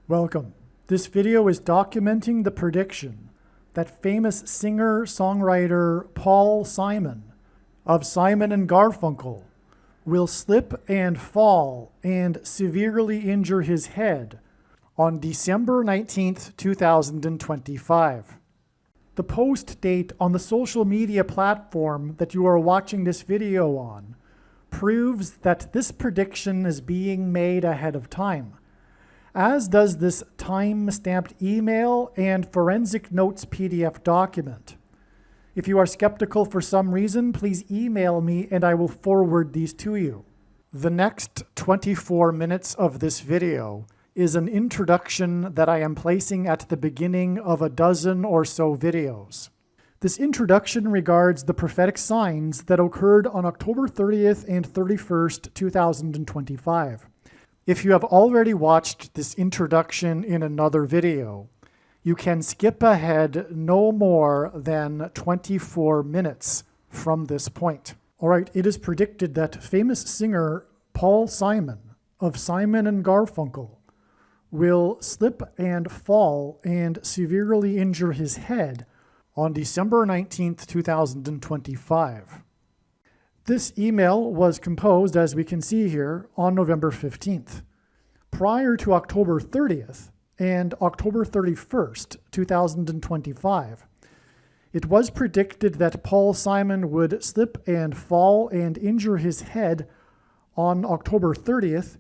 Welcome. This video is documenting the prediction that famous singer-songwriter Paul Simon of Simon and Garfunkel will slip and fall and severely injure his head on December 19th, 2025. The post date on the social media platform that you are watching this video on proves that this prediction is being made ahead of time, as does this time-stamped email and forensic notes PDF document. If you are skeptical for some reason, please email me and I will forward these to you. The next 24 minutes of this video is an introduction that I am placing at the beginning of a dozen or so videos. This introduction regards the prophetic signs that occurred on October 30th and 31st, 2025. If you have already watched this introduction in another video, you can skip ahead no more than 24 minutes from this point. All right, it is predicted that famous singer Paul Simon of Simon and Garfunkel will slip and fall and severely injure his head on December 19th, 2025. This email was composed, as we can see here, on November 15th. Prior to October 30th and October 31st, 2025, it was predicted that Paul Simon would slip and fall and injure his head on October 30th,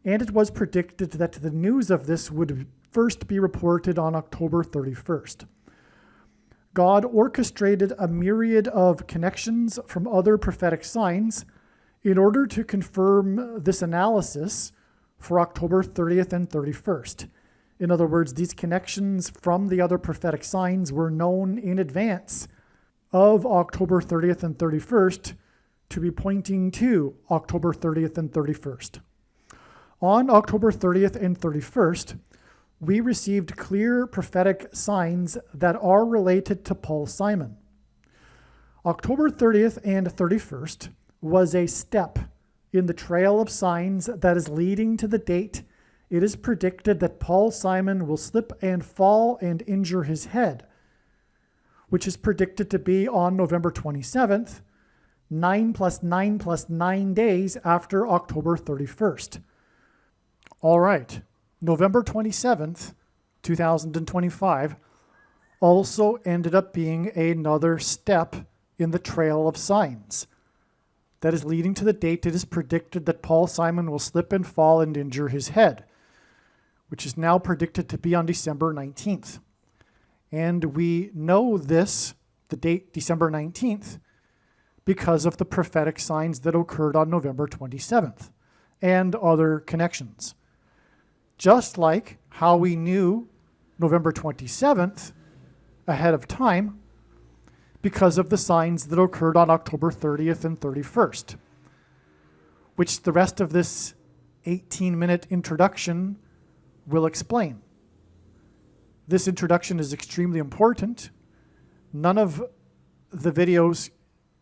and it was predicted that the news of this would first be reported on October 31st. God orchestrated a myriad of connections from other prophetic signs in order to confirm this analysis for October 30th and 31st. In other words, these connections from the other prophetic signs were known in advance of October 30th and 31st to be pointing to October 30th and 31st. On October 30th and 31st, we received clear prophetic signs that are related to Paul Simon. October 30th and 31st was a step in the trail of signs that is leading to the date it is predicted that Paul Simon will slip and fall and injure his head, which is predicted to be on November 27th, 9 plus 9 plus 9 days after October 31st. All right. November 27th, 2025, also ended up being another step in the trail of signs that is leading to the date it is predicted that Paul Simon will slip and fall and injure his head, which is now predicted to be on December 19th. And we know this, the date December 19th, because of the prophetic signs that occurred on November 27th and other connections. Just like how we knew November 27th ahead of time because of the signs that occurred on October 30th and 31st, which the rest of this 18-minute introduction will explain. This introduction is extremely important. None of the videos,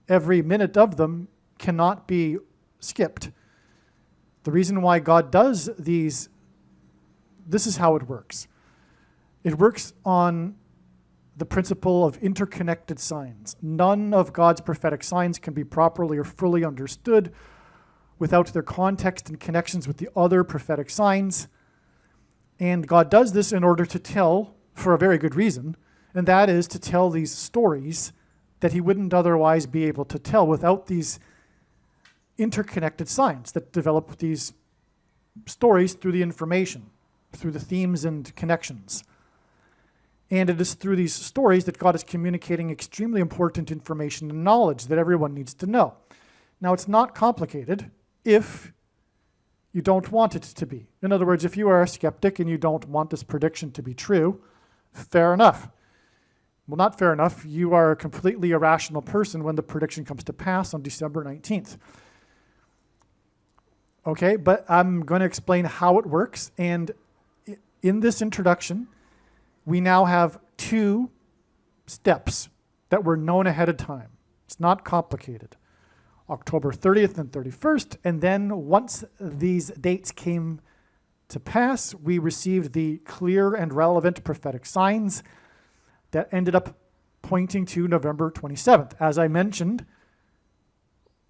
every minute of them, cannot be skipped. The reason why God does these, this is how it works. It works on the principle of interconnected signs. None of God's prophetic signs can be properly or fully understood without their context and connections with the other prophetic signs. And God does this in order to tell, for a very good reason, and that is to tell these stories that he wouldn't otherwise be able to tell without these interconnected signs that develop these stories through the information, through the themes and connections. And it is through these stories that God is communicating extremely important information and knowledge that everyone needs to know. Now, it's not complicated if you don't want it to be. In other words, if you are a skeptic and you don't want this prediction to be true, fair enough. Well, not fair enough. You are a completely irrational person when the prediction comes to pass on December 19th. Okay, but I'm going to explain how it works. And in this introduction, we now have two steps that were known ahead of time. It's not complicated. October 30th and 31st, and then once these dates came to pass, we received the clear and relevant prophetic signs that ended up pointing to November 27th, as I mentioned,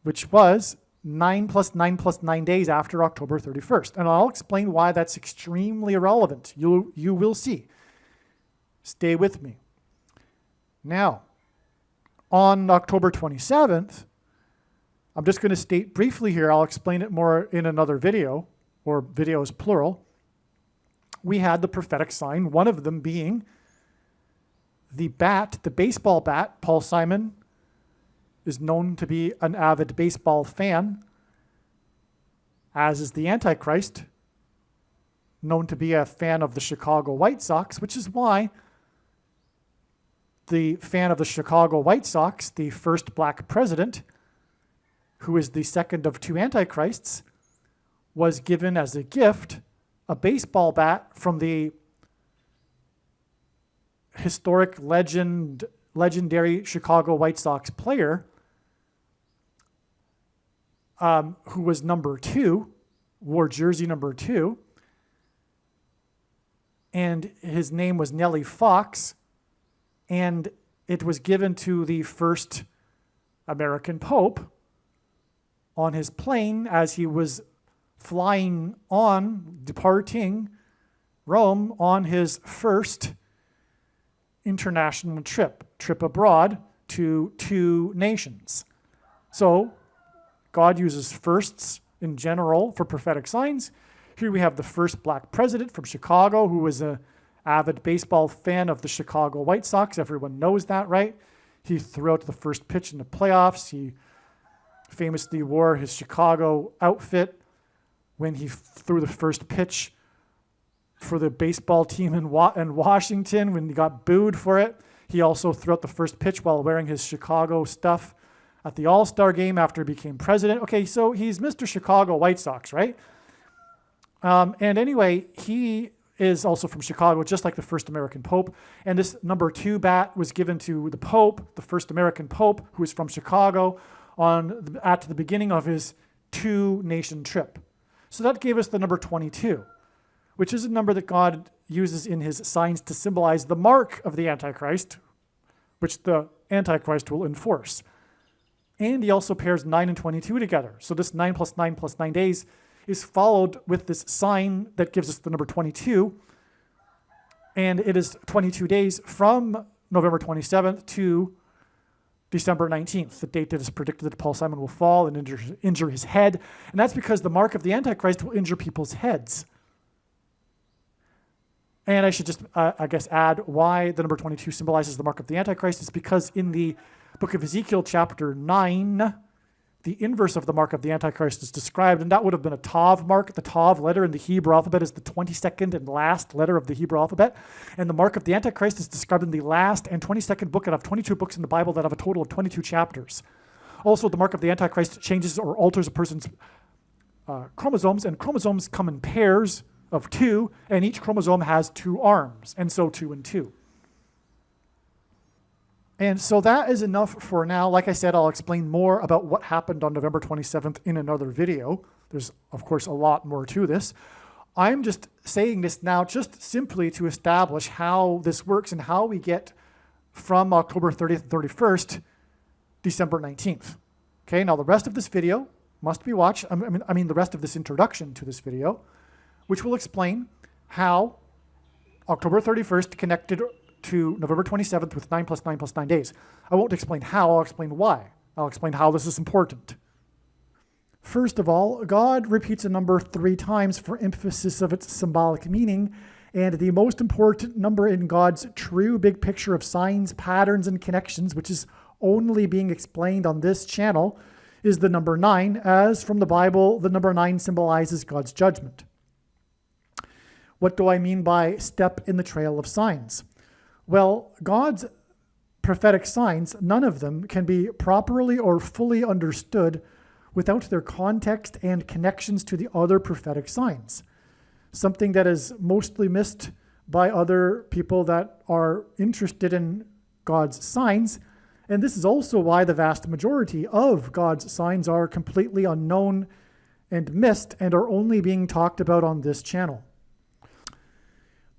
which was 9 plus 9 plus 9 days after October 31st. And I'll explain why that's extremely irrelevant. You will see. Stay with me. Now, on October 27th, I'm just going to state briefly here, I'll explain it more in another video, or videos plural. We had the prophetic sign, one of them being the bat, the baseball bat. Paul Simon is known to be an avid baseball fan, as is the Antichrist, known to be a fan of the Chicago White Sox, which is why the fan of the Chicago White Sox, the first black president, who is the second of two Antichrists, was given as a gift a baseball bat from the historic legendary Chicago White Sox player, who was number 2, wore jersey number 2, and his name was Nellie Fox, and it was given to the first American Pope on his plane as he was departing Rome on his first international trip abroad to 2 nations. So God uses firsts in general for prophetic signs. Here we have the first black president from Chicago, who was an avid baseball fan of the Chicago White Sox. Everyone knows that, right? He threw out the first pitch in the playoffs. He famously wore his Chicago outfit when he threw the first pitch for the baseball team in Washington when he got booed for it. He also threw out the first pitch while wearing his Chicago stuff at the All-Star game after he became president. Okay, so he's Mr. Chicago White Sox, right? And anyway, he is also from Chicago, just like the first American Pope. And this number 2 bat was given to the Pope, the first American Pope, who is from Chicago, at the beginning of his 2-nation trip. So that gave us the number 22, which is a number that God uses in his signs to symbolize the mark of the Antichrist, which the Antichrist will enforce. And he also pairs 9 and 22 together. So this 9 plus 9 plus 9 days is followed with this sign that gives us the number 22. And it is 22 days from November 27th to December 19th, the date that is predicted that Paul Simon will fall and injure his head. And that's because the mark of the Antichrist will injure people's heads. And I should just, add why the number 22 symbolizes the mark of the Antichrist is because in the book of Ezekiel, chapter 9, the inverse of the mark of the Antichrist is described, and that would have been a Tav mark. The Tav letter in the Hebrew alphabet is the 22nd and last letter of the Hebrew alphabet, and the mark of the Antichrist is described in the last and 22nd book out of 22 books in the Bible that have a total of 22 chapters. Also, the mark of the Antichrist changes or alters a person's chromosomes, and chromosomes come in pairs of 2, and each chromosome has 2 arms, and so 2 and 2. And so that is enough for now. Like I said, I'll explain more about what happened on November 27th in another video. There's, of course, a lot more to this. I'm just saying this now just simply to establish how this works and how we get from October 30th and 31st, December 19th. Okay, now the rest of this video must be watched. I mean the rest of this introduction to this video, which will explain how October 31st connected to November 27th with 9 plus 9 plus 9 days. I won't explain how, I'll explain why. I'll explain how this is important. First of all, God repeats a number 3 times for emphasis of its symbolic meaning, and the most important number in God's true big picture of signs, patterns, and connections, which is only being explained on this channel, is the number 9, as from the Bible, the number 9 symbolizes God's judgment. What do I mean by step in the trail of signs? Well, God's prophetic signs, none of them can be properly or fully understood without their context and connections to the other prophetic signs, something that is mostly missed by other people that are interested in God's signs. And this is also why the vast majority of God's signs are completely unknown and missed and are only being talked about on this channel.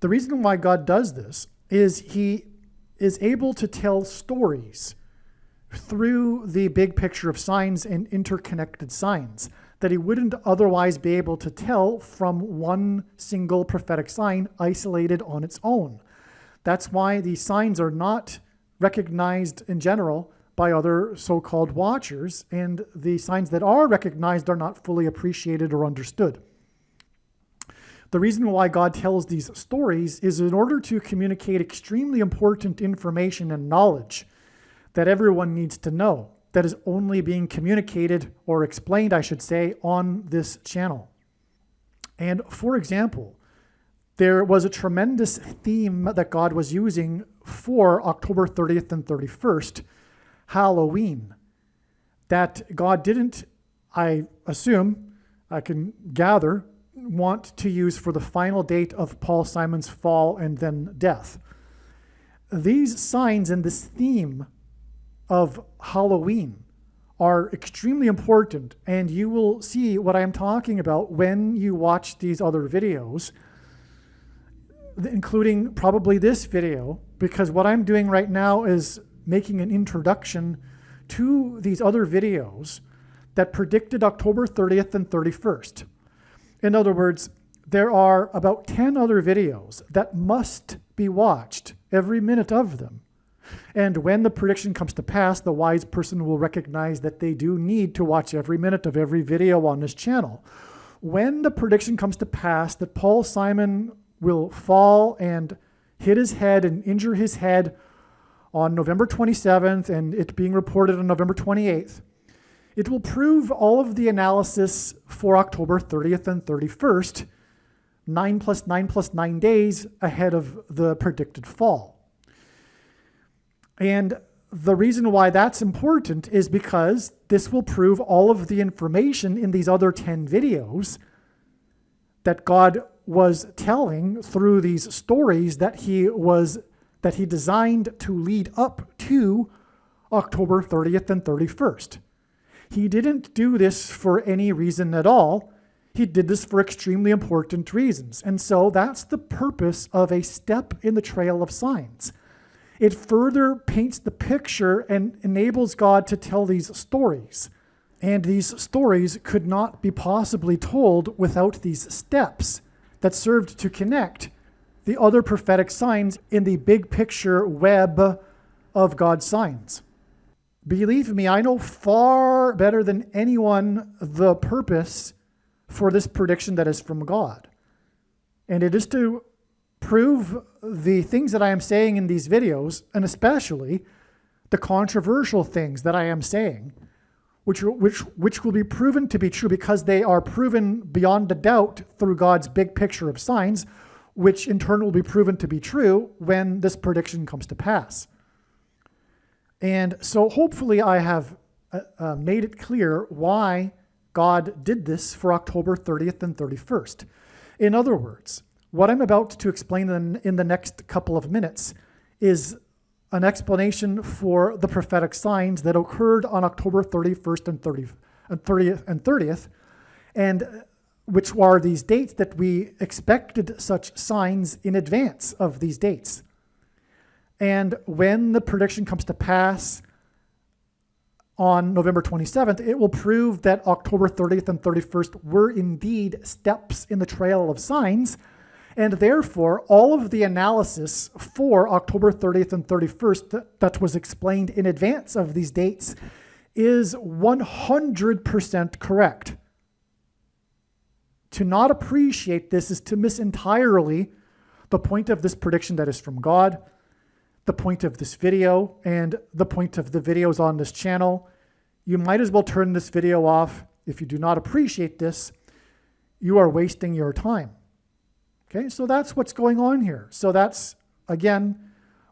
The reason why God does this is he is able to tell stories through the big picture of signs and interconnected signs that he wouldn't otherwise be able to tell from one single prophetic sign isolated on its own. That's why these signs are not recognized in general by other so-called watchers, and the signs that are recognized are not fully appreciated or understood. The reason why God tells these stories is in order to communicate extremely important information and knowledge that everyone needs to know, that is only being communicated or explained, I should say, on this channel. And for example, there was a tremendous theme that God was using for October 30th and 31st, Halloween, that God didn't, I assume, I can gather, want to use for the final date of Paul Simon's fall and then death. These signs and this theme of Halloween are extremely important, and you will see what I am talking about when you watch these other videos, including probably this video, because what I'm doing right now is making an introduction to these other videos that predicted October 30th and 31st. In other words, there are about 10 other videos that must be watched, every minute of them. And when the prediction comes to pass, the wise person will recognize that they do need to watch every minute of every video on this channel. When the prediction comes to pass that Paul Simon will fall and hit his head and injure his head on November 27th, and it being reported on November 28th, it will prove all of the analysis for October 30th and 31st, 9 plus 9 plus 9 days ahead of the predicted fall. And the reason why that's important is because this will prove all of the information in these other 10 videos that God was telling through these stories that he designed to lead up to October 30th and 31st. He didn't do this for any reason at all. He did this for extremely important reasons. And so that's the purpose of a step in the trail of signs. It further paints the picture and enables God to tell these stories. And these stories could not be possibly told without these steps that served to connect the other prophetic signs in the big picture web of God's signs. Believe me, I know far better than anyone the purpose for this prediction that is from God. And it is to prove the things that I am saying in these videos, and especially the controversial things that I am saying, which will be proven to be true because they are proven beyond a doubt through God's big picture of signs, which in turn will be proven to be true when this prediction comes to pass. And so hopefully I have made it clear why God did this for October 30th and 31st. In other words, what I'm about to explain in the next couple of minutes is an explanation for the prophetic signs that occurred on October 31st and 30th, and which are these dates that we expected such signs in advance of these dates. And when the prediction comes to pass on November 27th, it will prove that October 30th and 31st were indeed steps in the trail of signs, and therefore all of the analysis for October 30th and 31st that was explained in advance of these dates is 100% correct. To not appreciate this is to miss entirely the point of this prediction that is from God, the point of this video, and the point of the videos on this channel. You might as well turn this video off. If you do not appreciate this, you are wasting your time. Okay, so that's what's going on here. So that's, again,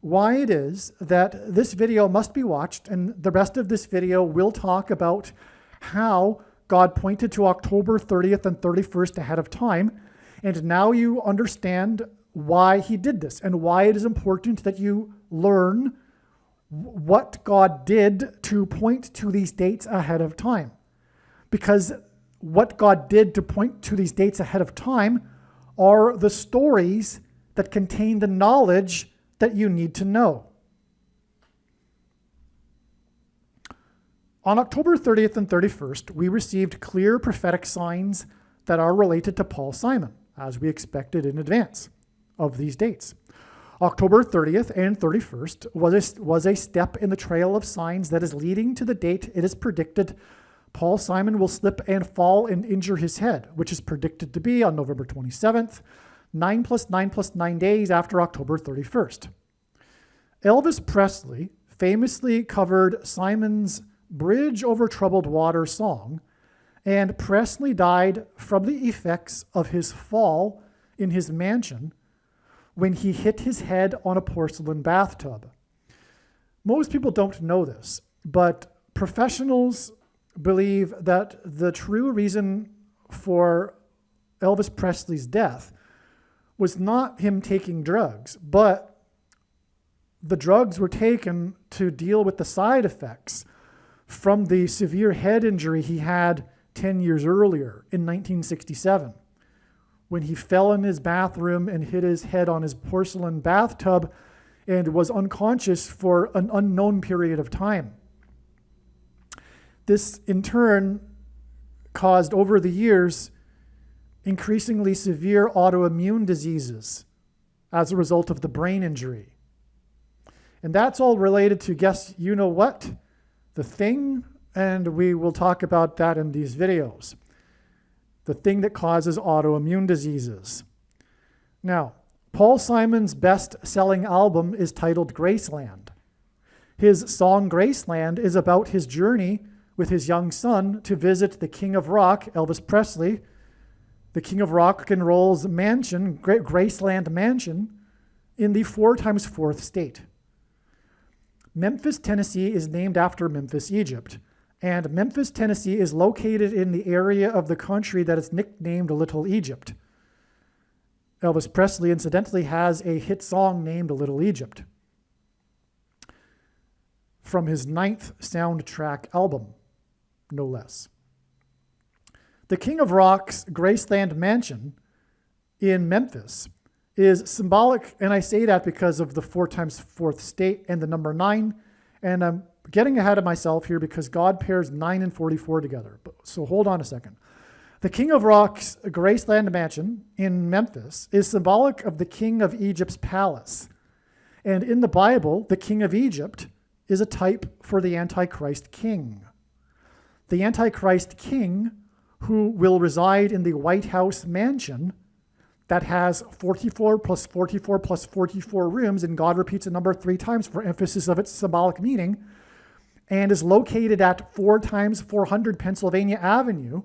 why it is that this video must be watched, and the rest of this video will talk about how God pointed to October 30th and 31st ahead of time, and now you understand why he did this and why it is important that you learn what God did to point to these dates ahead of time. Because what God did to point to these dates ahead of time are the stories that contain the knowledge that you need to know. On October 30th and 31st, we received clear prophetic signs that are related to Paul Simon, as we expected in advance of these dates. October 30th and 31st was a step in the trail of signs that is leading to the date it is predicted Paul Simon will slip and fall and injure his head, which is predicted to be on November 27th, 9 + 9 + 9 days after October 31st. Elvis Presley famously covered Simon's Bridge Over Troubled Water song, and Presley died from the effects of his fall in his mansion when he hit his head on a porcelain bathtub. Most people don't know this, but professionals believe that the true reason for Elvis Presley's death was not him taking drugs, but the drugs were taken to deal with the side effects from the severe head injury he had 10 years earlier in 1967, when he fell in his bathroom and hit his head on his porcelain bathtub and was unconscious for an unknown period of time. This, in turn, caused over the years increasingly severe autoimmune diseases as a result of the brain injury. And that's all related to, guess you know what? The thing, and we will talk about that in these videos. The thing that causes autoimmune diseases. Now, Paul Simon's best-selling album is titled Graceland. His song Graceland is about his journey with his young son to visit the King of Rock, Elvis Presley, the King of Rock and Roll's mansion, Graceland Mansion, in the 4x4th state. Memphis, Tennessee is named after Memphis, Egypt, and Memphis, Tennessee is located in the area of the country that is nicknamed Little Egypt. Elvis Presley, incidentally, has a hit song named Little Egypt from his 9th soundtrack album, no less. The King of Rock's Graceland Mansion in Memphis is symbolic, and I say that because of the 4x4th state and the number 9, and I'm getting ahead of myself here because God pairs 9 and 44 together. So hold on a second. The King of Rock's Graceland Mansion in Memphis is symbolic of the King of Egypt's palace. And in the Bible, the King of Egypt is a type for the Antichrist king. The Antichrist king, who will reside in the White House mansion that has 44 plus 44 plus 44 rooms, and God repeats the number 3 times for emphasis of its symbolic meaning, and is located at 4x400 Pennsylvania Avenue.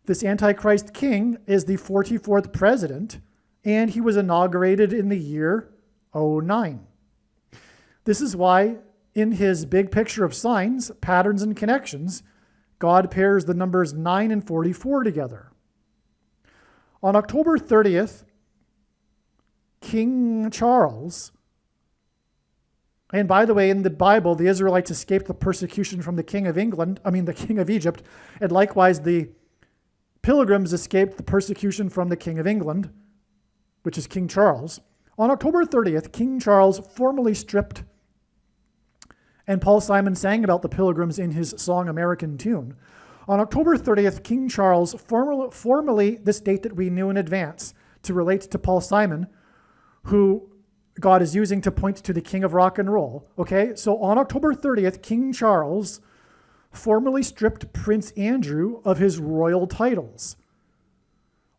This Antichrist king is the 44th president, and he was inaugurated in the year 09. This is why in his big picture of signs, patterns, and connections, God pairs the numbers 9 and 44 together. On October 30th, King Charles, and by the way, in the Bible, the Israelites escaped the persecution from the King of the King of Egypt, and likewise the Pilgrims escaped the persecution from the King of England, which is King Charles. On October 30th, King Charles formally stripped, and Paul Simon sang about the Pilgrims in his song American Tune. On October 30th, King Charles, formally this date that we knew in advance to relate to Paul Simon, who God is using to point to the King of Rock and Roll. Okay, so on October 30th, King Charles formally stripped Prince Andrew of his royal titles.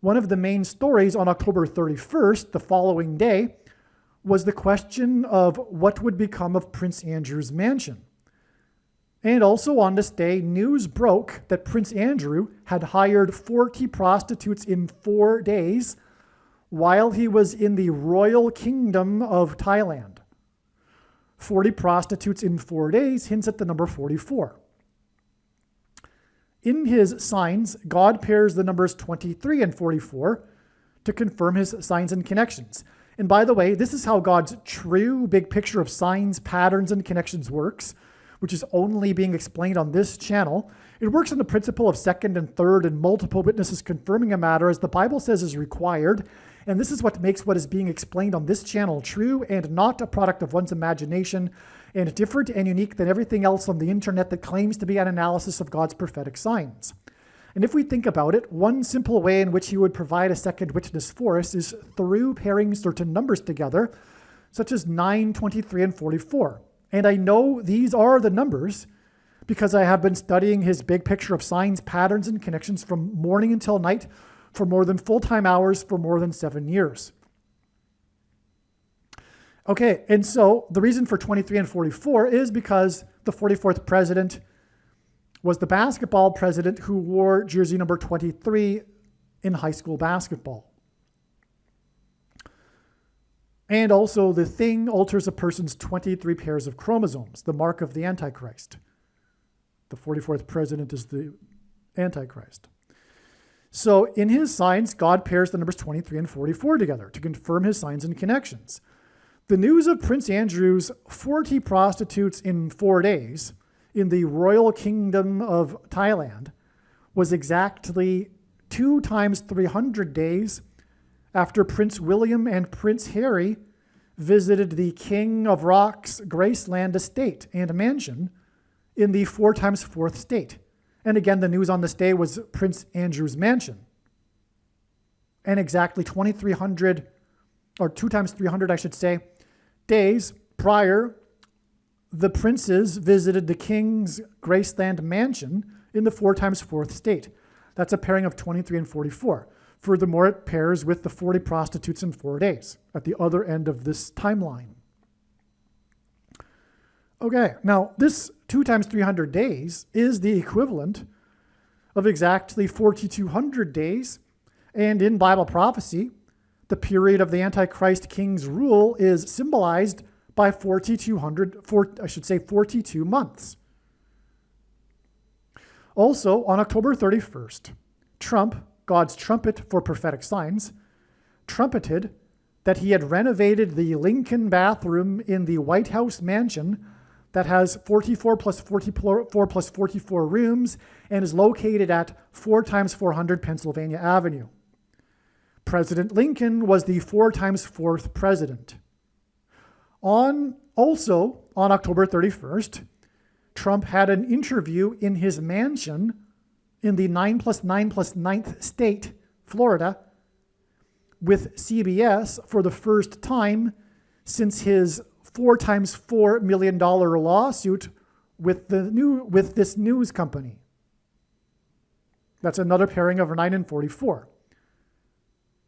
One of the main stories on October 31st, the following day, was the question of what would become of Prince Andrew's mansion. And also on this day, news broke that Prince Andrew had hired 40 prostitutes in 4 days while he was in the royal kingdom of Thailand. 40 prostitutes in 4 days hints at the number 44. In his signs, God pairs the numbers 23 and 44 to confirm his signs and connections. And by the way, this is how God's true big picture of signs, patterns, and connections works, which is only being explained on this channel. It works on the principle of second and third and multiple witnesses confirming a matter, as the Bible says is required, And this is what makes what is being explained on this channel true and not a product of one's imagination, and different and unique than everything else on the internet that claims to be an analysis of God's prophetic signs. And if we think about it, one simple way in which he would provide a second witness for us is through pairing certain numbers together, such as 9, 23, and 44. And I know these are the numbers because I have been studying his big picture of signs, patterns, and connections from morning until night for more than full-time hours for more than 7 years. Okay, and so the reason for 23 and 44 is because the 44th president was the basketball president who wore jersey number 23 in high school basketball. And also the thing alters a person's 23 pairs of chromosomes, the mark of the Antichrist. The 44th president is the Antichrist. So in his signs, God pairs the numbers 23 and 44 together to confirm his signs and connections. The news of Prince Andrew's 40 prostitutes in 4 days in the Royal Kingdom of Thailand was exactly 2 times 300 days after Prince William and Prince Harry visited the King of Rock's Graceland estate and mansion in the 4 times 4th state. And again, the news on this day was Prince Andrew's mansion. And exactly 2,300, or 2 times 300, I should say, days prior, the princes visited the king's Graceland mansion in the 4 times 4th state. That's a pairing of 23 and 44. Furthermore, it pairs with the 40 prostitutes in 4 days at the other end of this timeline. Okay, now this 2 times 300 days is the equivalent of exactly 4,200 days. And in Bible prophecy, the period of the Antichrist king's rule is symbolized by 42 months. Also, on October 31st, Trump, God's trumpet for prophetic signs, trumpeted that he had renovated the Lincoln bathroom in the White House mansion that has 44 plus 44 plus 44 rooms and is located at 4 times 400 Pennsylvania Avenue. President Lincoln was the 4 times 4th president. Also on October 31st, Trump had an interview in his mansion in the 9 plus 9 plus 9th state, Florida, with CBS for the first time since his $4 times $4 million lawsuit with this news company. That's another pairing of 9 and 44.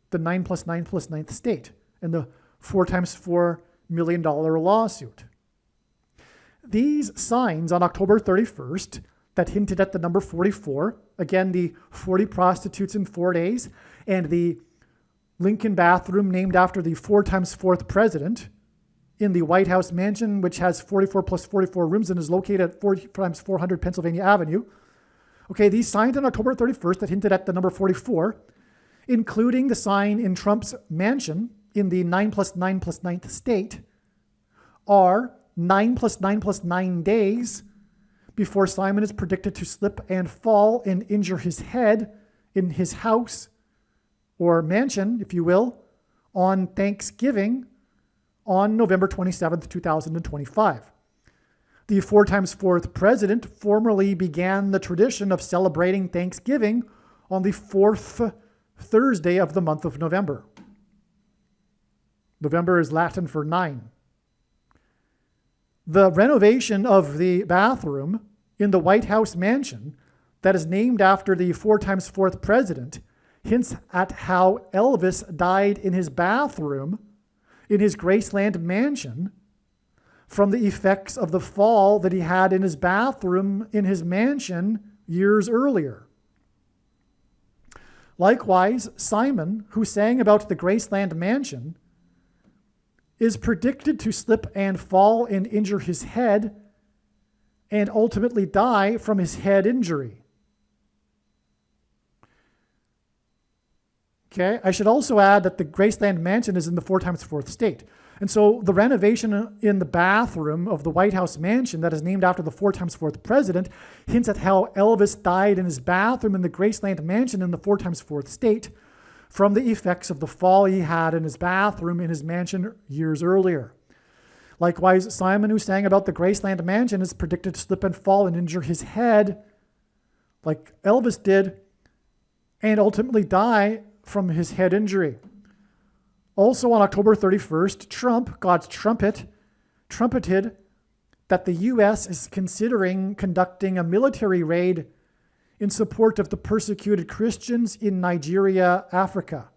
The 9 plus 9 plus 9th state and the $4 times $4 million lawsuit. These signs on October 31st that hinted at the number 44, again, the 40 prostitutes in 4 days, and the Lincoln bathroom named after the 4 times 4th president in the White House mansion, which has 44 plus 44 rooms and is located at 4 times 400 Pennsylvania Avenue. Okay, these signs on October 31st that hinted at the number 44, including the sign in Trump's mansion in the 9 plus 9 plus 9th state, are 9 plus 9 plus 9 days before Simon is predicted to slip and fall and injure his head in his house or mansion, if you will, on Thanksgiving on November 27th, 2025. The 4 times 4th president formally began the tradition of celebrating Thanksgiving on the 4th Thursday of the month of November. November is Latin for 9. The renovation of the bathroom in the White House mansion that is named after the 4 times 4th president hints at how Elvis died in his bathroom in his Graceland mansion from the effects of the fall that he had in his bathroom in his mansion years earlier. Likewise, Simon, who sang about the Graceland mansion, is predicted to slip and fall and injure his head and ultimately die from his head injury. Okay, I should also add that the Graceland mansion is in the 4 times 4th state. And so the renovation in the bathroom of the White House mansion that is named after the 4 times 4th president hints at how Elvis died in his bathroom in the Graceland mansion in the 4 times 4th state. from the effects of the fall he had in his bathroom in his mansion years earlier. Likewise, Simon, who sang about the Graceland mansion, is predicted to slip and fall and injure his head, like Elvis did, and ultimately die from his head injury. Also on October 31st, Trump, God's trumpet, trumpeted that the U.S. is considering conducting a military raid in support of the persecuted Christians in Nigeria, Africa.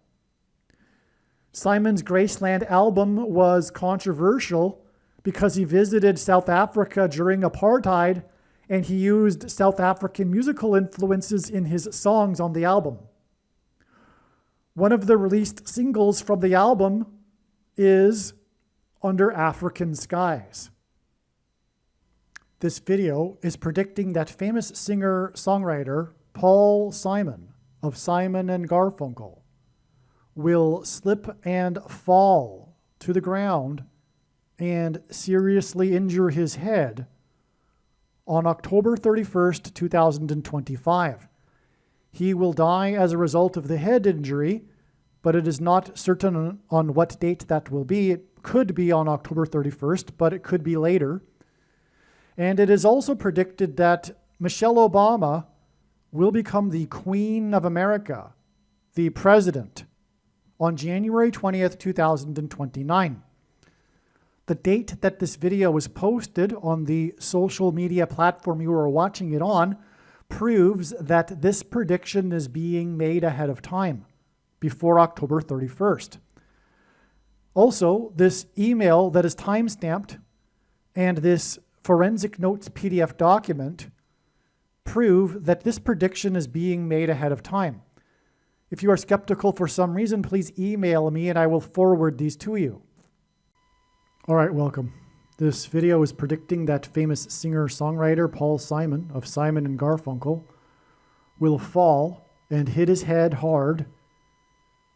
Simon's Graceland album was controversial because he visited South Africa during apartheid and he used South African musical influences in his songs on the album. One of the released singles from the album is Under African Skies. This video is predicting that famous singer-songwriter Paul Simon of Simon and Garfunkel will slip and fall to the ground and seriously injure his head on October 31st, 2025. He will die as a result of the head injury, but it is not certain on what date that will be. It could be on October 31st, but it could be later. And it is also predicted that Michelle Obama will become the Queen of America, the president, on January 20th, 2029. The date that this video was posted on the social media platform you are watching it on proves that this prediction is being made ahead of time, before October 31st. Also, this email that is timestamped and this forensic notes PDF document prove that this prediction is being made ahead of time. If you are skeptical for some reason, please email me and I will forward these to you. All right, welcome. This video is predicting that famous singer-songwriter Paul Simon of Simon and Garfunkel will fall and hit his head hard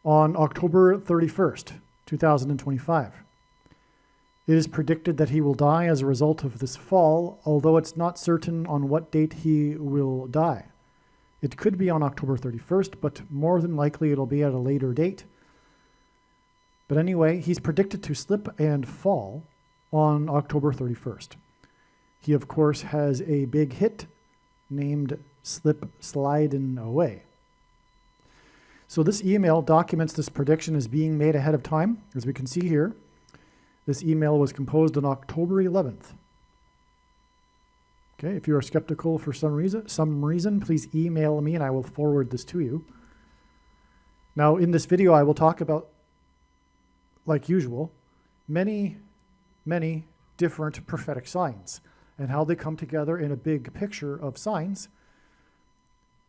on October 31st, 2025. It is predicted that he will die as a result of this fall, although it's not certain on what date he will die. It could be on October 31st, but more than likely it'll be at a later date. But anyway, he's predicted to slip and fall on October 31st. He, of course, has a big hit named Slip Slidin' Away. So this email documents this prediction as being made ahead of time. As we can see here, this email was composed on October 11th. Okay, if you are skeptical for some reason, please email me and I will forward this to you. Now, in this video, I will talk about, like usual, many different prophetic signs and how they come together in a big picture of signs,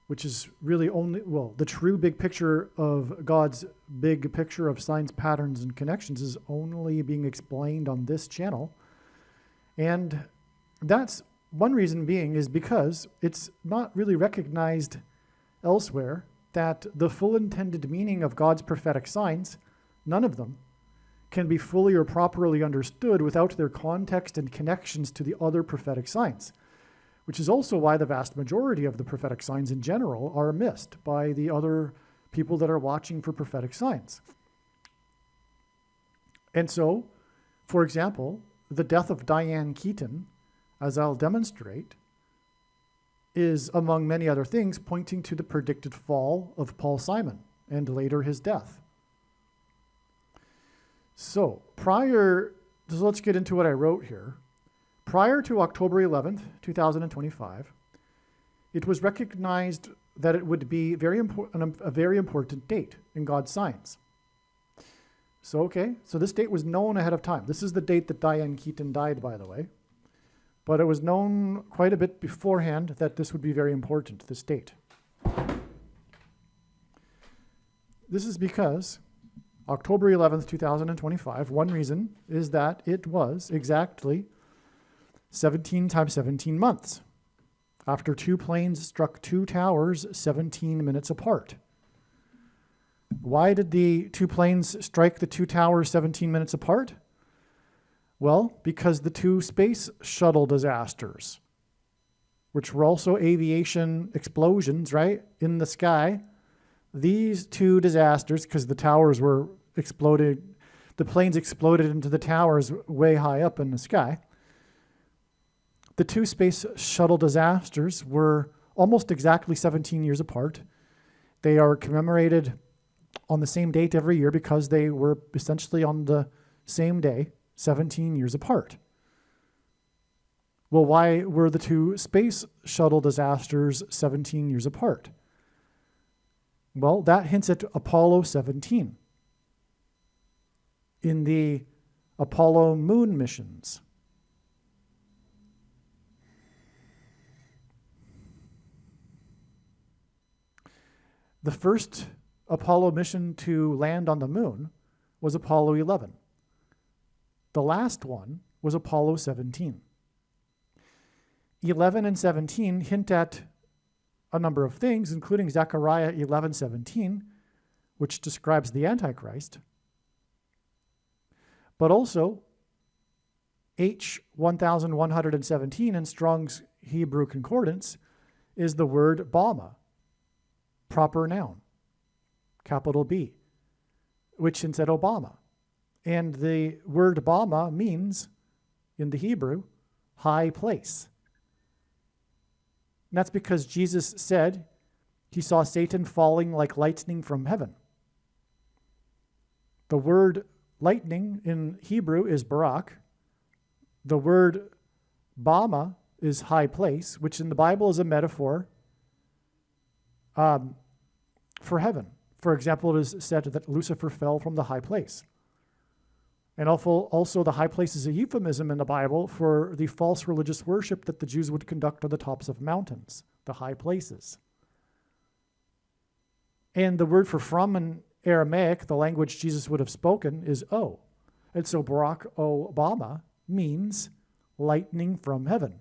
which is really only, well, the true big picture of God's big picture of signs, patterns, and connections is only being explained on this channel. And that's one reason being is because it's not really recognized elsewhere that the full intended meaning of God's prophetic signs, none of them, can be fully or properly understood without their context and connections to the other prophetic signs, which is also why the vast majority of the prophetic signs in general are missed by the other people that are watching for prophetic signs. And so, for example, the death of Diane Keaton, as I'll demonstrate, is, among many other things, pointing to the predicted fall of Paul Simon and later his death. So let's get into what I wrote here. Prior to October 11th, 2025, it was recognized that it would be a very important date in God's signs. So this date was known ahead of time. This is the date that Diane Keaton died, by the way. But it was known quite a bit beforehand that this would be very important, this date. This is because October 11th, 2025, one reason is that it was exactly 17 times 17 months after two planes struck two towers 17 minutes apart. Why did the two planes strike the two towers 17 minutes apart? Well, because the two space shuttle disasters, which were also aviation explosions, right, in the sky, these two disasters, because the towers were exploded, the planes exploded into the towers way high up in the sky. The two space shuttle disasters were almost exactly 17 years apart. They are commemorated on the same date every year because they were essentially on the same day, 17 years apart. Well, why were the two space shuttle disasters 17 years apart? Well, that hints at Apollo 17 in the Apollo moon missions. The first Apollo mission to land on the moon was Apollo 11. The last one was Apollo 17. 11 and 17 hint at a number of things, including Zechariah 11:17, which describes the Antichrist, but also H1117 in Strong's Hebrew Concordance is the word Bama, proper noun, capital B, which hints at Obama. And the word Bama means, in the Hebrew, high place. And that's because Jesus said he saw Satan falling like lightning from heaven. The word lightning in Hebrew is barak. The word Bama is high place, which in the Bible is a metaphor for heaven. For example, it is said that Lucifer fell from the high place. And also the high place is a euphemism in the Bible for the false religious worship that the Jews would conduct on the tops of mountains, the high places. And the word for from in Aramaic, the language Jesus would have spoken, is O. And so Barack Obama means lightning from heaven.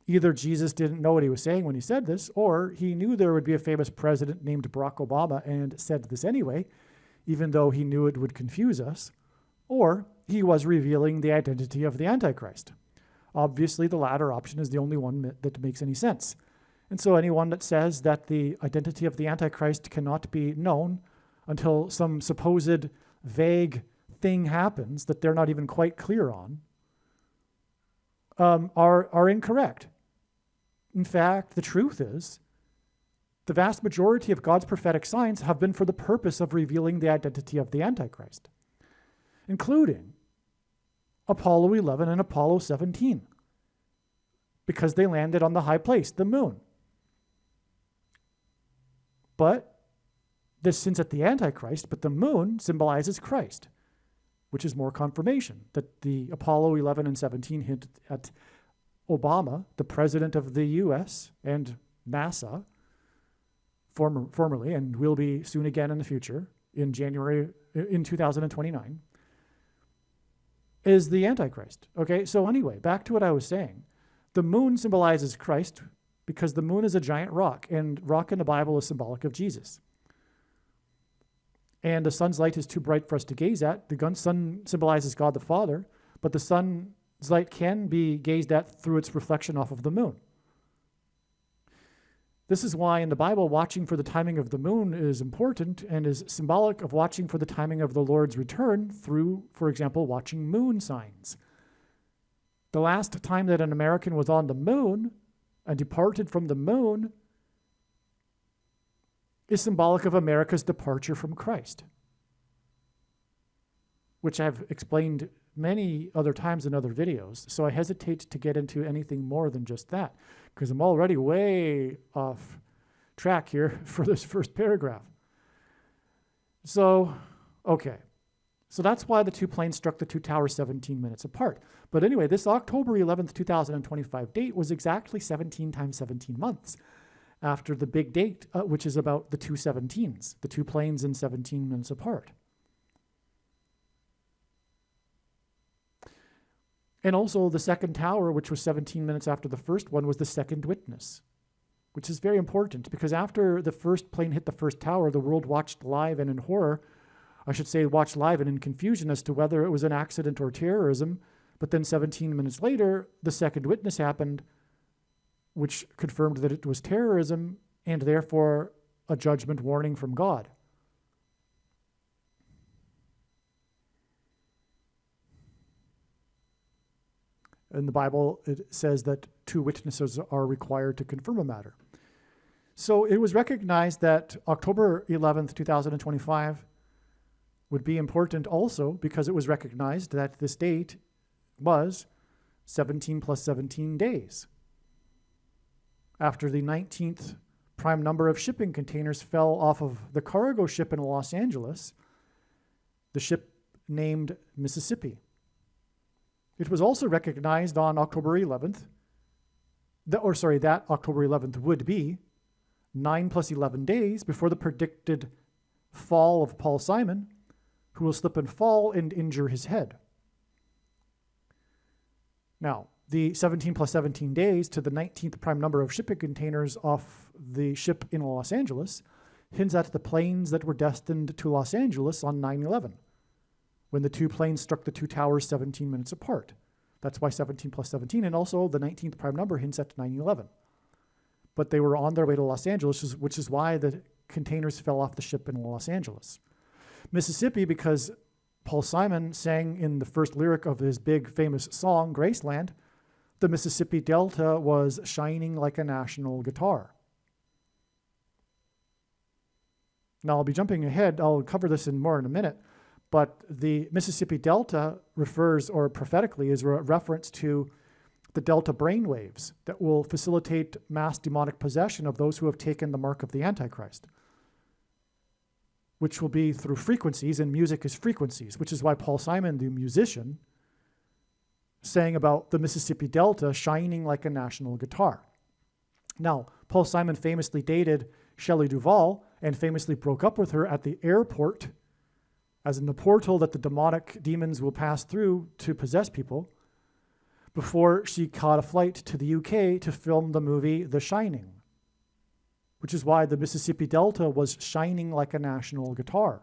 Either Jesus didn't know what he was saying when he said this, or he knew there would be a famous president named Barack Obama and said this anyway, even though he knew it would confuse us, or he was revealing the identity of the Antichrist. Obviously, the latter option is the only one that makes any sense. And so anyone that says that the identity of the Antichrist cannot be known until some supposed vague thing happens that they're not even quite clear on, are incorrect. In fact, the truth is, the vast majority of God's prophetic signs have been for the purpose of revealing the identity of the Antichrist, including Apollo 11 and Apollo 17, because they landed on the high place, the moon. But this hints at the Antichrist, but the moon symbolizes Christ, which is more confirmation that the Apollo 11 and 17 hint at Obama, the president of the US and NASA, formerly, and will be soon again in the future, in 2029, is the Antichrist. Okay, so anyway, back to what I was saying. The moon symbolizes Christ because the moon is a giant rock, and rock in the Bible is symbolic of Jesus. And the sun's light is too bright for us to gaze at. The sun symbolizes God the Father, but the sun's light can be gazed at through its reflection off of the moon. This is why in the Bible, watching for the timing of the moon is important and is symbolic of watching for the timing of the Lord's return through, for example, watching moon signs. The last time that an American was on the moon and departed from the moon is symbolic of America's departure from Christ, which I've explained many other times in other videos, so I hesitate to get into anything more than just that, because I'm already way off track here for this first paragraph. So, okay. So that's why the two planes struck the two towers 17 minutes apart. But anyway, this October 11th, 2025 date was exactly 17 times 17 months after the big date, which is about the two 17s, the two planes in 17 minutes apart. And also the second tower, which was 17 minutes after the first one, was the second witness, which is very important because after the first plane hit the first tower, the world watched live and in horror, I should say watched live and in confusion as to whether it was an accident or terrorism. But then 17 minutes later, the second witness happened, which confirmed that it was terrorism and therefore a judgment warning from God. In the Bible, it says that 2 witnesses are required to confirm a matter. So it was recognized that October 11th, 2025 would be important also because it was recognized that this date was 17 plus 17 days after the 19th prime number of shipping containers fell off of the cargo ship in Los Angeles, the ship named Mississippi. It was also recognized on October 11th, that October 11th would be 9 plus 11 days before the predicted fall of Paul Simon, who will slip and fall and injure his head. Now, the 17 plus 17 days to the 19th prime number of shipping containers off the ship in Los Angeles hints at the planes that were destined to Los Angeles on 9/11, when the 2 planes struck the 2 towers 17 minutes apart. That's why 17 plus 17, and also the 19th prime number hints at 9/11. But they were on their way to Los Angeles, which is why the containers fell off the ship in Los Angeles. Mississippi, because Paul Simon sang in the first lyric of his big famous song, Graceland, the Mississippi Delta was shining like a national guitar. Now, I'll be jumping ahead. I'll cover this more in a minute. But the Mississippi Delta refers, or prophetically, is a reference to the delta brainwaves that will facilitate mass demonic possession of those who have taken the mark of the Antichrist, which will be through frequencies, and music is frequencies, which is why Paul Simon, the musician, sang about the Mississippi Delta shining like a national guitar. Now, Paul Simon famously dated Shelley Duvall and famously broke up with her at the airport, as in the portal that the demonic demons will pass through to possess people, before she caught a flight to the UK to film the movie The Shining, which is why the Mississippi Delta was shining like a national guitar.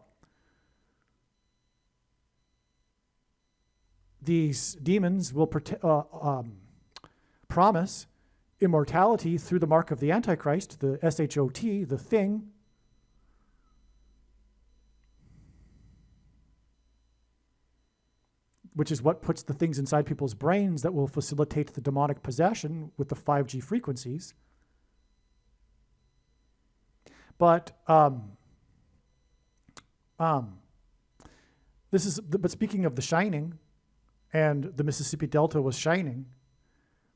These demons will promise immortality through the mark of the Antichrist, the SHOT, the thing, which is what puts the things inside people's brains that will facilitate the demonic possession with the 5G frequencies. But but speaking of The Shining, and the Mississippi Delta was shining,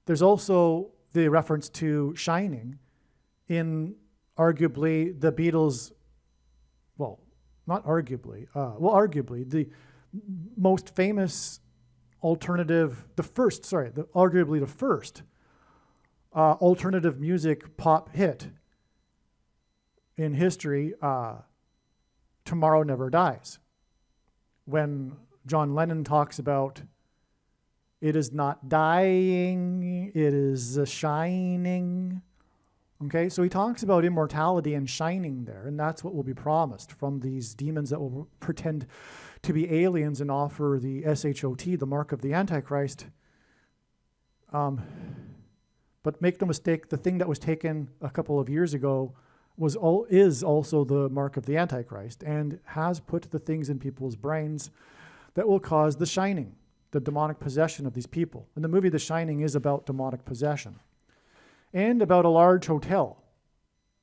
there's also the reference to shining in arguably the Beatles, arguably the most famous alternative, arguably the first alternative music pop hit in history, Tomorrow Never Dies. When John Lennon talks about, it is not dying, it is shining. Okay, so he talks about immortality and shining there, and that's what will be promised from these demons that will pretend to be aliens and offer the SHOT, the mark of the Antichrist. But make no mistake, the thing that was taken a couple of years ago is also the mark of the Antichrist, and has put the things in people's brains that will cause the shining, the demonic possession of these people. And the movie The Shining is about demonic possession and about a large hotel,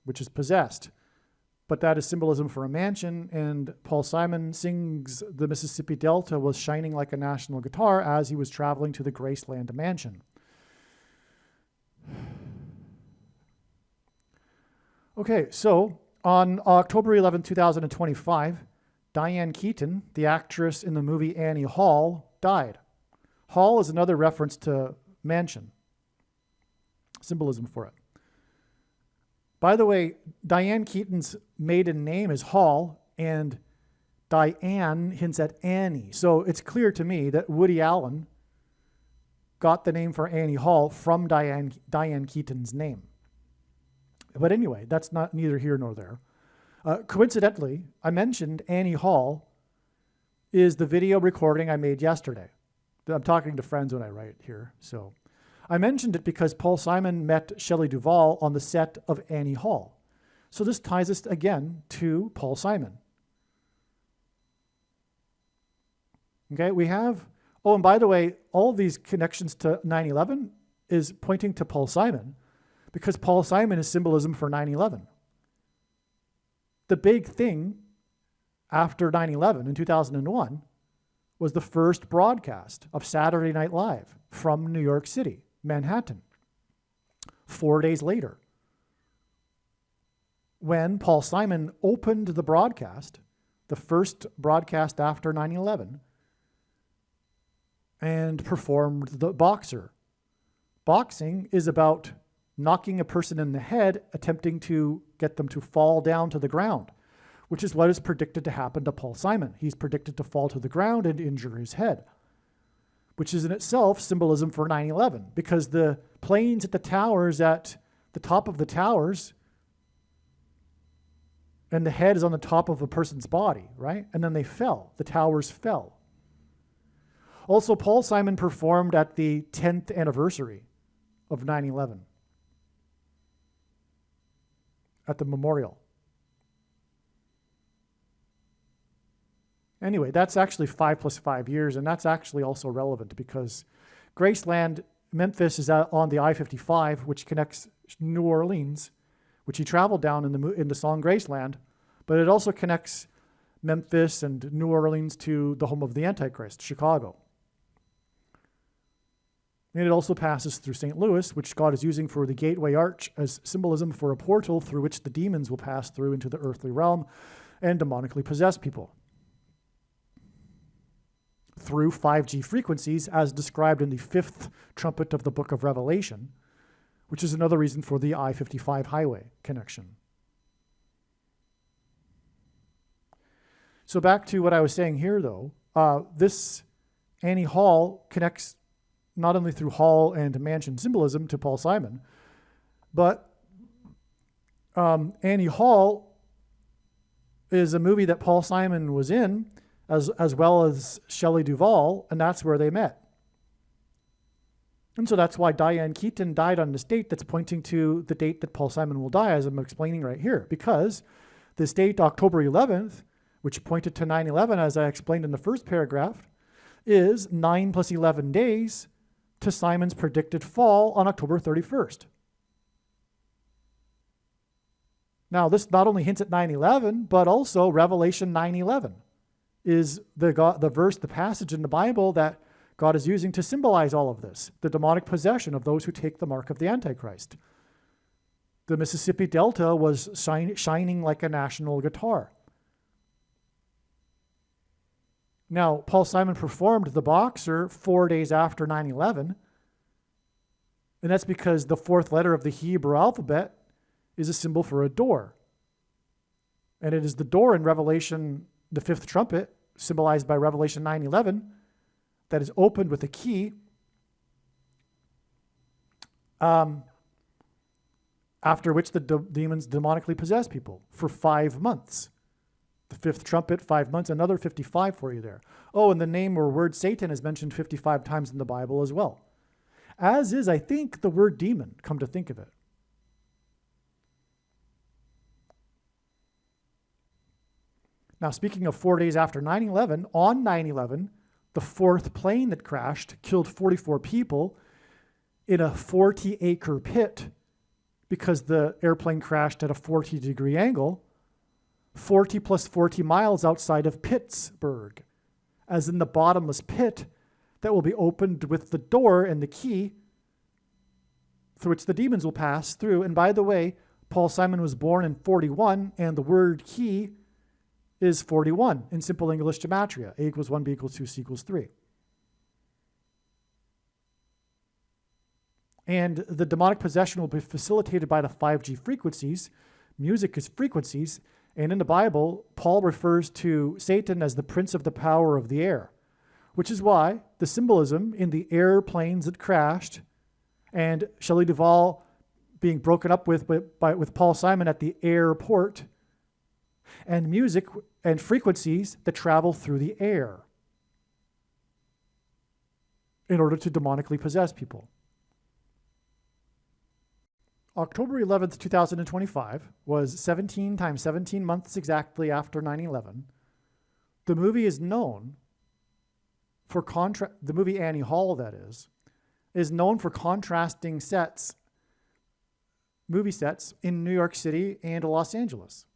which is possessed. But that is symbolism for a mansion, and Paul Simon sings the Mississippi Delta was shining like a national guitar as he was traveling to the Graceland mansion. Okay, so on October 11, 2025, Diane Keaton, the actress in the movie Annie Hall, died. Hall is another reference to mansion, symbolism for it. By the way, Diane Keaton's maiden name is Hall, and Diane hints at Annie. So it's clear to me that Woody Allen got the name for Annie Hall from Diane Keaton's name. But anyway, that's not neither here nor there. Coincidentally, I mentioned Annie Hall is the video recording I made yesterday. I'm talking to friends when I write here. So I mentioned it because Paul Simon met Shelley Duvall on the set of Annie Hall. So this ties us again to Paul Simon. Okay, we have, oh, and by the way, all of these connections to 9/11 is pointing to Paul Simon, because Paul Simon is symbolism for 9/11. The big thing after 9/11 in 2001 was the first broadcast of Saturday Night Live from New York City, Manhattan, 4 days later. When Paul Simon opened the broadcast, the first broadcast after 9/11, and performed the boxer. Boxing is about knocking a person in the head, attempting to get them to fall down to the ground, which is what is predicted to happen to Paul Simon. He's predicted to fall to the ground and injure his head, which is in itself symbolism for 9/11, because the planes at the towers, at the top of the towers, and the head is on the top of a person's body, right? And then they fell. The towers fell. Also, Paul Simon performed at the 10th anniversary of 9/11 at the memorial. Anyway, that's actually 5 + 5 years, and that's actually also relevant because Graceland, Memphis, is on the I-55, which connects New Orleans, which he traveled down in the song Graceland, but it also connects Memphis and New Orleans to the home of the Antichrist, Chicago. And it also passes through St. Louis, which God is using for the gateway arch as symbolism for a portal through which the demons will pass through into the earthly realm and demonically possess people. Through 5G frequencies, as described in the 5th trumpet of the book of Revelation, which is another reason for the I-55 highway connection. So back to what I was saying here, though, this Annie Hall connects not only through hall and mansion symbolism to Paul Simon, but Annie Hall is a movie that Paul Simon was in, as well as Shelley Duvall, and that's where they met. And so that's why Diane Keaton died on this date that's pointing to the date that Paul Simon will die, as I'm explaining right here, because this date, October 11th, which pointed to 9/11, as I explained in the first paragraph, is 9 + 11 days to Simon's predicted fall on October 31st. Now, this not only hints at 9/11, but also Revelation 9:11 is the verse, the passage in the Bible that God is using to symbolize all of this, the demonic possession of those who take the mark of the Antichrist. The Mississippi Delta was shining like a national guitar. Now, Paul Simon performed the boxer 4 days after 9/11, and that's because the 4th letter of the Hebrew alphabet is a symbol for a door. And it is the door in Revelation, the 5th trumpet, symbolized by Revelation 9:11, that is opened with a key, after which the demons demonically possess people for 5 months. The 5th trumpet, 5 months, another 55 for you there. Oh, and the name or word Satan is mentioned 55 times in the Bible as well. As is, I think, the word demon, come to think of it. Now, speaking of 4 days after 9/11, on 9/11, the 4th plane that crashed killed 44 people in a 40-acre pit because the airplane crashed at a 40-degree angle, 40 + 40 miles outside of Pittsburgh, as in the bottomless pit that will be opened with the door and the key through which the demons will pass through. And by the way, Paul Simon was born in 41, and the word key is 41 in simple English gematria. A = 1, B = 2, C = 3. And the demonic possession will be facilitated by the 5G frequencies. Music is frequencies. And in the Bible, Paul refers to Satan as the prince of the power of the air, which is why the symbolism in the airplanes that crashed and Shelley Duvall being broken up with Paul Simon at the airport, and music and frequencies that travel through the air in order to demonically possess people. October 11th, 2025 was 17 times 17 months exactly after 9/11. The movie is known for the movie Annie Hall, that is known for contrasting movie sets in New York City and Los Angeles,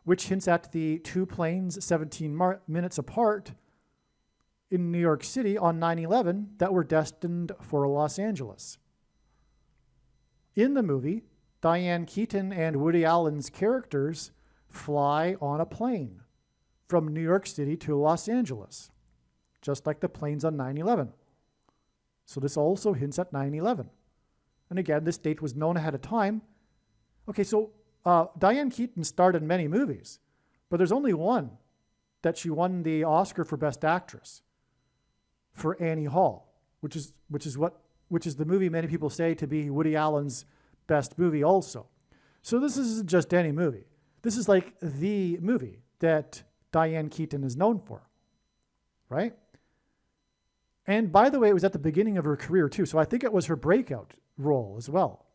which hints at the two planes 17 minutes apart in New York City on 9/11 that were destined for Los Angeles. In the movie, Diane Keaton and Woody Allen's characters fly on a plane from New York City to Los Angeles, just like the planes on 9/11. So this also hints at 9/11. And again, this date was known ahead of time. Okay, so Diane Keaton starred in many movies, but there's only one that she won the Oscar for Best Actress, for Annie Hall, which is the movie many people say to be Woody Allen's best movie also. So this isn't just any movie. This is like the movie that Diane Keaton is known for, right? And by the way, it was at the beginning of her career too, so I think it was her breakout role as well.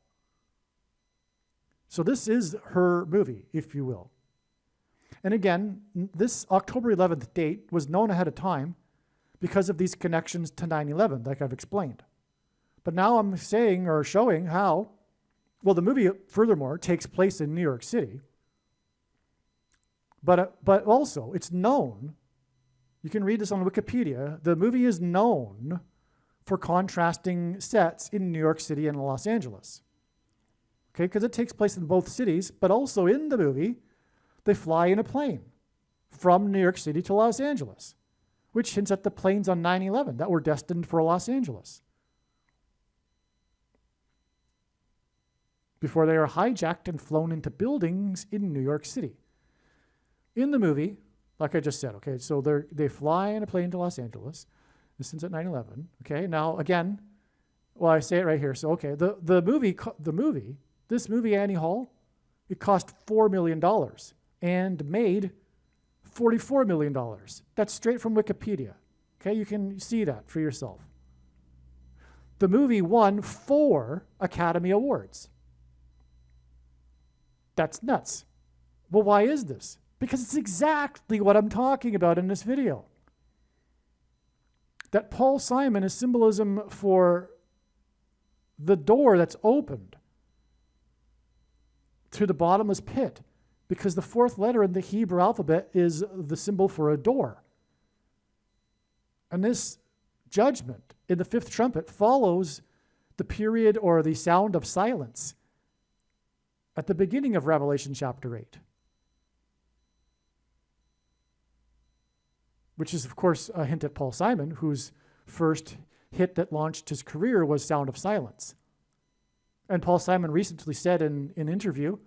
So this is her movie, if you will. And again, this October 11th date was known ahead of time because of these connections to 9/11, like I've explained. But now I'm saying or showing how, well, the movie, furthermore, takes place in New York City. But also, it's known, you can read this on Wikipedia, the movie is known for contrasting sets in New York City and Los Angeles. Okay, because it takes place in both cities, but also in the movie, they fly in a plane from New York City to Los Angeles, which hints at the planes on 9/11 that were destined for Los Angeles, before they are hijacked and flown into buildings in New York City. In the movie, like I just said, okay, so they fly in a plane to Los Angeles. This is at 9/11. Okay, now again, well, I say it right here. So okay, this movie Annie Hall, it cost $4 million and made $44 million. That's straight from Wikipedia. Okay, you can see that for yourself. The movie won 4 Academy Awards. That's nuts. Well, why is this? Because it's exactly what I'm talking about in this video. That Paul Simon is symbolism for the door that's opened to the bottomless pit, because the 4th letter in the Hebrew alphabet is the symbol for a door. And this judgment in the 5th trumpet follows the period or the sound of silence at the beginning of Revelation chapter 8. Which is, of course, a hint at Paul Simon, whose first hit that launched his career was Sound of Silence. And Paul Simon recently said in an interview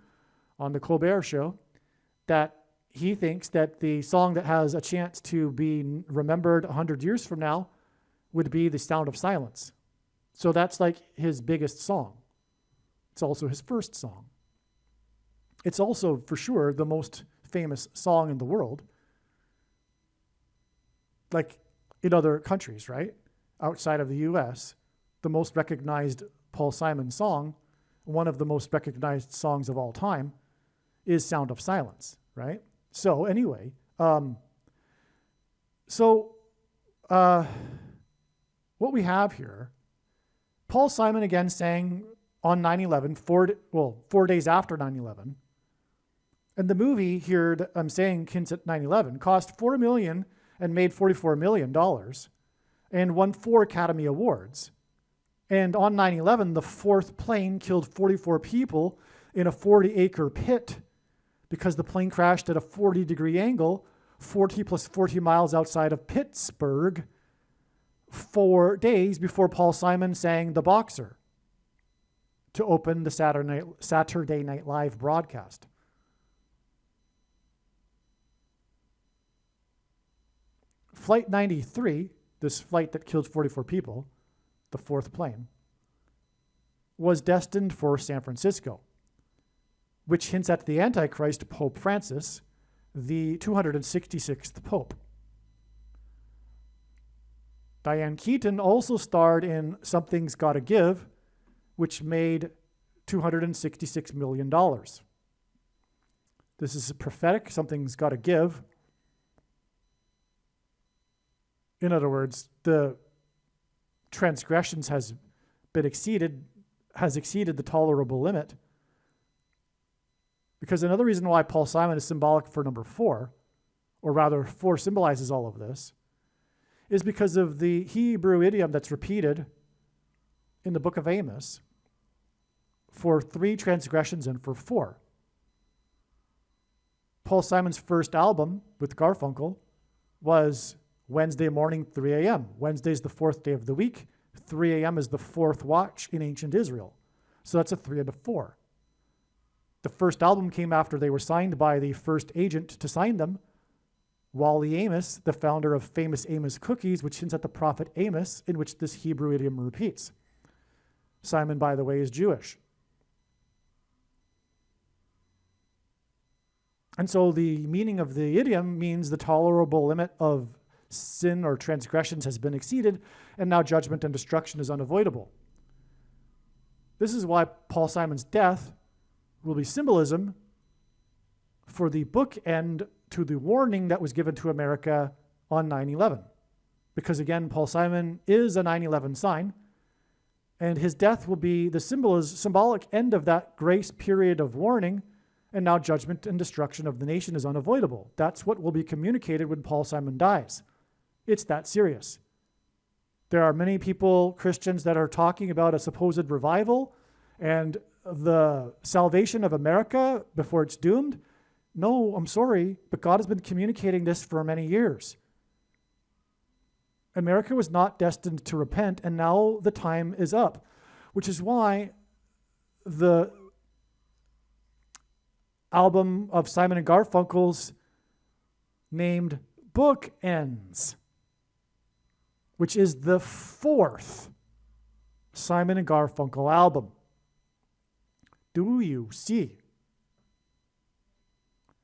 on the Colbert Show that he thinks that the song that has a chance to be remembered 100 years from now would be the Sound of Silence. So that's like his biggest song. It's also his first song. It's also, for sure, the most famous song in the world. Like in other countries, right? Outside of the US, the most recognized Paul Simon song, one of the most recognized songs of all time, is Sound of Silence, right? So anyway, what we have here, Paul Simon again sang on 9/11, 4 days after 9/11. And the movie here that I'm saying hints at 9/11 cost $4 million and made $44 million and won 4 Academy Awards. And on 9/11, the 4th plane killed 44 people in a 40-acre pit because the plane crashed at a 40-degree angle, 40 plus 40 miles outside of Pittsburgh, 4 days before Paul Simon sang The Boxer to open the Saturday Night Live broadcast. Flight 93, this flight that killed 44 people, the 4th plane, was destined for San Francisco, which hints at the Antichrist, Pope Francis, the 266th Pope. Diane Keaton also starred in Something's Gotta Give, which made $266 million. This is prophetic. Something's got to give. In other words, the transgressions has exceeded the tolerable limit. Because another reason why Paul Simon is symbolic for number 4, or rather 4 symbolizes all of this, is because of the Hebrew idiom that's repeated in the book of Amos for 3 transgressions and for 4. Paul Simon's first album with Garfunkel was Wednesday morning, 3 a.m. Wednesday's the 4th day of the week. 3 a.m. is the 4th watch in ancient Israel. So that's a 3 and a 4. The first album came after they were signed by the first agent to sign them, Wally Amos, the founder of famous Amos Cookies, which hints at the prophet Amos, in which this Hebrew idiom repeats. Simon, by the way, is Jewish. And so the meaning of the idiom means the tolerable limit of sin or transgressions has been exceeded, and now judgment and destruction is unavoidable. This is why Paul Simon's death will be symbolism for the bookend to the warning that was given to America on 9/11. Because again, Paul Simon is a 9/11 sign, and his death will be the symbolic end of that grace period of warning, and now judgment and destruction of the nation is unavoidable. That's what will be communicated when Paul Simon dies. It's that serious. There are many people, Christians, that are talking about a supposed revival and the salvation of America before it's doomed. No, I'm sorry, but God has been communicating this for many years. America was not destined to repent, and now the time is up, which is why the album of Simon and Garfunkel's named Bookends, which is the 4th Simon and Garfunkel album. Do you see?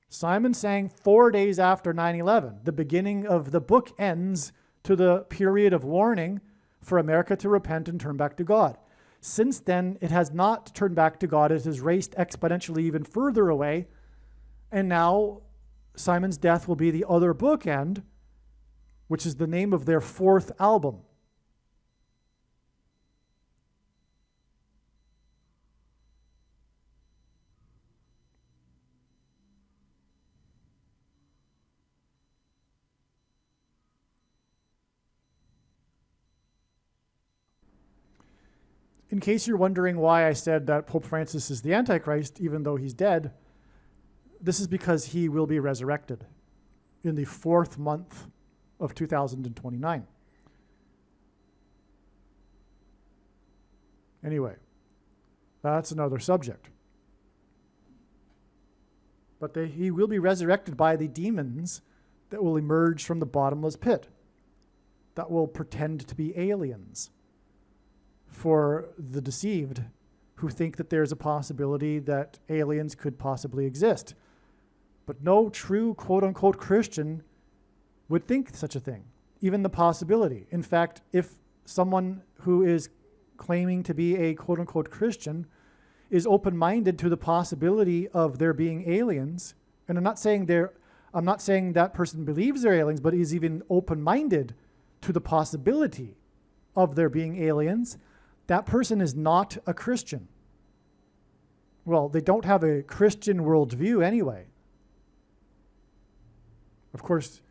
Simon sang 4 days after 9/11, the beginning of the bookends to the period of warning for America to repent and turn back to God. Since then, it has not turned back to God. It has raced exponentially even further away. And now Simon's death will be the other bookend, which is the name of their 4th album. In case you're wondering why I said that Pope Francis is the Antichrist, even though he's dead, this is because he will be resurrected in the 4th month of 2029. Anyway, that's another subject. But he will be resurrected by the demons that will emerge from the bottomless pit, that will pretend to be aliens for the deceived who think that there's a possibility that aliens could possibly exist. But no true quote-unquote Christian would think such a thing, even the possibility. In fact, if someone who is claiming to be a quote-unquote Christian is open-minded to the possibility of there being aliens, and I'm not saying that person believes they're aliens, but is even open-minded to the possibility of there being aliens, that person is not a Christian. Well, they don't have a Christian worldview anyway. Of course,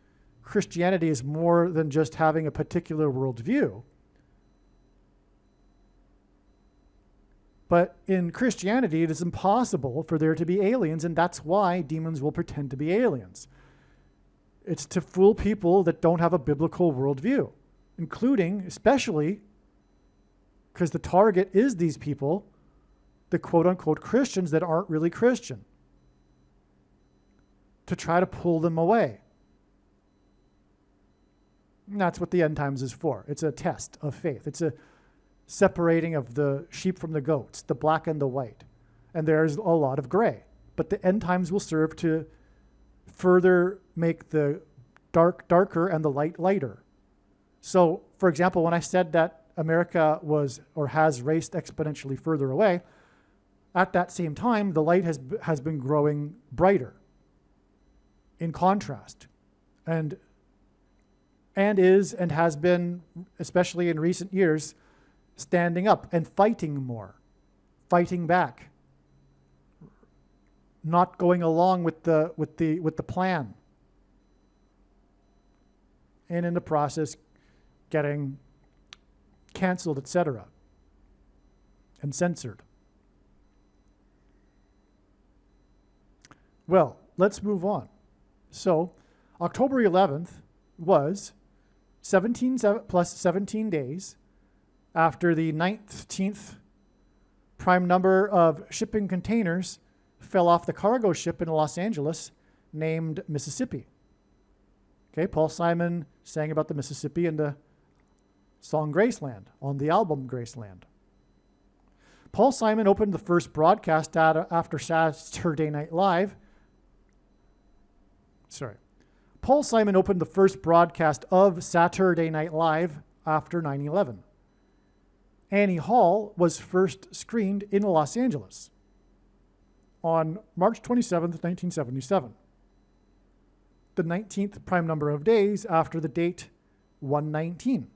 Christianity is more than just having a particular worldview. But in Christianity, it is impossible for there to be aliens, and that's why demons will pretend to be aliens. It's to fool people that don't have a biblical worldview, including, especially, because the target is these people, the quote-unquote Christians that aren't really Christian, to try to pull them away. And that's what the end times is for. It's a test of faith. It's a separating of the sheep from the goats, the black and the white. And there's a lot of gray. But the end times will serve to further make the dark darker and the light lighter. So, for example, when I said that America was or has raced exponentially further away, at that same time, the light has been growing brighter in contrast, and is and has been, especially in recent years, standing up and fighting more, fighting back, not going along with the plan, and in the process getting canceled, etc., and censored. Well, let's move on. So, October 11th was 17 plus 17 days after the 19th prime number of shipping containers fell off the cargo ship in Los Angeles named Mississippi. Okay, Paul Simon sang about the Mississippi in the song Graceland, on the album Graceland. Paul Simon opened the first broadcast after Saturday Night Live. Paul Simon opened the first broadcast of Saturday Night Live after 9/11. Annie Hall was first screened in Los Angeles on March 27th, 1977. The 19th prime number of days after the date 119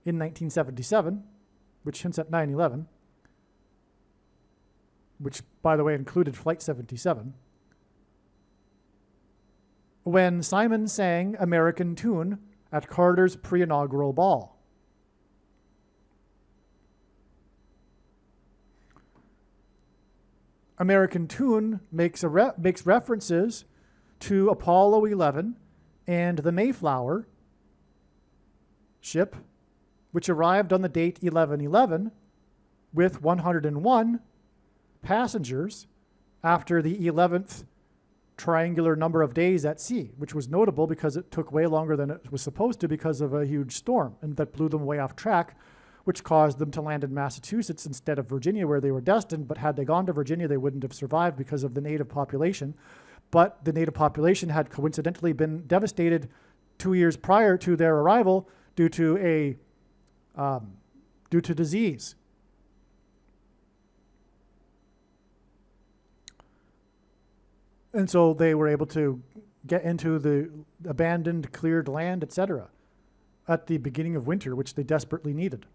in 1977, which hints at 9/11, which, by the way, included Flight 77, when Simon sang American Tune at Carter's pre-inaugural ball. American Tune makes references to Apollo 11 and the Mayflower ship, which arrived on the date 11/11 with 101 passengers after the 11th triangular number of days at sea, which was notable because it took way longer than it was supposed to because of a huge storm, and that blew them way off track, which caused them to land in Massachusetts instead of Virginia, where they were destined. But had they gone to Virginia, they wouldn't have survived because of the native population. But the native population had coincidentally been devastated 2 years prior to their arrival due to disease. And so they were able to get into the abandoned, cleared land, etc., at the beginning of winter, which they desperately needed.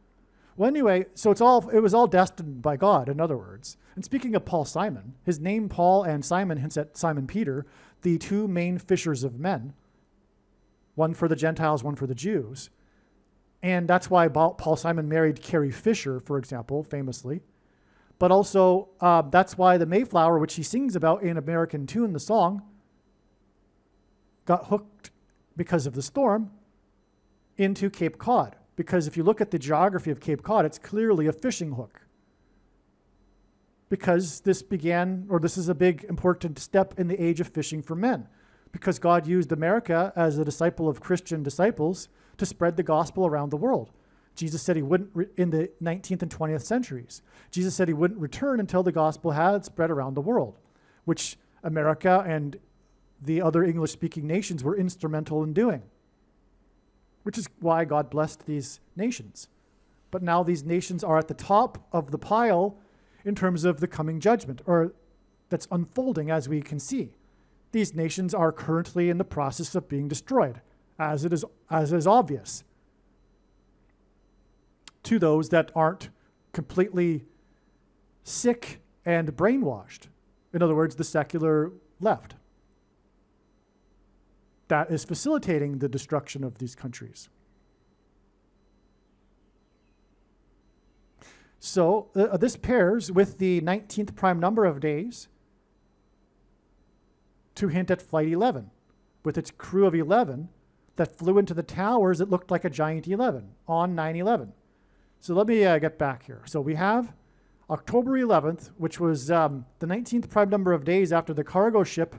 Well, anyway, so it was all destined by God, in other words. And speaking of Paul Simon, his name Paul and Simon hints at Simon Peter, the two main fishers of men, one for the Gentiles, one for the Jews. And that's why Paul Simon married Carrie Fisher, for example, famously. But also, that's why the Mayflower, which he sings about in American Tune, the song, got hooked because of the storm into Cape Cod. Because if you look at the geography of Cape Cod, it's clearly a fishing hook. Because this is a big important step in the age of fishing for men. Because God used America as a disciple of Christian disciples to spread the gospel around the world. Jesus said he wouldn't, in the 19th and 20th centuries, Jesus said he wouldn't return until the gospel had spread around the world, which America and the other English-speaking nations were instrumental in doing, which is why God blessed these nations. But now these nations are at the top of the pile in terms of the coming judgment, or that's unfolding as we can see. These nations are currently in the process of being destroyed, as is obvious to those that aren't completely sick and brainwashed. In other words, the secular left. That is facilitating the destruction of these countries. So this pairs with the 19th prime number of days to hint at Flight 11, with its crew of 11 that flew into the towers that looked like a giant 11 on 9/11. So let me get back here. So we have October 11th, which was the 19th prime number of days after the cargo ship.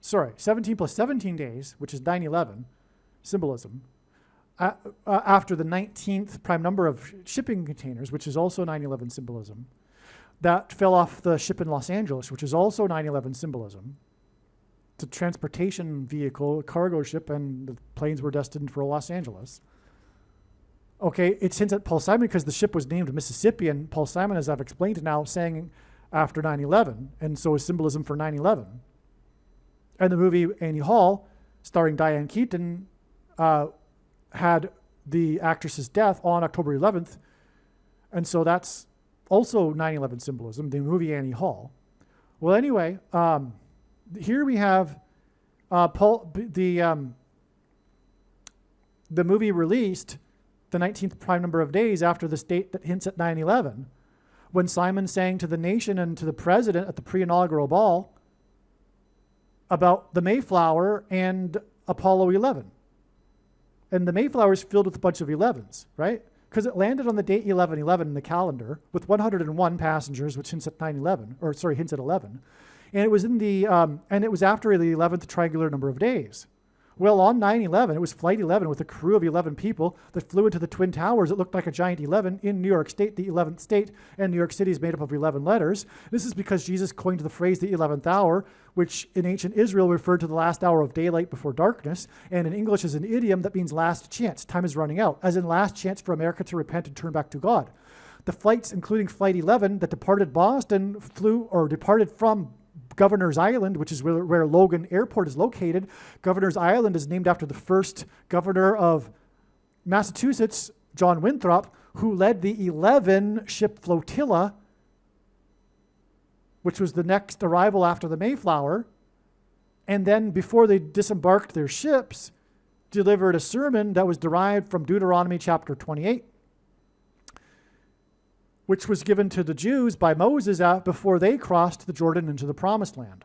17 plus 17 days, which is 9/11 symbolism, after the 19th prime number of shipping containers, which is also 9/11 symbolism, that fell off the ship in Los Angeles, which is also 9/11 symbolism. It's a transportation vehicle, a cargo ship, and the planes were destined for Los Angeles. Okay, it's hints at Paul Simon because the ship was named Mississippi, and Paul Simon, as I've explained now, sang after 9/11, and so is symbolism for 9/11. And the movie Annie Hall, starring Diane Keaton, had the actress's death on October 11th, and so that's also 9/11 symbolism, the movie Annie Hall. Well, anyway, here we have the movie released the 19th prime number of days after the date that hints at 9/11, when Simon sang to the nation and to the president at the pre-inaugural ball about the Mayflower and Apollo 11. And the Mayflower is filled with a bunch of 11s, right? Because it landed on the date 11/11 in the calendar with 101 passengers, which hints at 9/11, or sorry, hints at 11. And it was in the and it was after the 11th triangular number of days. Well, on 9/11, it was Flight 11 with a crew of 11 people that flew into the Twin Towers. It looked like a giant 11 in New York State, the 11th state, and New York City is made up of 11 letters. This is because Jesus coined the phrase the 11th hour, which in ancient Israel referred to the last hour of daylight before darkness, and in English is an idiom that means last chance. Time is running out, as in last chance for America to repent and turn back to God. The flights, including Flight 11, that departed Boston, departed from Governor's Island, which is where Logan Airport is located. Governor's Island is named after the first governor of Massachusetts, John Winthrop, who led the 11-ship flotilla, which was the next arrival after the Mayflower. And then before they disembarked their ships, delivered a sermon that was derived from Deuteronomy chapter 28, which was given to the Jews by Moses before they crossed the Jordan into the Promised Land.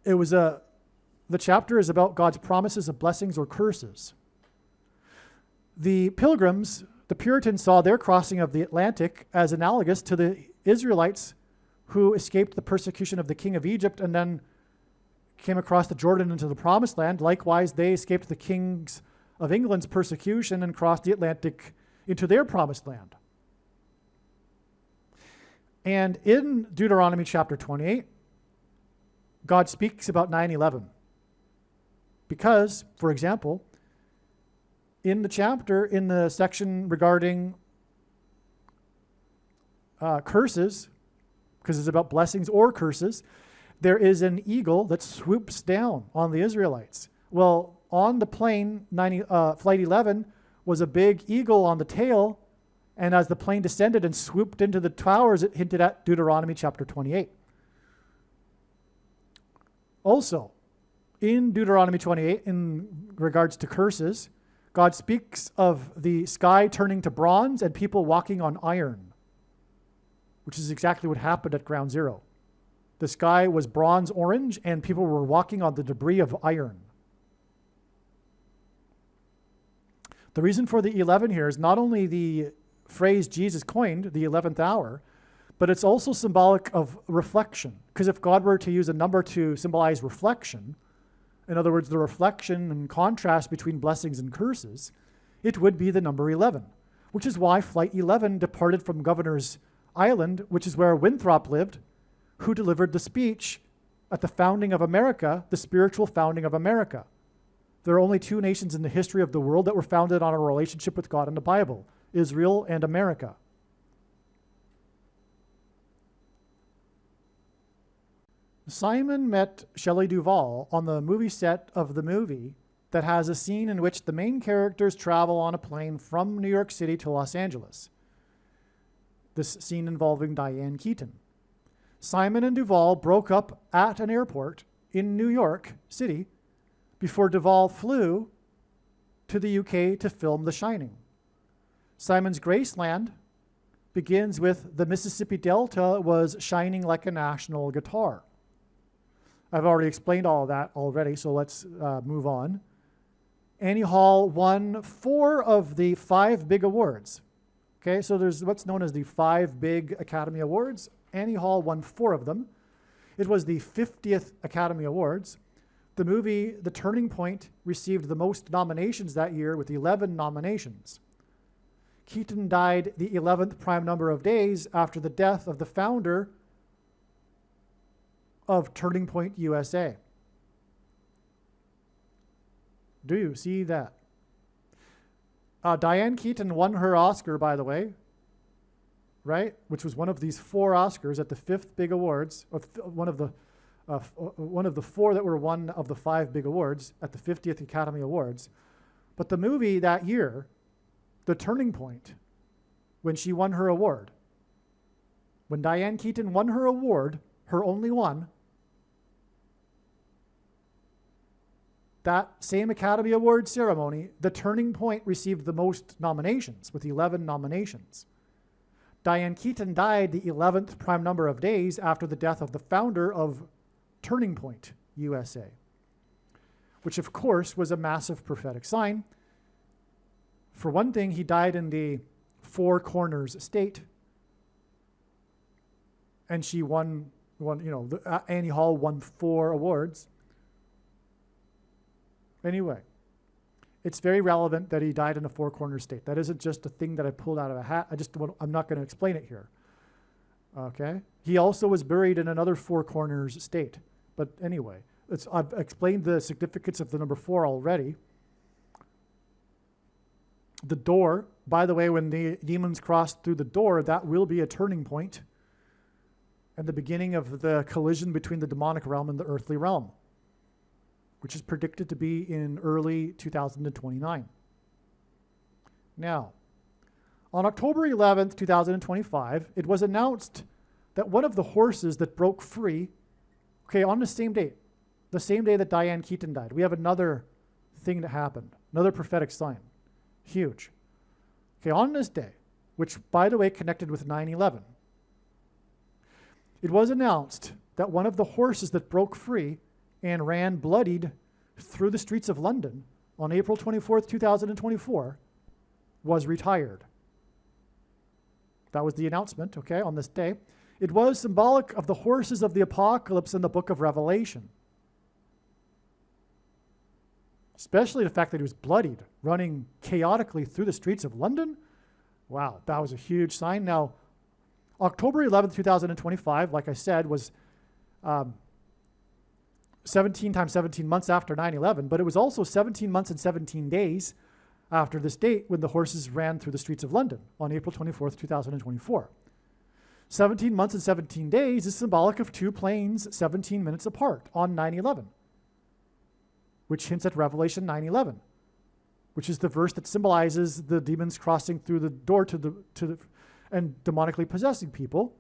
The chapter is about God's promises of blessings or curses. The Pilgrims, the Puritans, saw their crossing of the Atlantic as analogous to the Israelites who escaped the persecution of the king of Egypt and then came across the Jordan into the Promised Land. Likewise, they escaped the kings of England's persecution and crossed the Atlantic into their Promised Land. And in Deuteronomy chapter 28, God speaks about 9/11. Because, for example, in the chapter, in the section regarding curses, because it's about blessings or curses, there is an eagle that swoops down on the Israelites. Well, on the plane, Flight 11, was a big eagle on the tail, and as the plane descended and swooped into the towers, it hinted at Deuteronomy chapter 28. Also, in Deuteronomy 28, in regards to curses, God speaks of the sky turning to bronze and people walking on iron, which is exactly what happened at Ground Zero. The sky was bronze orange and people were walking on the debris of iron. The reason for the 11 here is not only the phrase Jesus coined, the 11th hour, but it's also symbolic of reflection. Because if God were to use a number to symbolize reflection, in other words, the reflection and contrast between blessings and curses, it would be the number 11, which is why Flight 11 departed from Governor's Island, which is where Winthrop lived, who delivered the speech at the founding of America, the spiritual founding of America. There are only two nations in the history of the world that were founded on a relationship with God in the Bible, Israel and America. Simon met Shelley Duvall on the movie set of the movie that has a scene in which the main characters travel on a plane from New York City to Los Angeles. This scene involving Diane Keaton. Simon and Duvall broke up at an airport in New York City before Duvall flew to the UK to film The Shining. Simon's Graceland begins with the Mississippi Delta was shining like a national guitar. I've already explained all of that already, so let's move on. Annie Hall won 4 of the 5 big awards. Okay, so there's what's known as the 5 big Academy Awards. Annie Hall won 4 of them. It was the 50th Academy Awards. The movie The Turning Point received the most nominations that year with 11 nominations. Keaton died the 11th prime number of days after the death of the founder of Turning Point USA. Do you see that? Diane Keaton won her Oscar, by the way, right? Which was one of these 4 Oscars at the 5th Big Awards, or one of the 4 that were one of the 5 big awards at the 50th Academy Awards. But the movie that year, The Turning Point, when she won her award, when Diane Keaton won her award, her only one, that same Academy Award ceremony, The Turning Point received the most nominations, with 11 nominations. Diane Keaton died the 11th prime number of days after the death of the founder of Turning Point USA, which of course was a massive prophetic sign. For one thing, he died in the Four Corners state, and she won Annie Hall won 4 awards. Anyway, it's very relevant that he died in a Four Corners state. That isn't just a thing that I pulled out of a hat. I'm not going to explain it here. Okay? He also was buried in another Four Corners state. But anyway, I've explained the significance of the number 4 already. The door, by the way, when the demons cross through the door, that will be a turning point and the beginning of the collision between the demonic realm and the earthly realm, which is predicted to be in early 2029. Now, on October 11th, 2025, it was announced that one of the horses that broke free, on the same day that Diane Keaton died, we have another thing that happened, another prophetic sign. Huge. On this day, which, by the way, connected with 9/11, it was announced that one of the horses that broke free and ran bloodied through the streets of London on April 24th, 2024, was retired. That was the announcement, on this day. It was symbolic of the horses of the apocalypse in the book of Revelation. Especially the fact that he was bloodied, running chaotically through the streets of London. Wow, that was a huge sign. Now, October 11th, 2025, like I said, was 17 times 17 months after 9/11, but it was also 17 months and 17 days after this date when the horses ran through the streets of London on April 24th, 2024. 17 months and 17 days is symbolic of 2 planes 17 minutes apart on 9/11, which hints at Revelation 9/11, which is the verse that symbolizes the demons crossing through the door and demonically possessing people.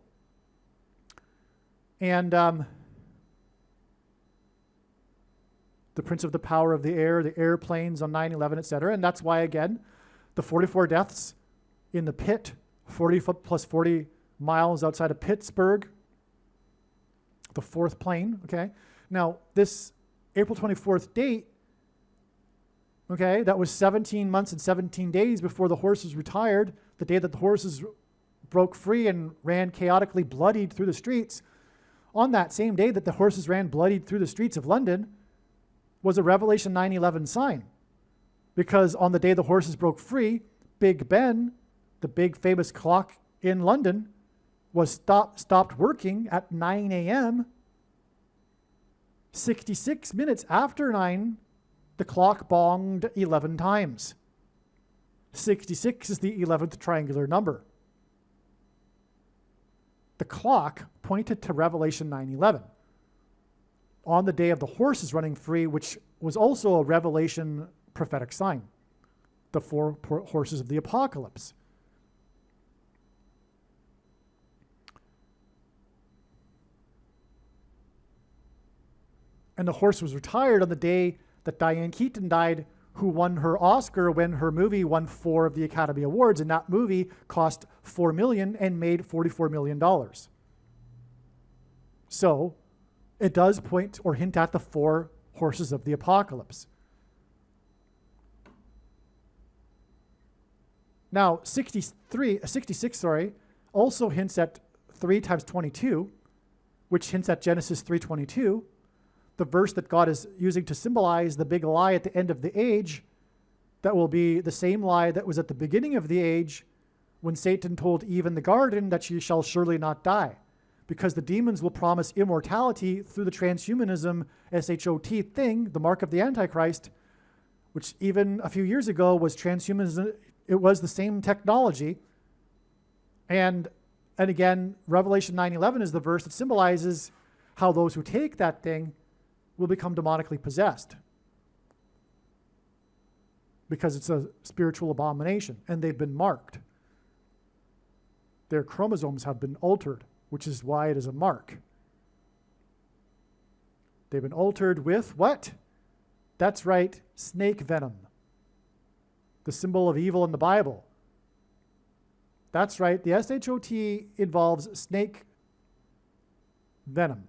And the prince of the power of the airplanes on 9/11, etc. And that's why, again, the 44 deaths in the pit, 40 plus 40 miles outside of Pittsburgh, the 4th plane, Now, this April 24th date, that was 17 months and 17 days before the horses retired, the day that the horses broke free and ran chaotically bloodied through the streets. On that same day that the horses ran bloodied through the streets of London was a Revelation 9/11 sign. Because on the day the horses broke free, Big Ben, the big famous clock in London, was stopped working at 9 a.m. 66 minutes after 9, the clock bonged 11 times. 66 is the 11th triangular number. The clock pointed to Revelation 9/11 on the day of the horses running free, which was also a Revelation prophetic sign, the 4 horses of the apocalypse. And the horse was retired on the day that Diane Keaton died, who won her Oscar when her movie won 4 of the Academy Awards, and that movie cost $4 million and made $44 million. So it does point or hint at the 4 horses of the apocalypse. Now, 66 also hints at 3 times 22, which hints at Genesis 3:22, the verse that God is using to symbolize the big lie at the end of the age, that will be the same lie that was at the beginning of the age when Satan told Eve in the garden that she shall surely not die, because the demons will promise immortality through the transhumanism SHOT thing, the mark of the Antichrist, which even a few years ago was transhumanism it was the same technology. And again, Revelation 9:11 is the verse that symbolizes how those who take that thing will become demonically possessed, because it's a spiritual abomination and they've been marked. Their chromosomes have been altered, which is why it is a mark. They've been altered with what? That's right, snake venom, the symbol of evil in the Bible. That's right, the SHOT involves snake venom.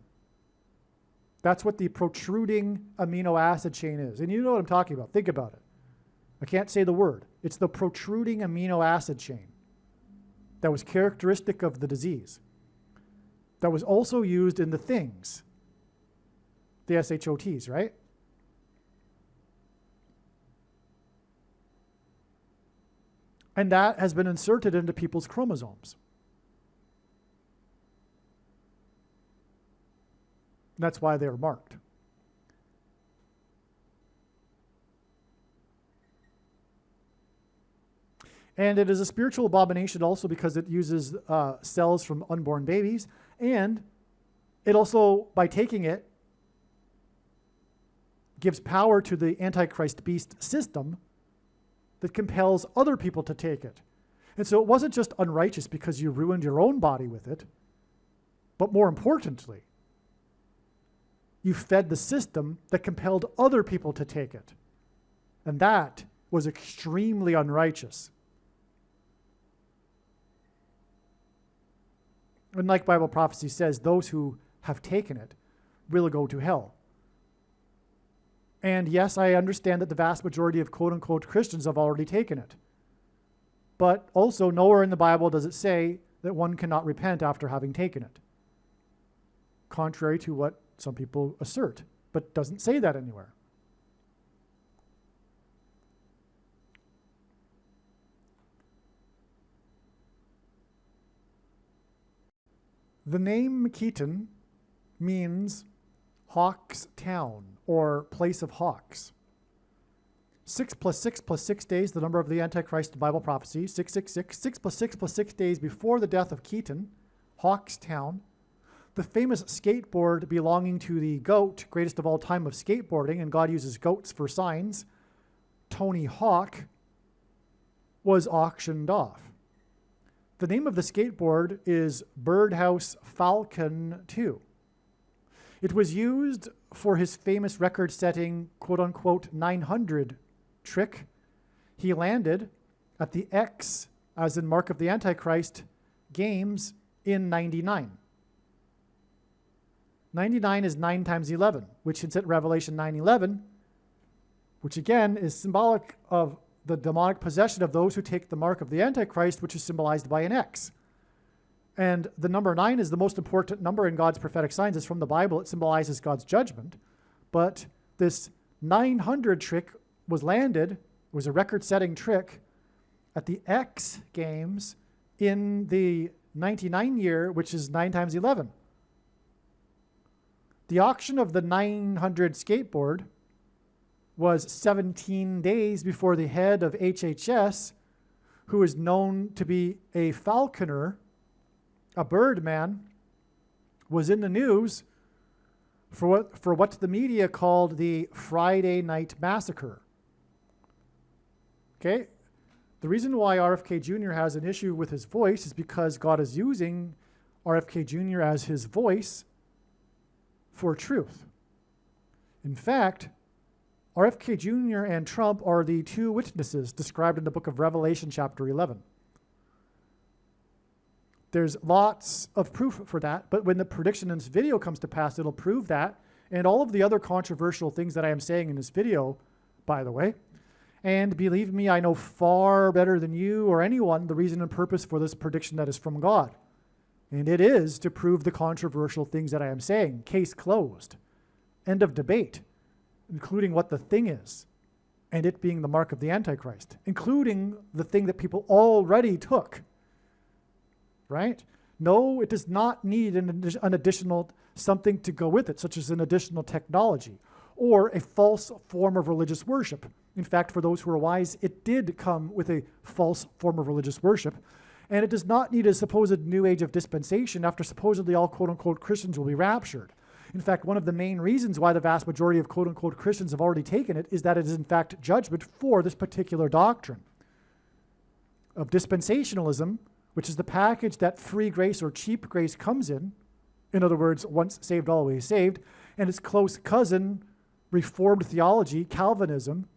That's what the protruding amino acid chain is. And you know what I'm talking about. Think about it. I can't say the word. It's the protruding amino acid chain that was characteristic of the disease, that was also used in the things, the SHOTs, right? And that has been inserted into people's chromosomes. That's why they're marked. And it is a spiritual abomination also because it uses cells from unborn babies. And it also, by taking it, gives power to the Antichrist beast system that compels other people to take it. And so it wasn't just unrighteous because you ruined your own body with it, but more importantly, you fed the system that compelled other people to take it. And that was extremely unrighteous. And like Bible prophecy says, those who have taken it will go to hell. And yes, I understand that the vast majority of quote-unquote Christians have already taken it. But also, nowhere in the Bible does it say that one cannot repent after having taken it, contrary to what some people assert, but doesn't say that anywhere. The name Keaton means Hawk's Town, or place of hawks. 6 + 6 + 6 days, the number of the Antichrist Bible prophecy, 666, 6 + 6 + 6 days before the death of Keaton, Hawk's Town. The famous skateboard belonging to the GOAT, greatest of all time of skateboarding, and God uses goats for signs, Tony Hawk, was auctioned off. The name of the skateboard is Birdhouse Falcon 2. It was used for his famous record-setting, quote-unquote, 900 trick. He landed at the X, as in Mark of the Antichrist, games in 99. 99 is 9 times 11, which hints at Revelation 9:11, which again is symbolic of the demonic possession of those who take the mark of the Antichrist, which is symbolized by an X. And the number 9 is the most important number in God's prophetic signs. It's from the Bible. It symbolizes God's judgment. But this 900 trick was landed, was a record-setting trick, at the X Games in the 99 year, which is 9 times 11. The auction of the 900 skateboard was 17 days before the head of HHS, who is known to be a falconer, a birdman, was in the news for what the media called the Friday Night Massacre. Okay? The reason why RFK Jr. has an issue with his voice is because God is using RFK Jr. as his voice for truth. In fact, RFK Jr. and Trump are the two witnesses described in the book of Revelation, chapter 11. There's lots of proof for that, but when the prediction in this video comes to pass, it'll prove that, and all of the other controversial things that I am saying in this video, by the way. And believe me, I know far better than you or anyone the reason and purpose for this prediction that is from God. And it is to prove the controversial things that I am saying. Case closed. End of debate, including what the thing is, and it being the mark of the Antichrist, including the thing that people already took. Right? No, it does not need an additional something to go with it, such as an additional technology or a false form of religious worship. In fact, for those who are wise, it did come with a false form of religious worship, and it does not need a supposed new age of dispensation after supposedly all quote-unquote Christians will be raptured. In fact, one of the main reasons why the vast majority of quote-unquote Christians have already taken it is that it is in fact judgment for this particular doctrine of dispensationalism, which is the package that free grace or cheap grace comes in other words, once saved, always saved, and its close cousin, Reformed theology, Calvinism,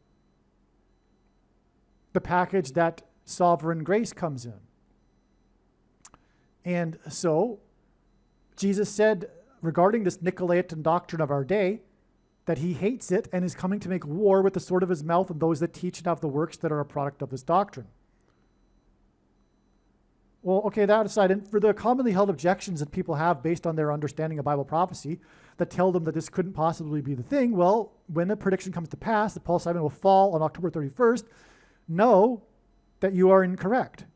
the package that sovereign grace comes in. And so, Jesus said regarding this Nicolaitan doctrine of our day, that he hates it and is coming to make war with the sword of his mouth and those that teach and have the works that are a product of this doctrine. Well, okay, that aside, and for the commonly held objections that people have based on their understanding of Bible prophecy that tell them that this couldn't possibly be the thing, well, when the prediction comes to pass that Paul Simon will fall on October 31st, know that you are incorrect.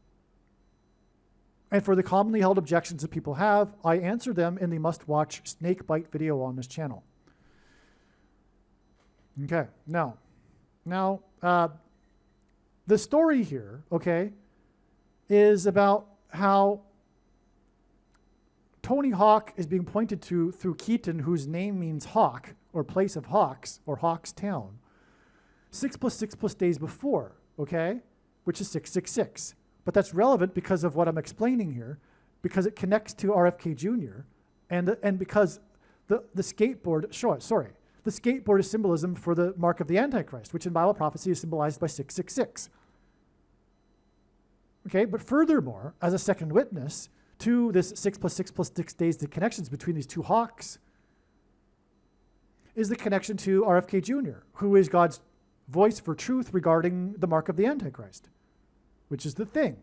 And for the commonly held objections that people have, I answer them in the must-watch snake bite video on this channel. Okay, now, the story here, okay, is about how Tony Hawk is being pointed to through Keaton, whose name means hawk, or place of hawks, or Hawk's Town, 6 + 6 + days before, okay, which is 666. But that's relevant because of what I'm explaining here, because it connects to RFK Jr., and because the skateboard, the skateboard is symbolism for the mark of the Antichrist, which in Bible prophecy is symbolized by 666. Okay, but furthermore, as a second witness to this 6 + 6 + 6 days, the connections between these two hawks is the connection to RFK Jr., who is God's voice for truth regarding the mark of the Antichrist, which is the thing.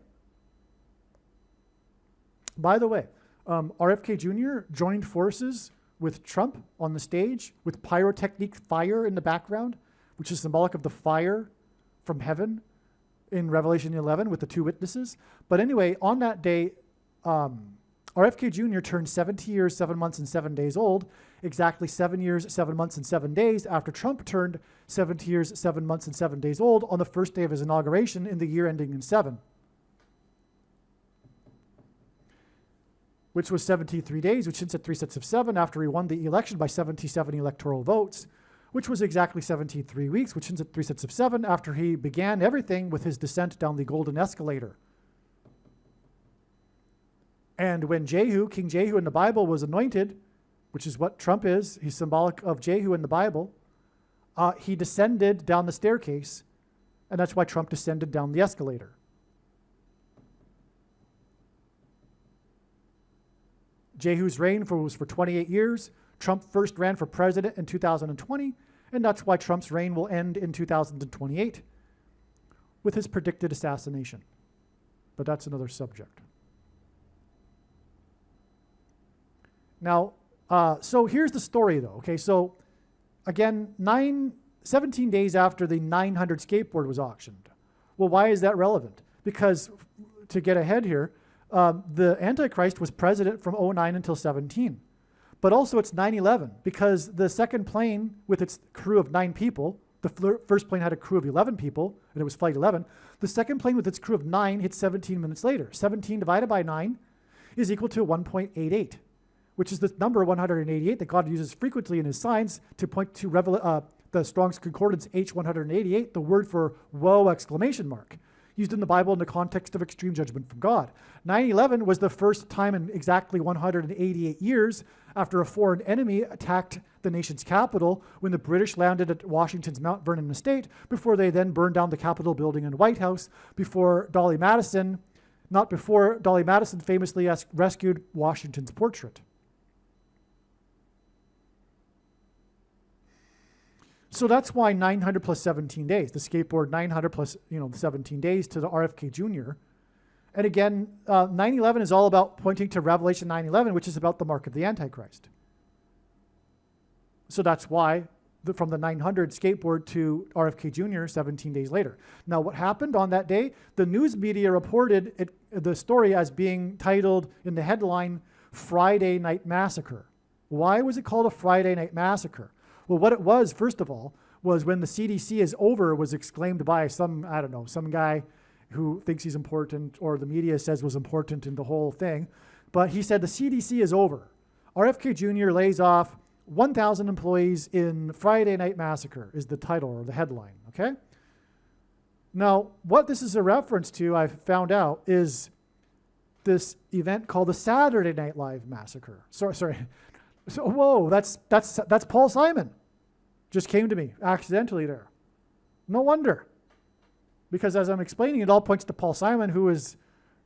By the way, RFK Jr. joined forces with Trump on the stage with pyrotechnic fire in the background, which is symbolic of the fire from heaven in Revelation 11 with the two witnesses. But anyway, on that day, RFK Jr. turned 70 years, 7 months, and 7 days old, exactly 7 years, 7 months, and 7 days after Trump turned 70 years, 7 months, and 7 days old on the first day of his inauguration in the year ending in 7, which was 73 days, which hints at 3 sets of 7 after he won the election by 77 electoral votes, which was exactly 73 weeks, which hints at 3 sets of 7 after he began everything with his descent down the golden escalator. And when Jehu, King Jehu in the Bible, was anointed, which is what Trump is, he's symbolic of Jehu in the Bible, he descended down the staircase, and that's why Trump descended down the escalator. Jehu's reign was for 28 years. Trump first ran for president in 2020, and that's why Trump's reign will end in 2028 with his predicted assassination. But that's another subject. Now, so here's the story, though. Okay, so again, 17 days after the 900 skateboard was auctioned. Well, why is that relevant? Because to get ahead here, the Antichrist was president from 09 until 17. But also it's 9/11 because the second plane with its crew of 9 people, the first plane had a crew of 11 people, and it was flight 11. The second plane with its crew of 9 hit 17 minutes later. 17 divided by 9 is equal to 1.88, which is the number 188 that God uses frequently in his signs to point to the Strong's Concordance H188, the word for woe exclamation mark, used in the Bible in the context of extreme judgment from God. 9/11 was the first time in exactly 188 years after a foreign enemy attacked the nation's capital when the British landed at Washington's Mount Vernon estate before they then burned down the Capitol building and White House before Dolly Madison famously rescued Washington's portrait. So that's why 900 plus 17 days, the skateboard 900 plus 17 days to the RFK Jr. And again, 9/11 is all about pointing to Revelation 9/11, which is about the mark of the Antichrist. So that's why from the 900 skateboard to RFK Jr. 17 days later. Now, what happened on that day? The news media reported the story as being titled in the headline, Friday Night Massacre. Why was it called a Friday Night Massacre? Well, what it was, first of all, was when the CDC is over was exclaimed by some guy who thinks he's important, or the media says was important in the whole thing. But he said the CDC is over. RFK Jr. lays off 1,000 employees in Friday Night Massacre is the title or the headline, okay? Now, what this is a reference to, I've found out, is this event called the Saturday Night Live Massacre. Sorry. So, whoa, that's Paul Simon. Just came to me accidentally there. No wonder. Because as I'm explaining, it all points to Paul Simon, who is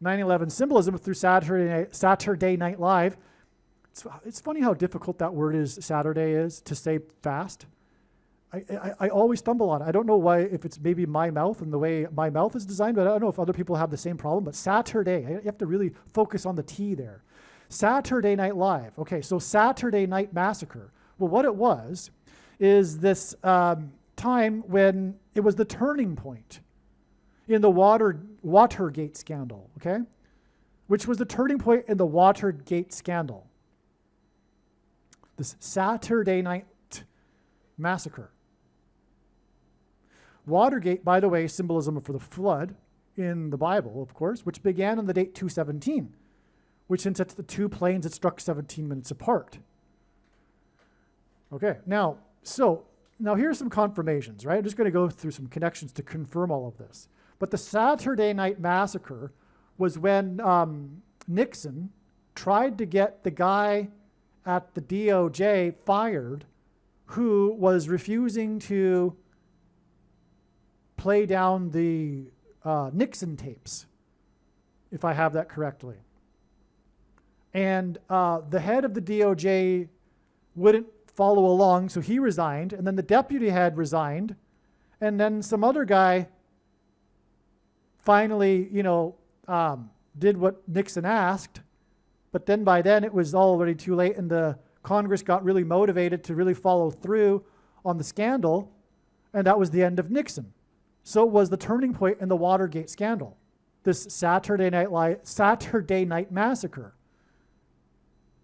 9/11 symbolism through Saturday Night Live. It's funny how difficult that word Saturday is to say fast. I always stumble on it. I don't know why, if it's maybe my mouth and the way my mouth is designed, but I don't know if other people have the same problem. But Saturday, you have to really focus on the T there. Saturday Night Live. Okay, so Saturday Night Massacre. Well, what it was is this time when it was the turning point in the Watergate scandal, okay? Which was the turning point in the Watergate scandal. This Saturday Night Massacre. Watergate, by the way, symbolism for the flood in the Bible, of course, which began on the date 217, which hints at the two planes that struck 17 minutes apart. Okay, now here's some confirmations, right? I'm just going to go through some connections to confirm all of this. But the Saturday Night Massacre was when Nixon tried to get the guy at the DOJ fired who was refusing to play down the Nixon tapes, if I have that correctly. And the head of the DOJ wouldn't follow along, so he resigned, and then the deputy head resigned, and then some other guy finally, did what Nixon asked, but then by then it was already too late, and the Congress got really motivated to really follow through on the scandal, and that was the end of Nixon. So it was the turning point in the Watergate scandal, this Saturday Night Massacre,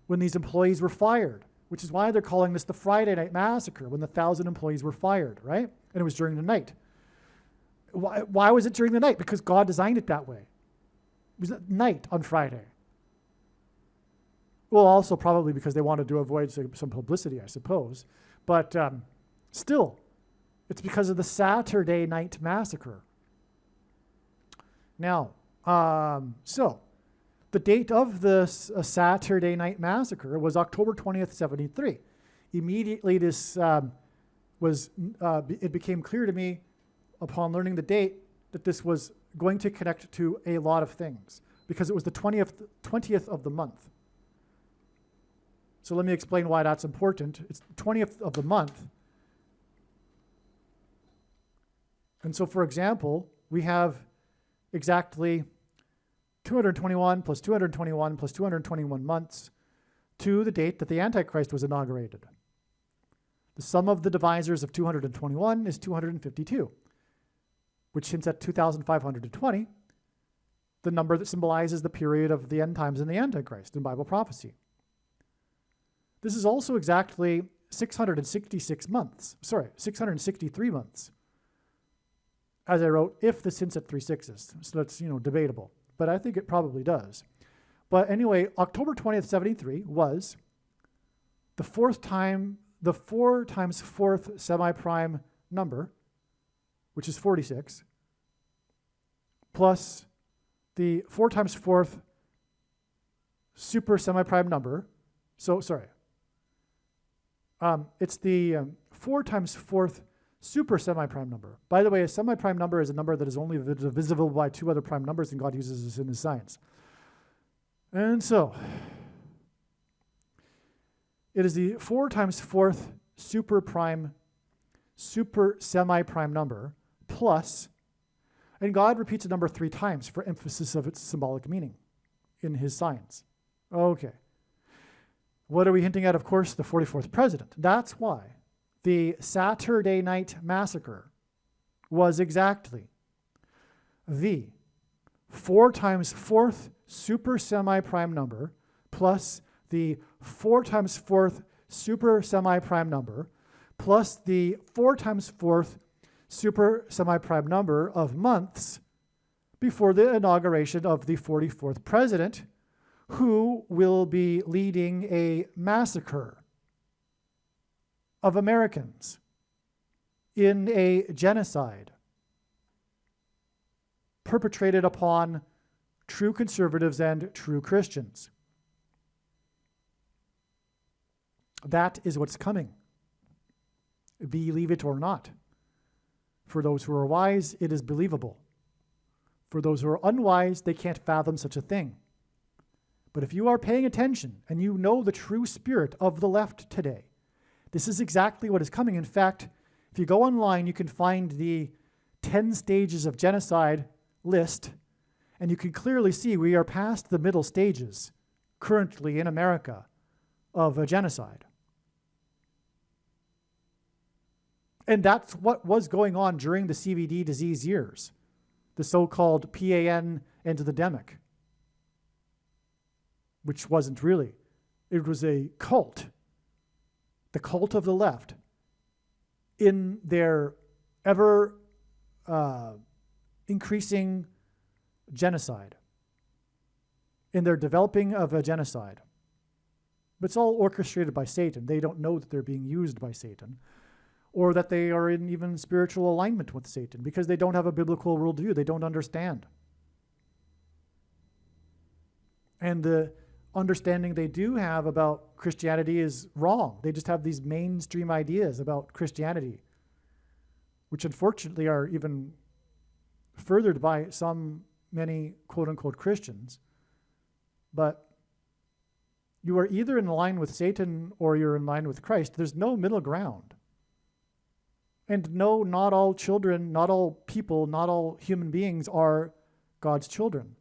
when these employees were fired, which is why they're calling this the Friday Night Massacre, when the 1,000 employees were fired, right? And it was during the night. Why was it during the night? Because God designed it that way. It was at night on Friday. Well, also probably because they wanted to avoid some publicity, I suppose. But still, it's because of the Saturday Night Massacre. Now, so the date of this Saturday Night Massacre was October 20th, 73. Immediately, it became clear to me upon learning the date that this was going to connect to a lot of things, because it was the 20th of the month. So let me explain why that's important. It's the 20th of the month. And so, for example, we have exactly 221 plus 221 plus 221 months to the date that the Antichrist was inaugurated. The sum of the divisors of 221 is 252, which hints at 2,520, the number that symbolizes the period of the end times and the Antichrist in Bible prophecy. This is also exactly 663 months. As I wrote, if this hints at 3 sixes. So that's, debatable. But I think it probably does. But anyway, October 20th, 73 was the 4 times 4th semi-prime number, which is 46, plus the 4 times 4th super semi-prime number. It's the 4 times 4th super semi-prime number. By the way, a semi-prime number is a number that is only divisible by 2 other prime numbers, and God uses this in his science. And so, it is the 4 times 4th super semi-prime number plus, and God repeats a number 3 times for emphasis of its symbolic meaning in his science. Okay. What are we hinting at? Of course, the 44th president. That's why the Saturday Night Massacre was exactly the 4 times 4th super semi-prime number plus the 4 times 4th super semi-prime number plus the 4 times fourth super semi-prime number of months before the inauguration of the 44th president, who will be leading a massacre of Americans in a genocide perpetrated upon true conservatives and true Christians. That is what's coming. Believe it or not. For those who are wise, it is believable. For those who are unwise, they can't fathom such a thing. But if you are paying attention and you know the true spirit of the left today, this is exactly what is coming. In fact, if you go online, you can find the 10 stages of genocide list, and you can clearly see we are past the middle stages currently in America of a genocide. And that's what was going on during the CVD disease years, the so-called PAN endemic, which wasn't really. It was a cult, the cult of the left, in their ever increasing genocide, in their developing of a genocide. But it's all orchestrated by Satan. They don't know that they're being used by Satan, or that they are in even spiritual alignment with Satan, because they don't have a biblical worldview. They don't understand. And the understanding they do have about Christianity is wrong. They just have these mainstream ideas about Christianity, which unfortunately are even furthered by many quote-unquote Christians. But you are either in line with Satan or you're in line with Christ. There's no middle ground. And no, not all children, not all people, not all human beings are God's children.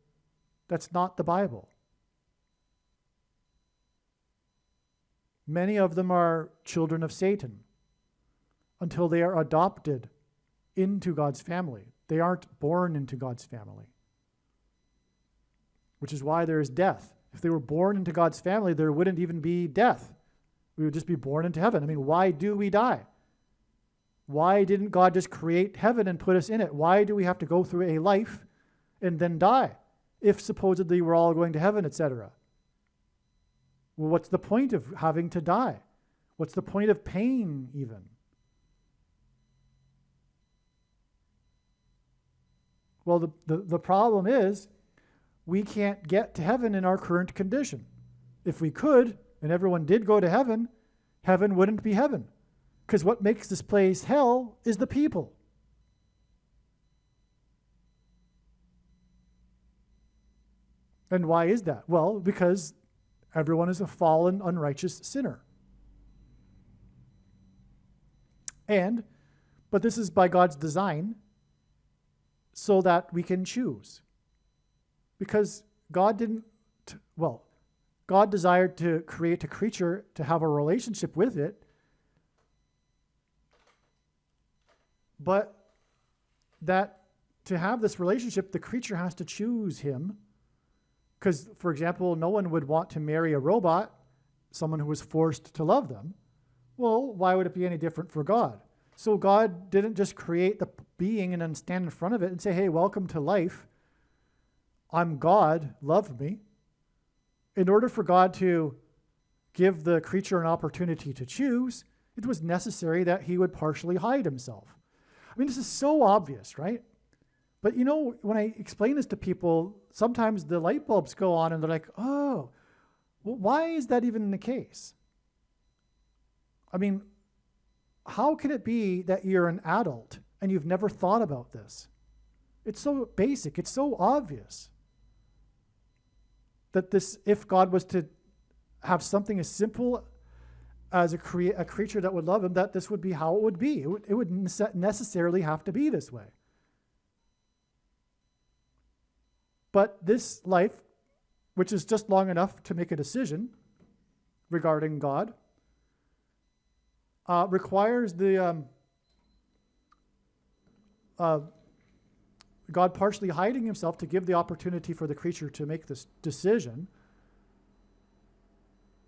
That's not the Bible. Many of them are children of Satan until they are adopted into God's family. They aren't born into God's family, which is why there is death. If they were born into God's family, there wouldn't even be death. We would just be born into heaven. I mean, why do we die? Why didn't God just create heaven and put us in it? Why do we have to go through a life and then die if supposedly we're all going to heaven, etc.? Well, what's the point of having to die? What's the point of pain even? Well, the problem is we can't get to heaven in our current condition. If we could, and everyone did go to heaven, heaven wouldn't be heaven. Because what makes this place hell is the people. And why is that? Well, because everyone is a fallen, unrighteous sinner. But this is by God's design so that we can choose. Because God desired to create a creature to have a relationship with it, but that to have this relationship, the creature has to choose him. Because, for example, no one would want to marry a robot, someone who was forced to love them. Well, why would it be any different for God? So God didn't just create the being and then stand in front of it and say, hey, welcome to life. I'm God, love me. In order for God to give the creature an opportunity to choose, it was necessary that he would partially hide himself. I mean, this is so obvious, right? But you know, when I explain this to people, sometimes the light bulbs go on and they're like, oh, well, why is that even the case? I mean, how can it be that you're an adult and you've never thought about this? It's so basic, it's so obvious that this, if God was to have something as simple as a creature that would love him, that this would be how it would be. It would necessarily have to be this way. But this life, which is just long enough to make a decision regarding God, requires the God partially hiding himself to give the opportunity for the creature to make this decision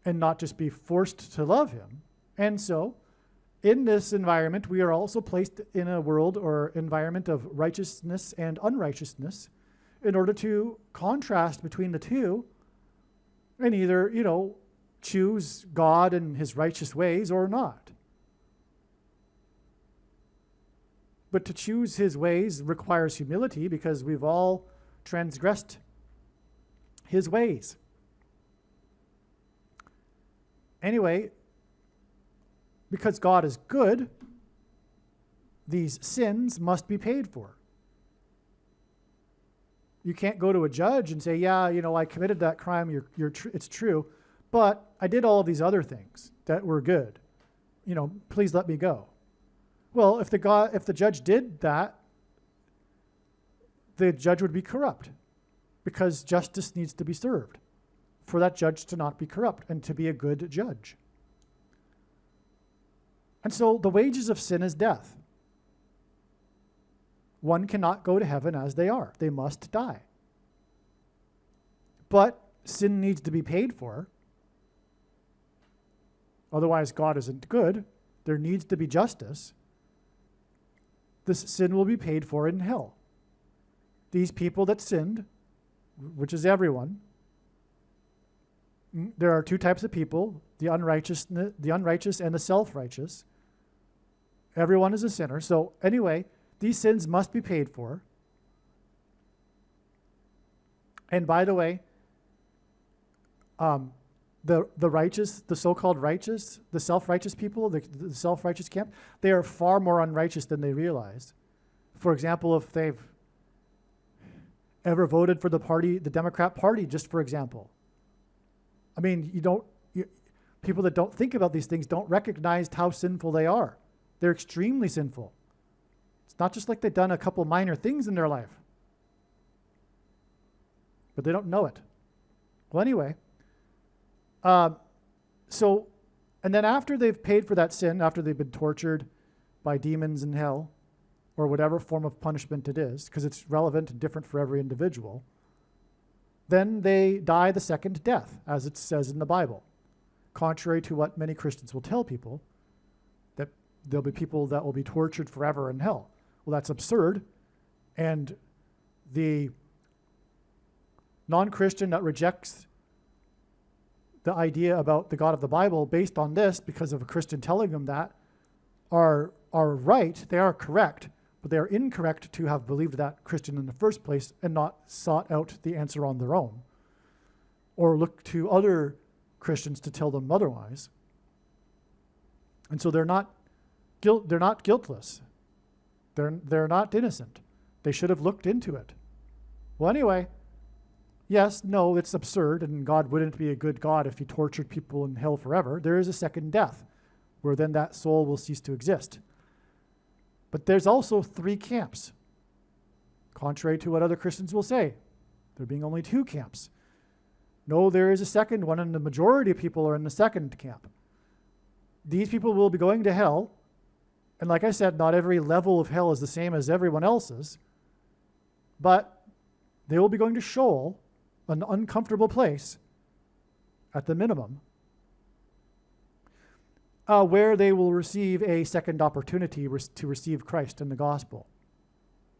and not just be forced to love him. And so in this environment, we are also placed in a world or environment of righteousness and unrighteousness in order to contrast between the two and either, choose God and his righteous ways or not. But to choose his ways requires humility because we've all transgressed his ways. Anyway, because God is good, these sins must be paid for. You can't go to a judge and say, yeah, I committed that crime, it's true, but I did all of these other things that were good. Please let me go. Well, if the judge did that, the judge would be corrupt because justice needs to be served for that judge to not be corrupt and to be a good judge. And so the wages of sin is death. One cannot go to heaven as they are. They must die. But sin needs to be paid for. Otherwise, God isn't good. There needs to be justice. This sin will be paid for in hell. These people that sinned, which is everyone, there are two types of people, the unrighteous and the self-righteous. Everyone is a sinner. So anyway, these sins must be paid for. And by the way, the righteous, the so-called righteous, the self-righteous people, the self-righteous camp, they are far more unrighteous than they realize. For example, if they've ever voted for the Democrat Party, just for example. I mean, people that don't think about these things don't recognize how sinful they are. They're extremely sinful. It's not just like they've done a couple minor things in their life, but they don't know it. Well, anyway, and then after they've paid for that sin, after they've been tortured by demons in hell, or whatever form of punishment it is, because it's relevant and different for every individual, then they die the second death, as it says in the Bible, contrary to what many Christians will tell people, that there'll be people that will be tortured forever in hell. Well, that's absurd, and the non-Christian that rejects the idea about the God of the Bible based on this, because of a Christian telling them that, are right, they are correct, but they are incorrect to have believed that Christian in the first place and not sought out the answer on their own, or look to other Christians to tell them otherwise. And so they're not guiltless. They're not innocent. They should have looked into it. Well, anyway, yes, no, it's absurd, and God wouldn't be a good God if he tortured people in hell forever. There is a second death, where then that soul will cease to exist. But there's also three camps, contrary to what other Christians will say. There being only two camps. No, there is a second one, and the majority of people are in the second camp. These people will be going to hell, and like I said, not every level of hell is the same as everyone else's, but they will be going to Sheol, an uncomfortable place, at the minimum, where they will receive a second opportunity to receive Christ in the gospel,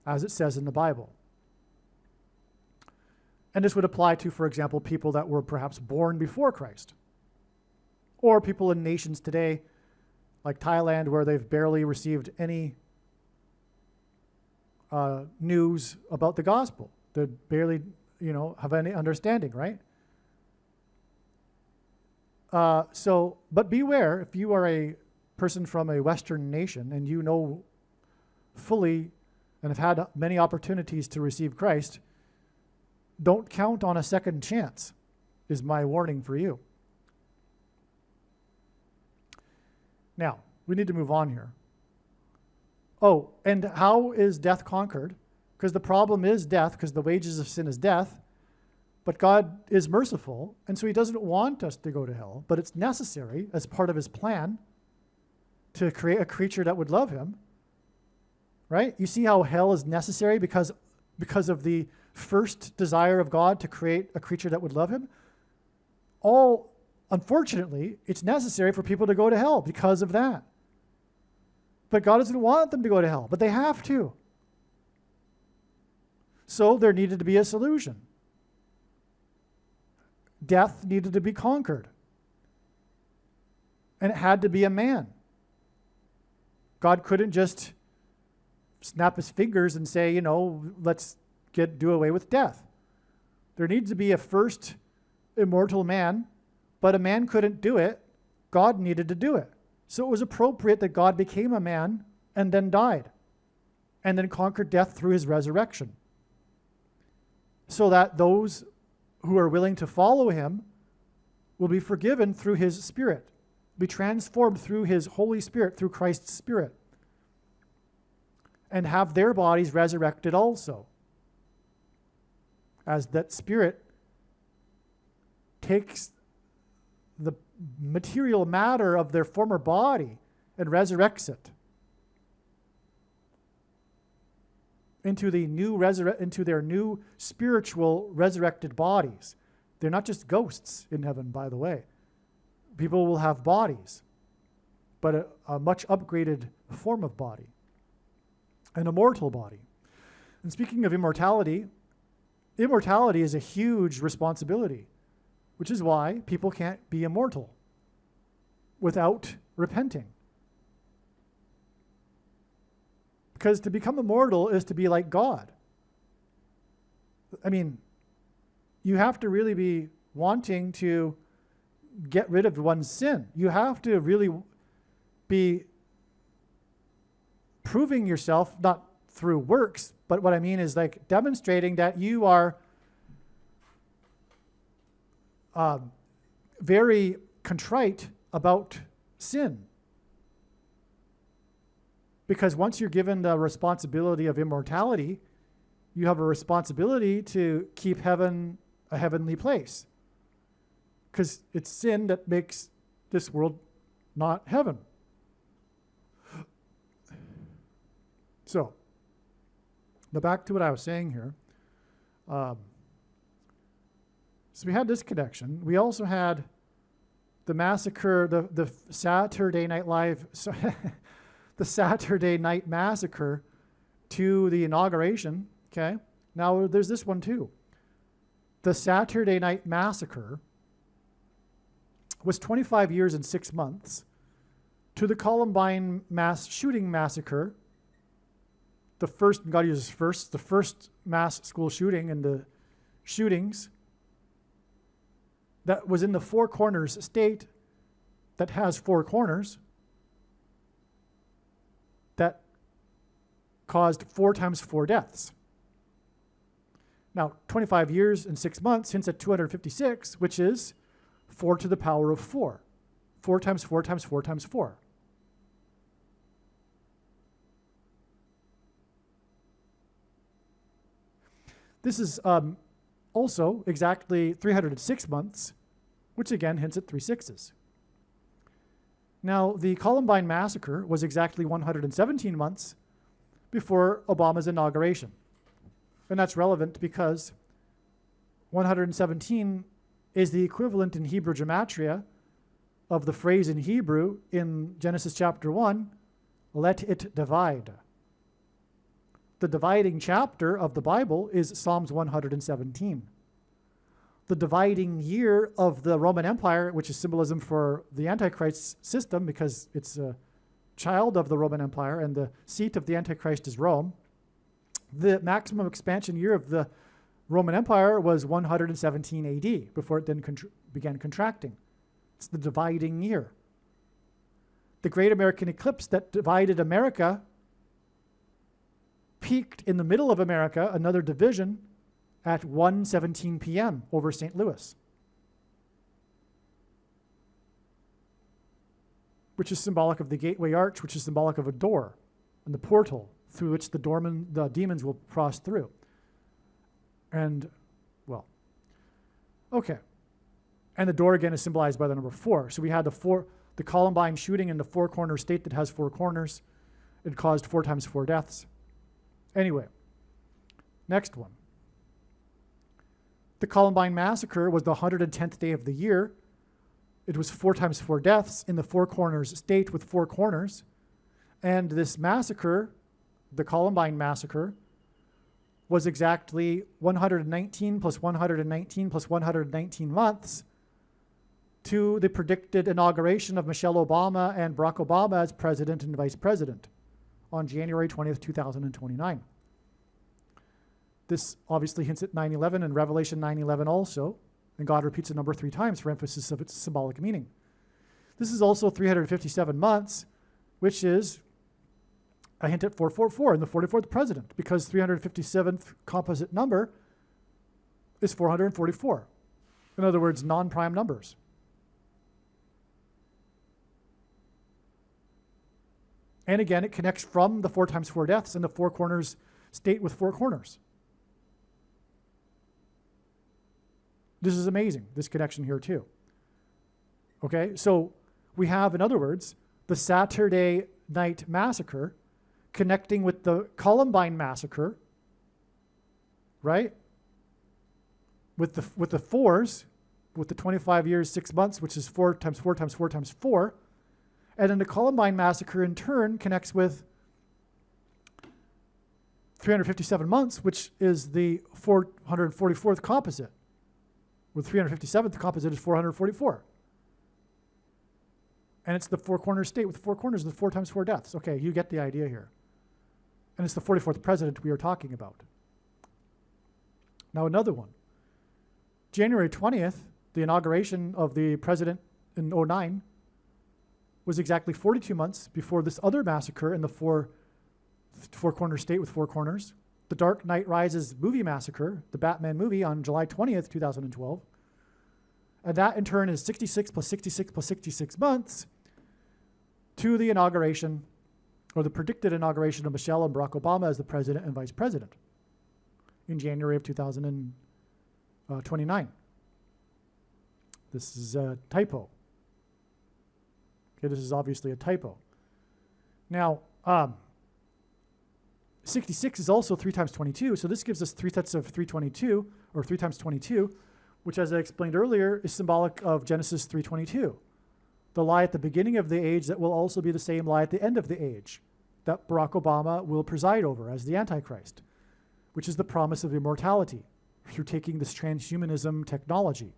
as it says in the Bible. And this would apply to, for example, people that were perhaps born before Christ, or people in nations today, like Thailand, where they've barely received any news about the gospel. They barely, have any understanding, right? But beware, if you are a person from a Western nation and you know fully and have had many opportunities to receive Christ, don't count on a second chance, is my warning for you. Now, we need to move on here. Oh, and how is death conquered? Because the problem is death, because the wages of sin is death. But God is merciful, and so he doesn't want us to go to hell, but it's necessary as part of his plan to create a creature that would love him, right? You see how hell is necessary because of the first desire of God to create a creature that would love him? Unfortunately, it's necessary for people to go to hell because of that. But God doesn't want them to go to hell, but they have to. So there needed to be a solution. Death needed to be conquered. And it had to be a man. God couldn't just snap his fingers and say, let's do away with death. There needs to be a first immortal man, but a man couldn't do it. God needed to do it. So it was appropriate that God became a man and then died and then conquered death through his resurrection, so that those who are willing to follow him will be forgiven through his Spirit, be transformed through his Holy Spirit, through Christ's Spirit, and have their bodies resurrected also, as that Spirit takes the material matter of their former body and resurrects it into their new spiritual resurrected bodies. They're not just ghosts in heaven, by the way. People will have bodies, but a much upgraded form of body, an immortal body. And speaking of immortality, immortality is a huge responsibility, which is why people can't be immortal without repenting. Because to become immortal is to be like God. I mean, you have to really be wanting to get rid of one's sin. You have to really be proving yourself, not through works, but what I mean is like demonstrating that you are very contrite about sin. Because once you're given the responsibility of immortality, you have a responsibility to keep heaven a heavenly place. Because it's sin that makes this world not heaven. So, now back to what I was saying here. So we had this connection. We also had the massacre, the Saturday Night Live, the Saturday Night Massacre to the inauguration. Okay, now there's this one too. The Saturday Night Massacre was 25 years and 6 months to the Columbine mass shooting massacre. The first, God uses first, the first mass school shooting and the shootings that was in the Four Corners state that has four corners that caused 4 times 4 deaths. Now, 25 years and 6 months hints at 256, which is 4 to the power of 4. 4 times 4 times 4 times 4. This is also exactly 306 months, which again hints at 3 6s. Now, the Columbine massacre was exactly 117 months before Obama's inauguration. And that's relevant because 117 is the equivalent in Hebrew gematria of the phrase in Hebrew in Genesis chapter 1, let it divide. The dividing chapter of the Bible is Psalms 117. The dividing year of the Roman Empire, which is symbolism for the Antichrist system because it's a child of the Roman Empire and the seat of the Antichrist is Rome. The maximum expansion year of the Roman Empire was 117 AD before it then began contracting. It's the dividing year. The Great American Eclipse that divided America peaked in the middle of America, another division, at 1:17 p.m. over St. Louis, which is symbolic of the gateway arch, which is symbolic of a door and the portal through which the demons will cross through. And, well, okay. And the door again is symbolized by the number 4. So we had the Columbine shooting in the Four Corner state that has 4 corners. It caused 4 times 4 deaths. Anyway, next one. The Columbine massacre was the 110th day of the year. It was 4 times 4 deaths in the Four Corners state with 4 corners. And this massacre, the Columbine massacre, was exactly 119 plus 119 plus 119 months to the predicted inauguration of Michelle Obama and Barack Obama as president and vice president on January 20th, 2029. This obviously hints at 9/11 and Revelation 9/11 also, and God repeats the number 3 times for emphasis of its symbolic meaning. This is also 357 months, which is a hint at 444 and the 44th president, because 357th composite number is 444. In other words, non-prime numbers. And again, it connects from the 4 times 4 deaths and the 4 corners state with 4 corners. This is amazing, this connection here too. Okay, so we have, in other words, the Saturday Night Massacre connecting with the Columbine Massacre, right? With the 4s, with the 25 years, 6 months, which is 4 times 4 times 4 times 4. And then the Columbine Massacre in turn connects with 357 months, which is the 444th composite. With 357th, the composite is 444. And it's the 4 corners state with 4 corners, the 4 times 4 deaths. Okay, you get the idea here. And it's the 44th president we are talking about. Now another one. January 20th, the inauguration of the president in 2009, was exactly 42 months before this other massacre in the 4 corner state with 4 corners. The Dark Knight Rises movie massacre, the Batman movie on July 20th, 2012. And that in turn is 66 plus 66 plus 66 months to the inauguration, or the predicted inauguration of Michelle and Barack Obama as the president and vice president in January of 2029. This is a typo. Okay, this is obviously a typo. Now, 66 is also 3 times 22, so this gives us 3 sets of 322, or 3 times 22, which, as I explained earlier, is symbolic of Genesis 3:22, the lie at the beginning of the age that will also be the same lie at the end of the age that Barack Obama will preside over as the Antichrist, which is the promise of immortality through taking this transhumanism technology.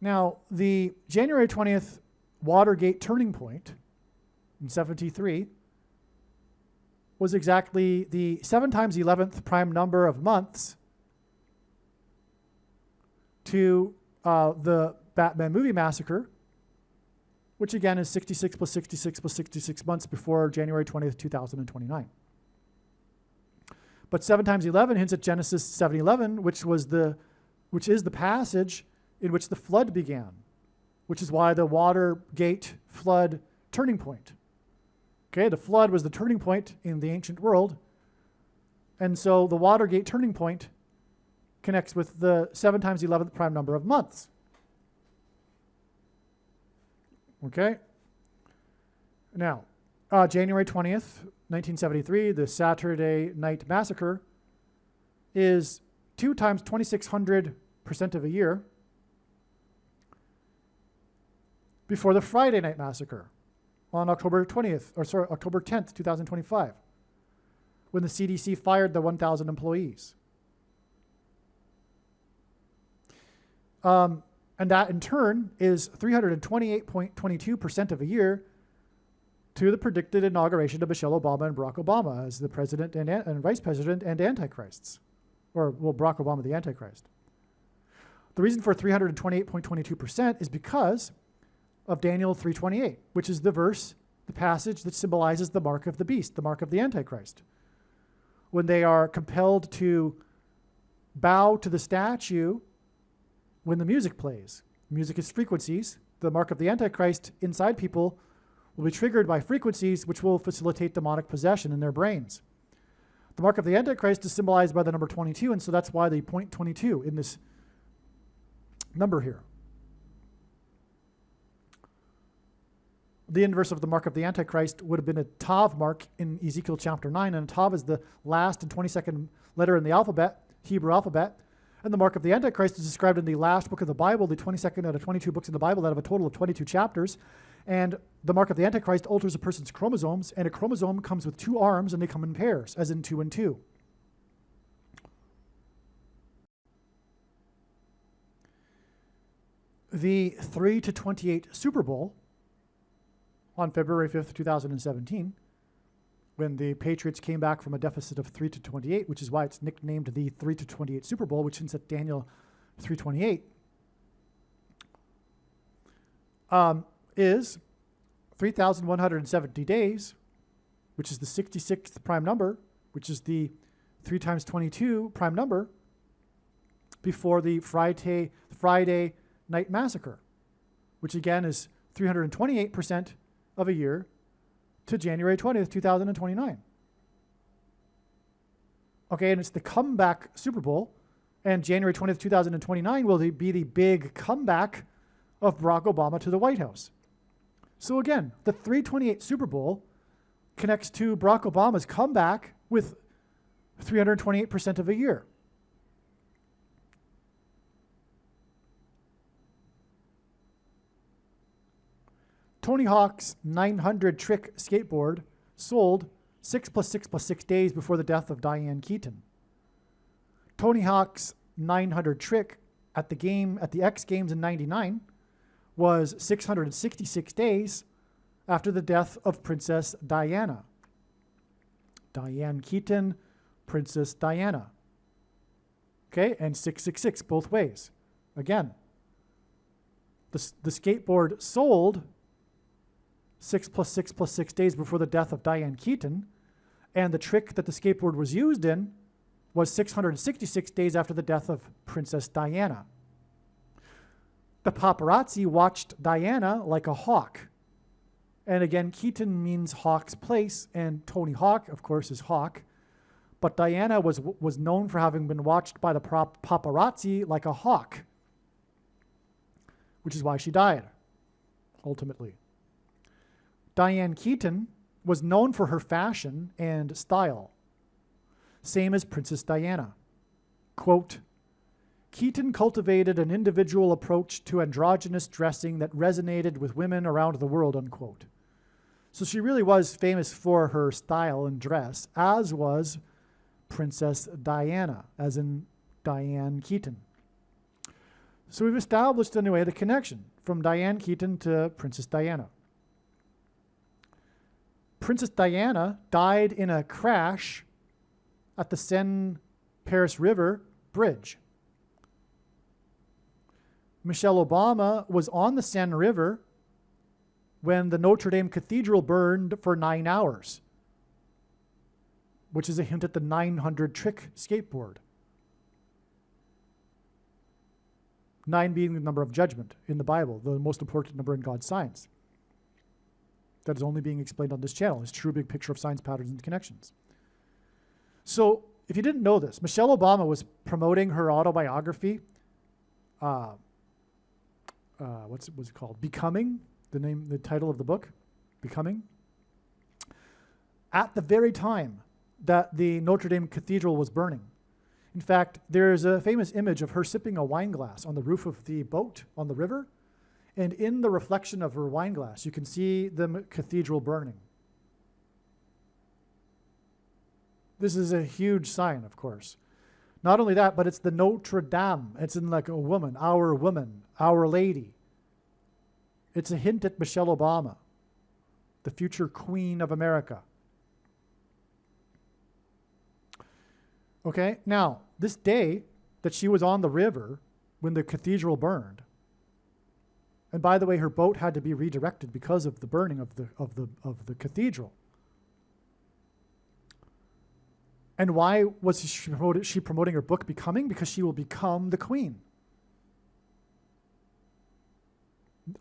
Now, the January 20th Watergate turning point in 73 was exactly the 7 times 11th prime number of months to the Batman movie massacre, which again is 66 plus 66 plus 66 months before January 20th, 2029. But 7 times 11 hints at Genesis 7:11, which is the passage in which the flood began, which is why the Watergate flood turning point. Okay, the flood was the turning point in the ancient world, and so the Watergate turning point connects with the 7 times 11th prime number of months. Okay? Now, January 20th, 1973, the Saturday Night Massacre is 2 times 2600% of a year before the Friday Night Massacre on October 10th, 2025, when the CDC fired the 1,000 employees. And that in turn is 328.22% of a year to the predicted inauguration of Michelle Obama and Barack Obama as the president and vice president and antichrists. Or, well, Barack Obama the antichrist. The reason for 328.22% is because of Daniel 3:28, which is the verse, the passage that symbolizes the mark of the beast, the mark of the Antichrist. When they are compelled to bow to the statue when the music plays. Music is frequencies. The mark of the Antichrist inside people will be triggered by frequencies which will facilitate demonic possession in their brains. The mark of the Antichrist is symbolized by the number 22, and so that's why they point 22 in this number here. The inverse of the mark of the Antichrist would have been a Tav mark in Ezekiel chapter 9, and Tav is the last and 22nd letter in the alphabet, Hebrew alphabet, And the mark of the Antichrist is described in the last book of the Bible, the 22nd out of 22 books in the Bible, out of a total of 22 chapters. And the mark of the Antichrist alters a person's chromosomes, and a chromosome comes with 2 arms, and they come in pairs, as in 2 and 2. The 3-28 Super Bowl on February 5th, 2017, when the Patriots came back from a deficit of 3-28, which is why it's nicknamed the 3-28 Super Bowl, which hints at Daniel 3:28, is 3,170 days, which is the 66th prime number, which is the 3 times 22 prime number, before the Friday night massacre, which again is 328% of a year to January 20th, 2029. Okay, and it's the comeback Super Bowl, and January 20th, 2029 will be the big comeback of Barack Obama to the White House. So again, the 328 Super Bowl connects to Barack Obama's comeback with 328% of a year. Tony Hawk's 900 trick skateboard sold 6 + 6 + 6 days before the death of Diane Keaton. Tony Hawk's 900 trick at the X Games in '99 was 666 days after the death of Princess Diana. Diane Keaton, Princess Diana. Okay, and 666 both ways. Again, the skateboard sold 6 + 6 + 6 days before the death of Diane Keaton, and the trick that the skateboard was used in was 666 days after the death of Princess Diana. The paparazzi watched Diana like a hawk. And again, Keaton means Hawk's place, and Tony Hawk, of course, is Hawk. But Diana was known for having been watched by the paparazzi like a hawk, which is why she died, ultimately. Diane Keaton was known for her fashion and style, same as Princess Diana. Quote, Keaton cultivated an individual approach to androgynous dressing that resonated with women around the world, unquote. So she really was famous for her style and dress, as was Princess Diana, as in Diane Keaton. So we've established, anyway, the connection from Diane Keaton to Princess Diana. Princess Diana died in a crash at the Seine-Paris River Bridge. Michelle Obama was on the Seine River when the Notre Dame Cathedral burned for 9 hours, which is a hint at the 900 trick skateboard. 9 being the number of judgment in the Bible, the most important number in God's science. That is only being explained on this channel, his true big picture of signs, patterns, and connections. So, if you didn't know this, Michelle Obama was promoting her autobiography. What's it called? Becoming, the title of the book, Becoming. At the very time that the Notre Dame Cathedral was burning. In fact, there's a famous image of her sipping a wine glass on the roof of the boat on the river. And in the reflection of her wine glass, you can see the cathedral burning. This is a huge sign, of course. Not only that, but it's the Notre Dame. It's in like a woman, Our Lady. It's a hint at Michelle Obama, the future Queen of America. Okay, now, this day that she was on the river when the cathedral burned, and by the way, her boat had to be redirected because of the burning of the cathedral. And why was she promoting her book Becoming? Because she will become the queen.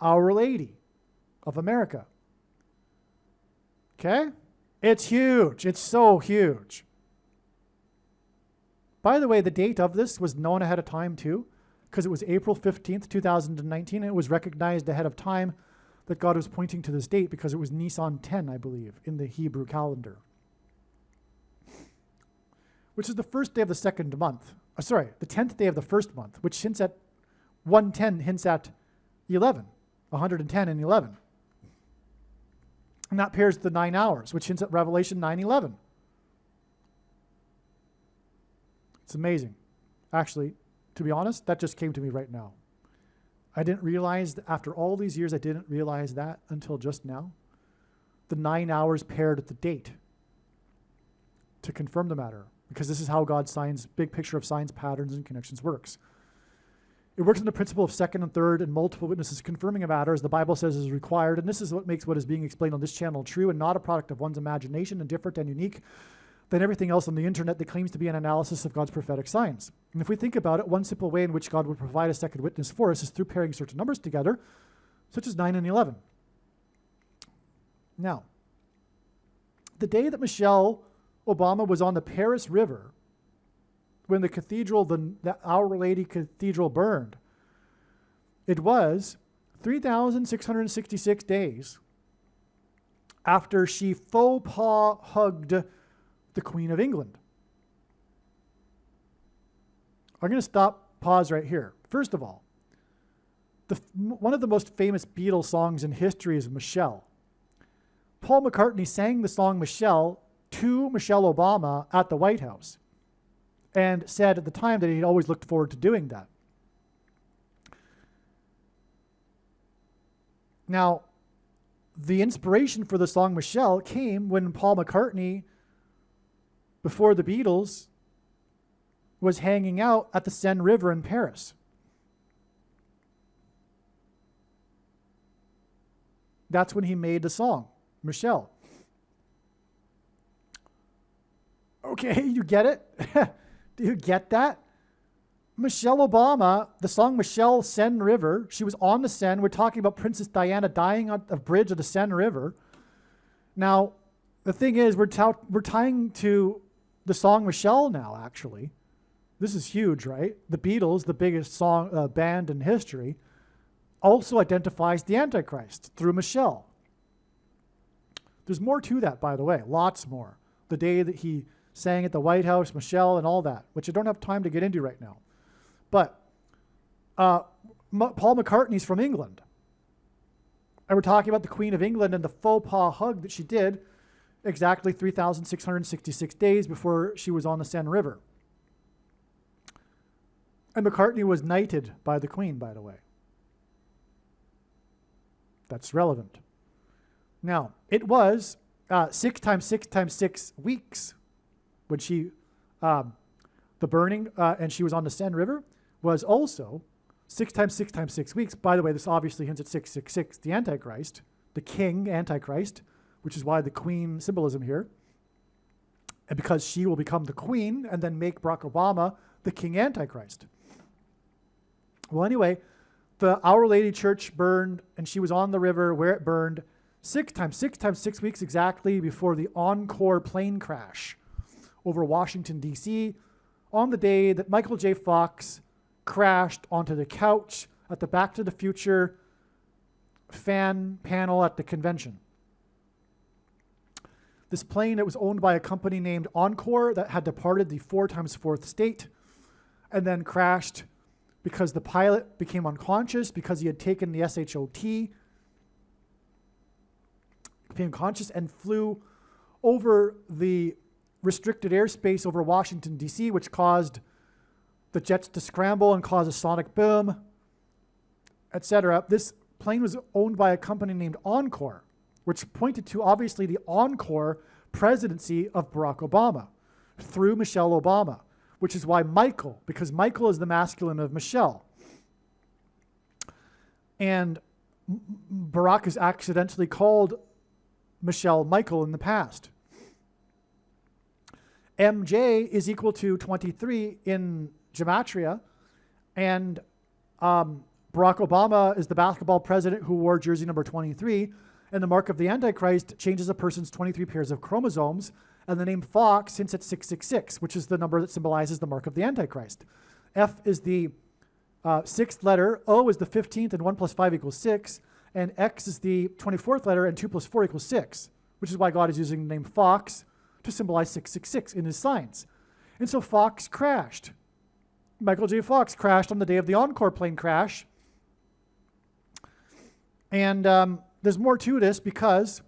Our Lady of America. Okay? It's huge. It's so huge. By the way, the date of this was known ahead of time too, because it was April 15th, 2019. And it was recognized ahead of time that God was pointing to this date because it was Nisan 10, I believe, in the Hebrew calendar, which is the first day of the second month the 10th day of the first month, which hints at 110, hints at 11, 110 and 11. And that pairs the 9 hours, which hints at Revelation 9:11. It's amazing. Actually, to be honest, that just came to me right now. I didn't realize, after all these years, I didn't realize that until just now. The 9 hours paired at the date to confirm the matter, because this is how God's signs, big picture of signs, patterns, and connections works. It works on the principle of second and third and multiple witnesses confirming a matter, as the Bible says is required, and this is what makes what is being explained on this channel true and not a product of one's imagination and different and unique than everything else on the internet that claims to be an analysis of God's prophetic signs. And if we think about it, one simple way in which God would provide a second witness for us is through pairing certain numbers together, such as 9 and 11. Now, the day that Michelle Obama was on the Paris River, when the cathedral, the Our Lady Cathedral burned, it was 3,666 days after she faux pas hugged the Queen of England. I'm going to pause right here. First of all, one of the most famous Beatles songs in history is Michelle. Paul McCartney sang the song Michelle to Michelle Obama at the White House and said at the time that he'd always looked forward to doing that. Now, the inspiration for the song Michelle came when Paul McCartney, before the Beatles, was hanging out at the Seine River in Paris. That's when he made the song, Michelle. Okay, you get it? Do you get that? Michelle Obama, the song Michelle, Seine River, she was on the Seine. We're talking about Princess Diana dying on a bridge of the Seine River. Now, the thing is, we're tying to the song Michelle now, actually. This is huge, right? The Beatles, the biggest band in history, also identifies the Antichrist through Michelle. There's more to that, by the way, lots more. The day that he sang at the White House, Michelle, and all that, which I don't have time to get into right now. But Paul McCartney's from England. And we're talking about the Queen of England and the faux pas hug that she did exactly 3,666 days before she was on the Seine River. And McCartney was knighted by the Queen, by the way. That's relevant. Now, it was 6 times 6 times 6 weeks when she, the burning, and she was on the Seine River, was also 6 times 6 times 6 weeks. By the way, this obviously hints at 666, the Antichrist, the King Antichrist, which is why the Queen symbolism here. And because she will become the Queen and then make Barack Obama the King Antichrist. Well, anyway, the Our Lady Church burned, and she was on the river where it burned 6 times 6 times 6 weeks exactly before the Encore plane crash over Washington, D.C., on the day that Michael J. Fox crashed onto the couch at the Back to the Future fan panel at the convention. This plane, it was owned by a company named Encore that had departed the 4 times 4th state and then crashed because the pilot became unconscious because he had taken the SHOT, became conscious and flew over the restricted airspace over Washington, D.C., which caused the jets to scramble and cause a sonic boom, etc. This plane was owned by a company named Encore, which pointed to, obviously, the Encore presidency of Barack Obama through Michelle Obama, which is why Michael, because Michael is the masculine of Michelle. And Barack has accidentally called Michelle Michael in the past. MJ is equal to 23 in gematria, and Barack Obama is the basketball president who wore jersey number 23, and the mark of the Antichrist changes a person's 23 pairs of chromosomes, and the name Fox hints at 666, which is the number that symbolizes the mark of the Antichrist. F is the 6th letter, O is the 15th, and 1 plus 5 equals 6, and X is the 24th letter, and 2 plus 4 equals 6, which is why God is using the name Fox to symbolize 666 in his signs. And so Fox crashed. Michael J. Fox crashed on the day of the Encore plane crash. And there's more to this because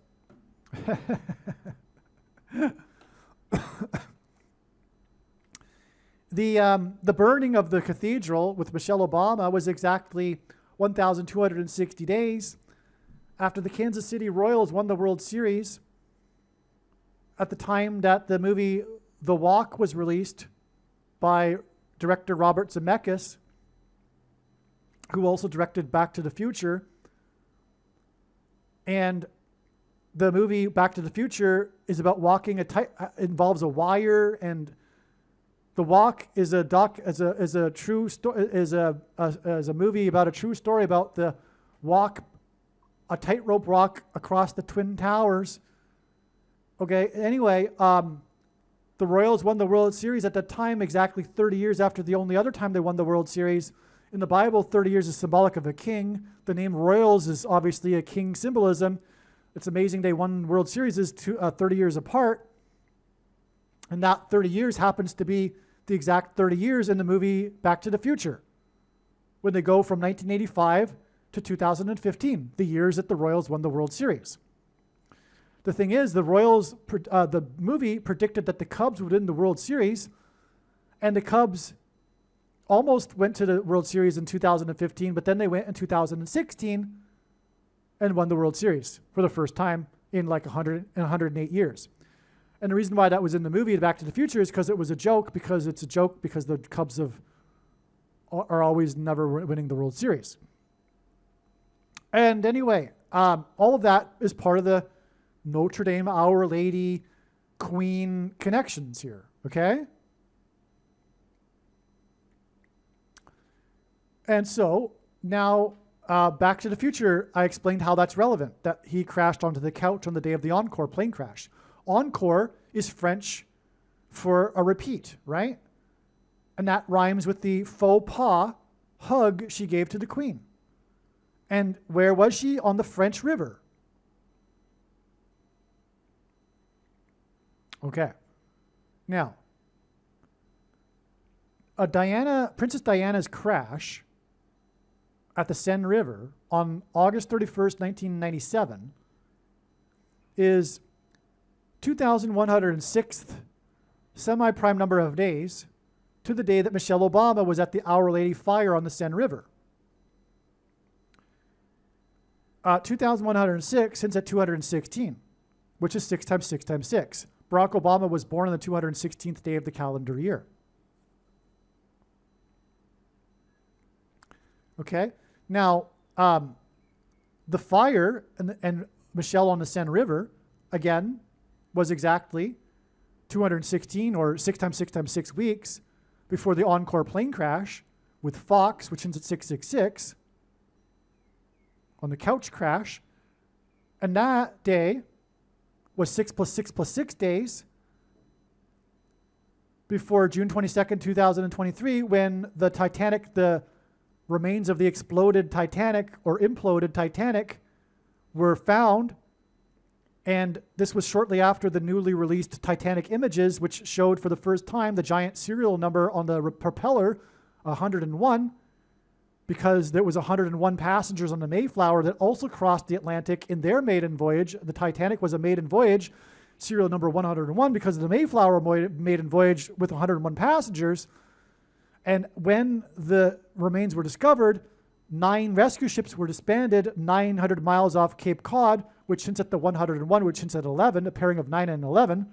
the burning of the cathedral with Michelle Obama was exactly 1,260 days after the Kansas City Royals won the World Series, at the time that the movie The Walk was released by director Robert Zemeckis, who also directed Back to the Future. And the movie Back to the Future is about walking involves a wire, and The Walk is a movie about a true story about the a tightrope walk across the Twin Towers. Okay, anyway, the Royals won the World Series at that time, exactly 30 years after the only other time they won the World Series. In the Bible, 30 years is symbolic of a king. The name Royals is obviously a king symbolism. It's amazing they won World Series 30 years apart. And that 30 years happens to be the exact 30 years in the movie Back to the Future, when they go from 1985 to 2015, the years that the Royals won the World Series. The thing is, the movie predicted that the Cubs would win the World Series, and the Cubs almost went to the World Series in 2015, but then they went in 2016 and won the World Series for the first time in like 108 years. And the reason why that was in the movie Back to the Future is because it was a joke, because the Cubs are always never winning the World Series. And anyway, all of that is part of the Notre Dame, Our Lady, Queen connections here, okay? And so now, Back to the Future, I explained how that's relevant, that he crashed onto the couch on the day of the Encore plane crash. Encore is French for a repeat, right? And that rhymes with the faux pas hug she gave to the Queen. And where was she? On the French River. Okay. Now, Princess Diana's crash at the Seine River on August 31st, 1997 is 2,106th semi-prime number of days to the day that Michelle Obama was at the Our Lady fire on the Seine River. 2,106 hints at 216, which is 6 times 6 times 6. Barack Obama was born on the 216th day of the calendar year. Okay? Now, the fire and Michelle on the Seine River, again, was exactly 216 or 6 times 6 times 6 weeks before the Encore plane crash with Fox, which ends at 666, on the couch crash. And that day was 6 plus 6 plus 6 days before June 22nd, 2023, when the Titanic, the remains of the exploded Titanic or imploded Titanic were found. And this was shortly after the newly released Titanic images, which showed for the first time the giant serial number on the propeller, 101, because there was 101 passengers on the Mayflower that also crossed the Atlantic in their maiden voyage. The Titanic was a maiden voyage, serial number 101, because of the Mayflower maiden voyage with 101 passengers. And when the remains were discovered, 9 rescue ships were disbanded 900 miles off Cape Cod, which hints at the 101, which hints at 11, a pairing of 9 and 11.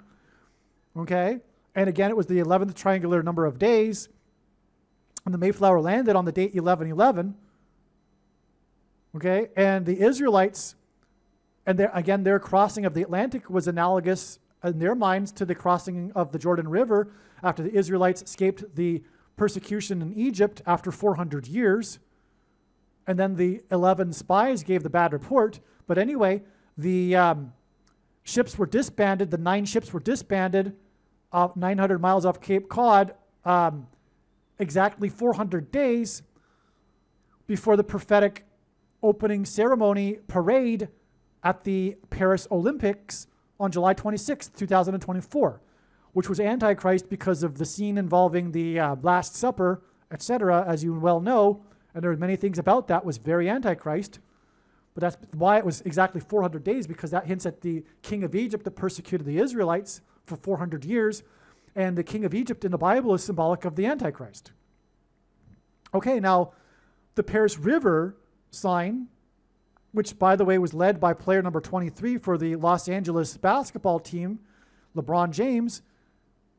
Okay? And again, it was the 11th triangular number of days. And the Mayflower landed on the date 11/11. Okay? And the Israelites, and their crossing of the Atlantic was analogous in their minds to the crossing of the Jordan River after the Israelites escaped the persecution in Egypt after 400 years. And then the 11 spies gave the bad report. But anyway, the ships were disbanded. The 9 ships were disbanded 900 miles off Cape Cod, exactly 400 days before the prophetic opening ceremony parade at the Paris Olympics on July 26, 2024, which was Antichrist because of the scene involving the Last Supper etc., as you well know, and there are many things about that was very Antichrist. But that's why it was exactly 400 days, because that hints at the king of Egypt that persecuted the Israelites for 400 years. And the king of Egypt in the Bible is symbolic of the Antichrist. Okay, now the Paris River sign, which, by the way, was led by player number 23 for the Los Angeles basketball team, LeBron James.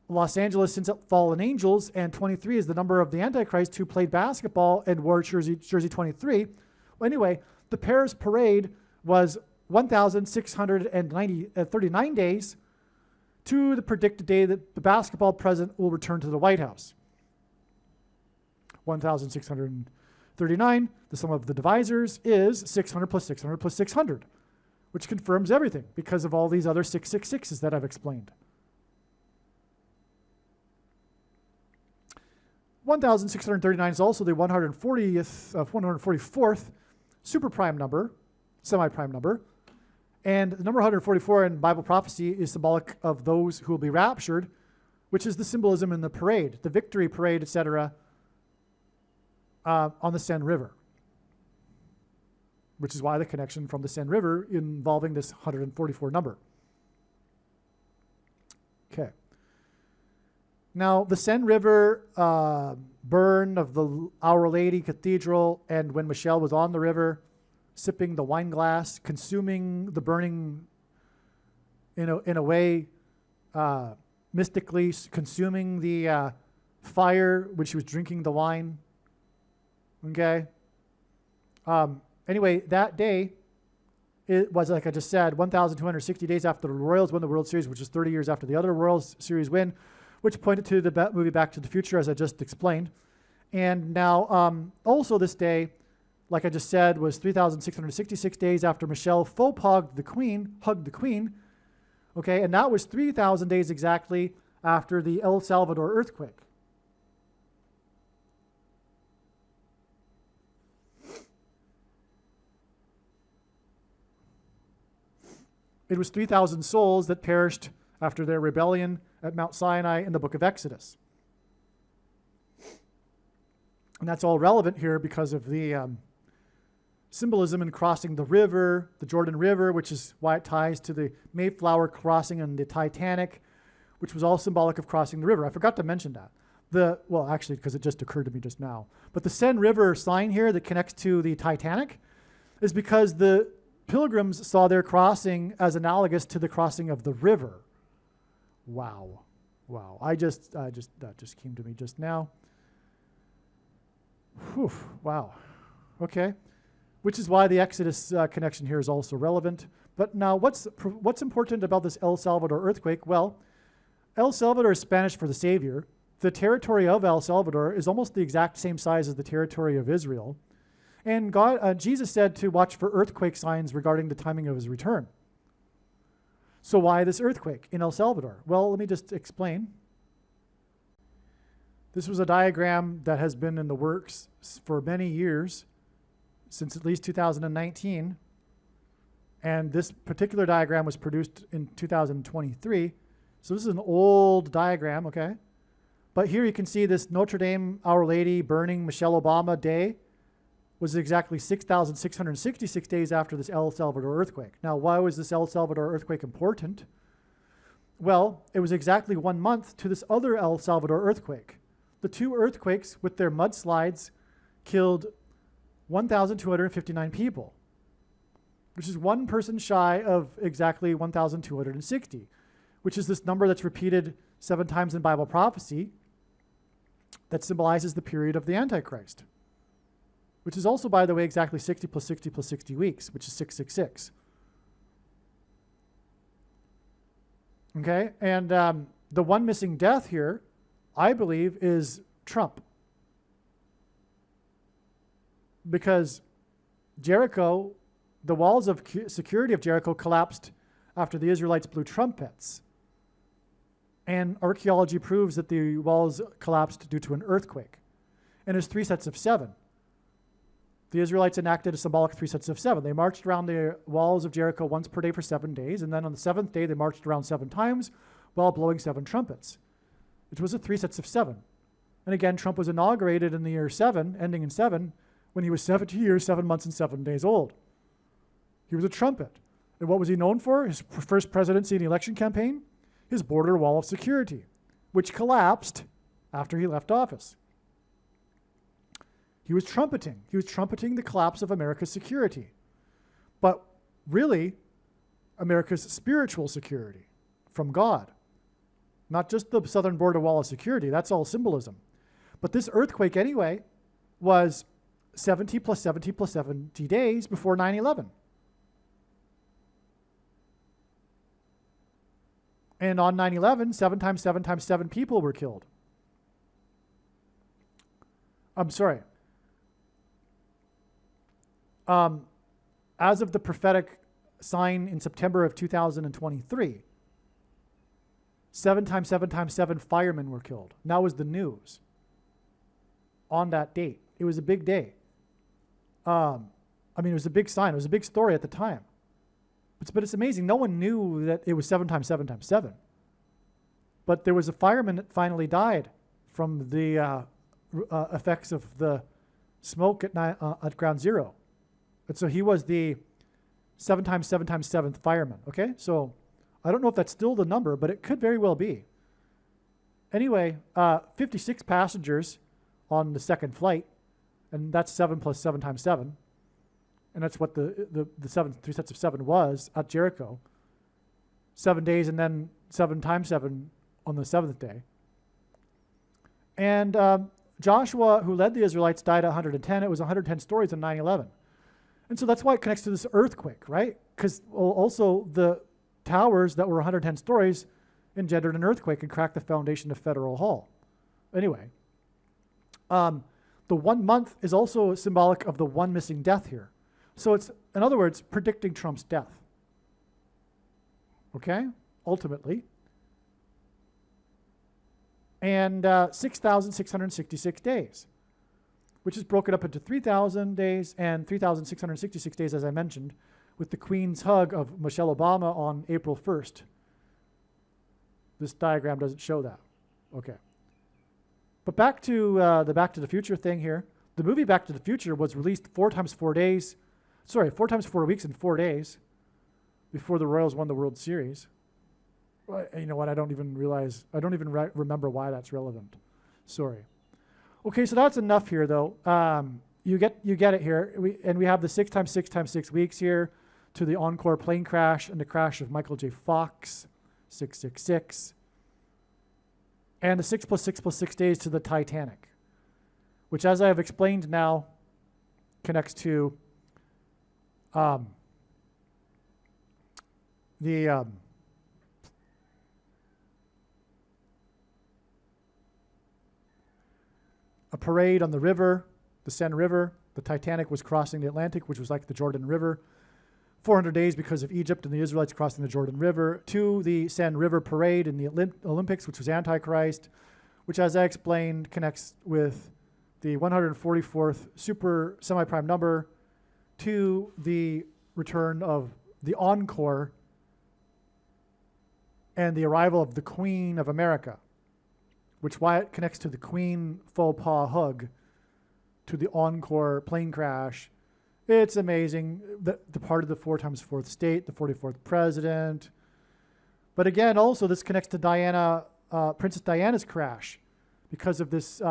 Los Angeles since fallen angels, and 23 is the number of the Antichrist who played basketball and wore jersey 23. Well, anyway, the Paris parade was 1,639 days to the predicted day that the basketball president will return to the White House. 1,639, the sum of the divisors is 600 plus 600 plus 600, which confirms everything because of all these other 666s that I've explained. 1,639 is also the 144th superprime number, semi-prime number. And the number 144 in Bible prophecy is symbolic of those who will be raptured, which is the symbolism in the parade, the victory parade, etc., on the Seine River, which is why the connection from the Seine River involving this 144 number. Okay. Now, the Seine River burn of the Our Lady Cathedral, and when Michelle was on the river, sipping the wine glass, consuming the burning in a way, mystically consuming the fire when she was drinking the wine. Okay? Anyway, that day, it was, like I just said, 1,260 days after the Royals won the World Series, which is 30 years after the other World Series win, which pointed to the movie Back to the Future, as I just explained. And now, also this day, like I just said, was 3,666 days after Michelle faux hugged the Queen, okay? And that was 3,000 days exactly after the El Salvador earthquake. It was 3,000 souls that perished after their rebellion at Mount Sinai in the book of Exodus. And that's all relevant here because of the symbolism in crossing the river, the Jordan River, which is why it ties to the Mayflower crossing and the Titanic, which was all symbolic of crossing the river. I forgot to mention that. Well, actually, because it just occurred to me just now. But the Seine River sign here that connects to the Titanic is because the Pilgrims saw their crossing as analogous to the crossing of the river. Wow. That just came to me just now. Whew, wow. Okay. Which is why the Exodus connection here is also relevant. But now, what's important about this El Salvador earthquake? Well, El Salvador is Spanish for the Savior. The territory of El Salvador is almost the exact same size as the territory of Israel. And Jesus said to watch for earthquake signs regarding the timing of his return. So why this earthquake in El Salvador? Well, let me just explain. This was a diagram that has been in the works for many years, since at least 2019. And this particular diagram was produced in 2023. So this is an old diagram, okay? But here you can see this Notre Dame Our Lady burning Michelle Obama day was exactly 6,666 days after this El Salvador earthquake. Now, why was this El Salvador earthquake important? Well, it was exactly 1 month to this other El Salvador earthquake. The two earthquakes with their mudslides killed 1,259 people, which is one person shy of exactly 1,260, which is this number that's repeated 7 times in Bible prophecy that symbolizes the period of the Antichrist, which is also, by the way, exactly 60 plus 60 plus 60 weeks, which is 666. Okay, and the one missing death here, I believe, is Trump. Because Jericho, the walls of security of Jericho collapsed after the Israelites blew trumpets. And archaeology proves that the walls collapsed due to an earthquake. And there's 3 sets of 7. The Israelites enacted a symbolic 3 sets of 7. They marched around the walls of Jericho once per day for 7 days, and then on the 7th day they marched around 7 times while blowing 7 trumpets. It was a 3 sets of 7. And again, Trump was inaugurated in the year 7, ending in 7, when he was 70 years, 7 months, and 7 days old. He was a trumpet. And what was he known for? His first presidency in the election campaign? His border wall of security, which collapsed after he left office. He was trumpeting. He was trumpeting the collapse of America's security. But really, America's spiritual security from God. Not just the southern border wall of security. That's all symbolism. But this earthquake, anyway, was 70 plus 70 plus 70 days before 9/11. And on 9/11, 7 times 7 times 7 people were killed. I'm sorry. As of the prophetic sign in September of 2023, 7 times 7 times 7 firemen were killed. And that was the news on that date. It was a big day. It was a big sign. It was a big story at the time. But it's amazing. No one knew that it was 7 times 7 times 7. But there was a fireman that finally died from the effects of the smoke at Ground Zero. And so he was the 7 times 7 times 7th fireman. Okay? So I don't know if that's still the number, but it could very well be. Anyway, 56 passengers on the second flight, and that's 7 plus 7 times 7. And that's what the 3 sets of 7 was at Jericho. 7 days and then 7 times 7 on the 7th day. And Joshua, who led the Israelites, died at 110. It was 110 stories on 9/11. And so that's why it connects to this earthquake, right? Because also the towers that were 110 stories engendered an earthquake and cracked the foundation of Federal Hall. Anyway, the 1 month is also symbolic of the one missing death here. So it's, in other words, predicting Trump's death. Okay? Ultimately. And 6,666 days, which is broken up into 3,000 days and 3,666 days, as I mentioned, with the Queen's hug of Michelle Obama on April 1st. This diagram doesn't show that. Okay. But back to the Back to the Future thing here. The movie Back to the Future was released 4 times 4 weeks and 4 days before the Royals won the World Series. Well, you know what? I don't even remember why that's relevant. Sorry. Okay, so that's enough here, though. You get it here. We have the 6 times 6 times 6 weeks here to the Encore plane crash and the crash of Michael J. Fox, 666. And the 6 plus 6 plus 6 days to the Titanic, which, as I have explained now, connects to a parade on the river, the Seine River. The Titanic was crossing the Atlantic, which was like the Jordan River. 400 days because of Egypt and the Israelites crossing the Jordan River. To the Seine River parade in the Olympics, which was Antichrist, which, as I explained, connects with the 144th super semi-prime number to the return of the Encore and the arrival of the Queen of America, which why it connects to the Queen faux pas hug, to the Encore plane crash. It's amazing, the part of the 4 times 4th state, the 44th president. But again, also this connects to Diana, Princess Diana's crash, because of this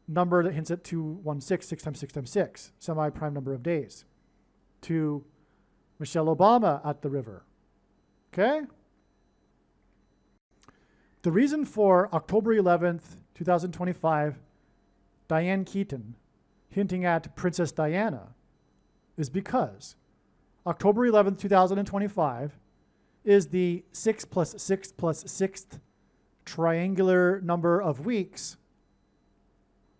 number that hints at 216, 6 times 6 times 6, semi-prime number of days, to Michelle Obama at the river. Okay? The reason for October 11th, 2025, Diane Keaton hinting at Princess Diana is because October 11th, 2025 is the 6 plus 6 plus 6th triangular number of weeks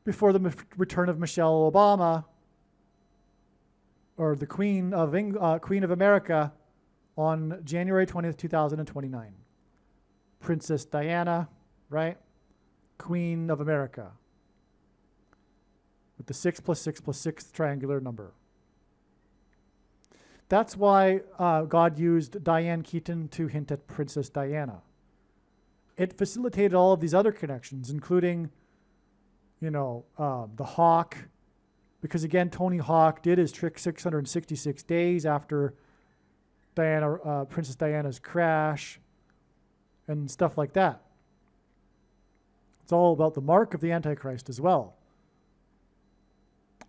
before the return of Michelle Obama, or the Queen of America, on January 20th, 2029. Princess Diana, right? Queen of America. With the 6 plus 6 plus 6th triangular number. That's why God used Diane Keaton to hint at Princess Diana. it facilitated all of these other connections, including, the Hawk, because again, Tony Hawk did his trick 666 days after Princess Diana's crash and stuff like that. It's all about the mark of the Antichrist as well.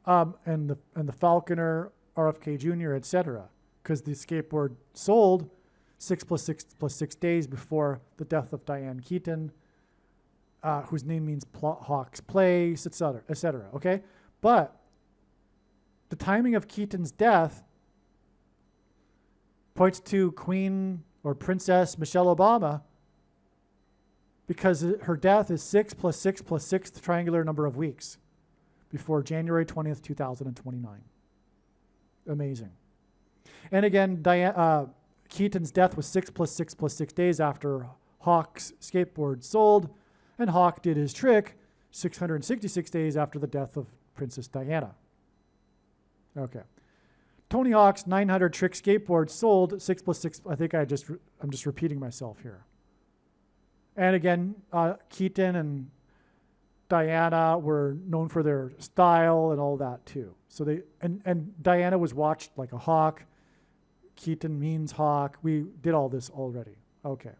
And the Falconer, RFK Jr., etc., because the skateboard sold 6 + 6 + 6 days before the death of Diane Keaton, whose name means Hawk's place, etc. Okay, but the timing of Keaton's death points to Queen or Princess Michelle Obama, because her death is 6 + 6 + 6 triangular number of weeks before January 20th, 2029. Amazing. And again, Keaton's death was 6 + 6 + 6 days after Hawk's skateboard sold, and Hawk did his trick 666 days after the death of Princess Diana. Okay. Tony Hawk's 900 trick skateboard sold 6 + 6. I think I'm just repeating myself here. And again, Keaton and Diana were known for their style and all that too. So and Diana was watched like a hawk. Keaton means hawk. We did all this already. Okay.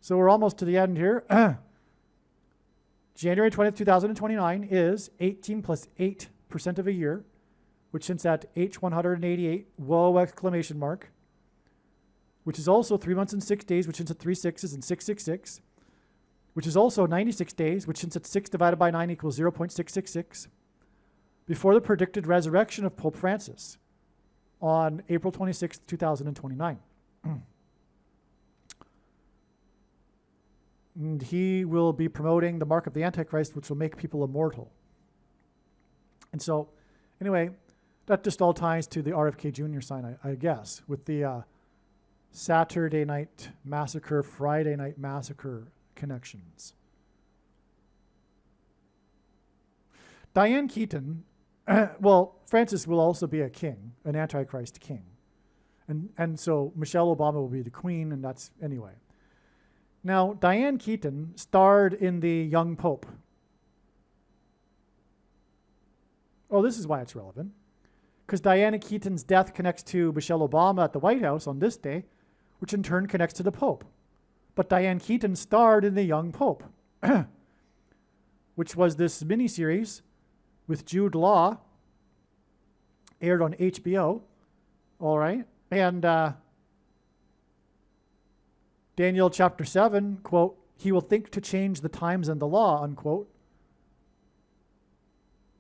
So we're almost to the end here. January 20th, 2029 is 18 + 8% of a year, which hints at H188, whoa, exclamation mark, which is also 3 months and 6 days, which hints at 3 6s and 666, which is also 96 days, which hints at 6 divided by 9 equals 0.666, before the predicted resurrection of Pope Francis on April 26th, 2029. And he will be promoting the mark of the Antichrist, which will make people immortal. And so, anyway, that just all ties to the RFK Jr. sign, I guess, with the Saturday Night Massacre, Friday Night Massacre connections. Diane Keaton, well, Francis will also be a king, an Antichrist king. And so Michelle Obama will be the queen, and that's, anyway. Now, Diane Keaton starred in The Young Pope. Oh, this is why it's relevant. Because Diana Keaton's death connects to Michelle Obama at the White House on this day, which in turn connects to the Pope. But Diane Keaton starred in The Young Pope, which was this miniseries with Jude Law, aired on HBO, all right? And Daniel chapter 7, quote, he will think to change the times and the law, unquote.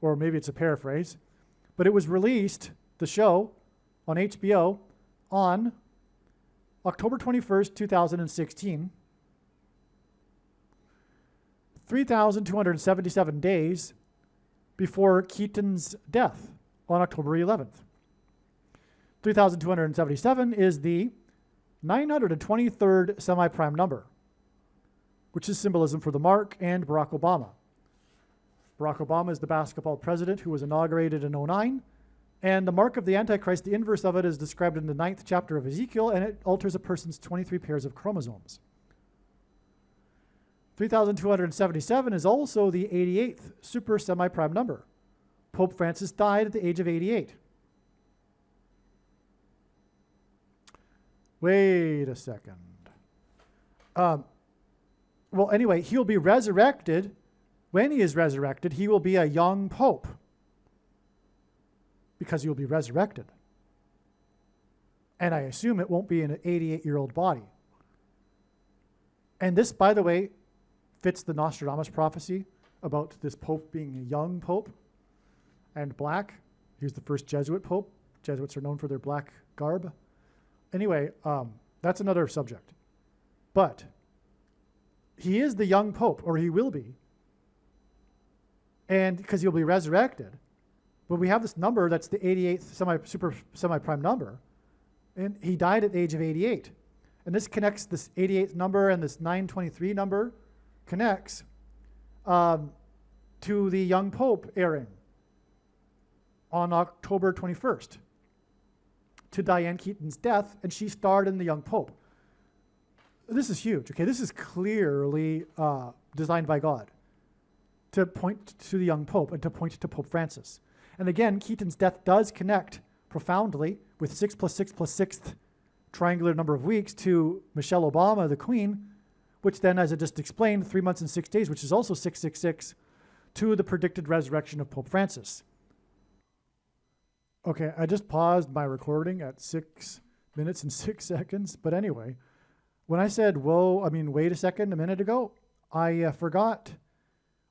Or maybe it's a paraphrase. But it was released, the show, on HBO on October 21st, 2016. 3,277 days before Keaton's death on October 11th. 3,277 is the 923rd semi-prime number, which is symbolism for the mark and Barack Obama. Barack Obama is the basketball president who was inaugurated in 2009, and the mark of the Antichrist, the inverse of it, is described in the 9th chapter of Ezekiel, and it alters a person's 23 pairs of chromosomes. 3,277 is also the 88th super semi-prime number. Pope Francis died at the age of 88. Wait a second. Well, anyway, he'll be resurrected. When he is resurrected, he will be a young pope because he will be resurrected. And I assume it won't be in an 88-year-old body. And this, by the way, fits the Nostradamus prophecy about this pope being a young pope and black. He was the first Jesuit pope. Jesuits are known for their black garb. Anyway, that's another subject. But he is the young pope, or he will be. And because he'll be resurrected. But we have this number that's the 88th semi-prime number. And he died at the age of 88. And this connects this 88th number and this 923 number connects to the young pope airing on October 21st. To Diane Keaton's death, and she starred in The Young Pope. this is huge. Okay, this is clearly designed by God to point to the young Pope and to point to Pope Francis. And again, Keaton's death does connect profoundly with 6 plus 6 plus 6th triangular number of weeks to Michelle Obama, the Queen, which then, as I just explained, 3 months and 6 days, which is also 666, to the predicted resurrection of Pope Francis. Okay, I just paused my recording at 6 minutes and 6 seconds. But anyway, when I said, whoa, I mean, wait a second, a minute ago, I forgot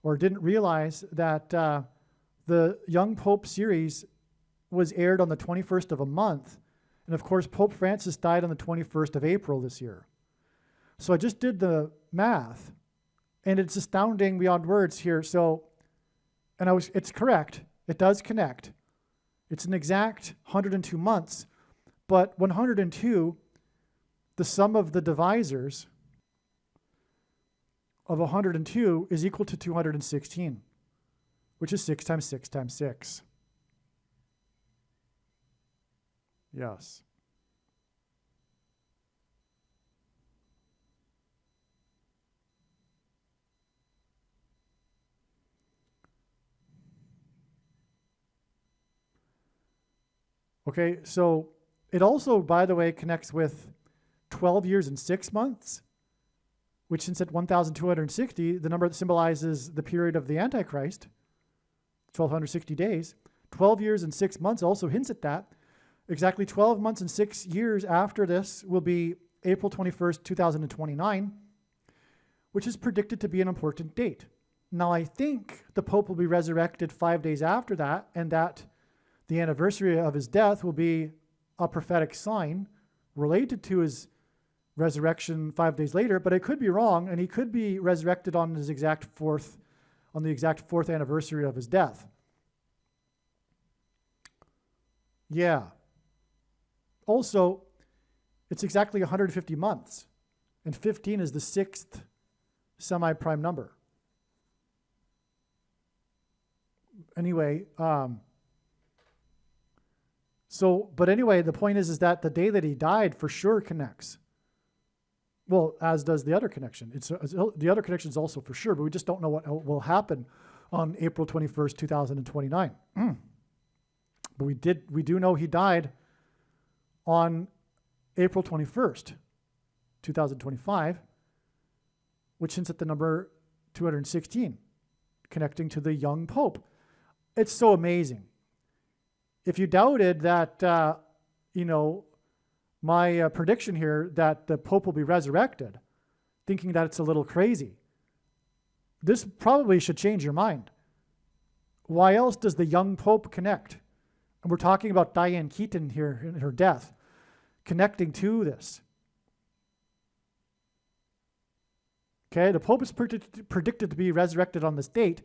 or didn't realize that the Young Pope series was aired on the 21st of a month. And of course, Pope Francis died on the 21st of April this year. So I just did the math, and it's astounding beyond words here. So, it's correct. It does connect. It's an exact 102 months, but 102, the sum of the divisors of 102 is equal to 216, which is 6 times 6 times 6. Yes. Okay, so it also, by the way, connects with 12 years and 6 months, which, since at 1,260, the number that symbolizes the period of the Antichrist, 1,260 days, 12 years and 6 months also hints at that. Exactly 12 months and 6 years after this will be April 21st, 2029, which is predicted to be an important date. Now, I think the Pope will be resurrected 5 days after that, and that the anniversary of his death will be a prophetic sign related to his resurrection 5 days later, but I could be wrong, and he could be resurrected on the exact fourth anniversary of his death. Yeah. Also, it's exactly 150 months, and 15 is the 6th semi-prime number. Anyway, but anyway, the point is that the day that he died for sure connects. Well, as does the other connection. The other connection is also for sure, but we just don't know what will happen on April 21st, 2029. But we do know he died on April 21st, 2025, which hints at the number 216, connecting to the young Pope. It's so amazing. If you doubted that, my prediction here that the Pope will be resurrected, thinking that it's a little crazy, this probably should change your mind. Why else does the young Pope connect? And we're talking about Diane Keaton here in her death, connecting to this. Okay, the Pope is predicted to be resurrected on this date,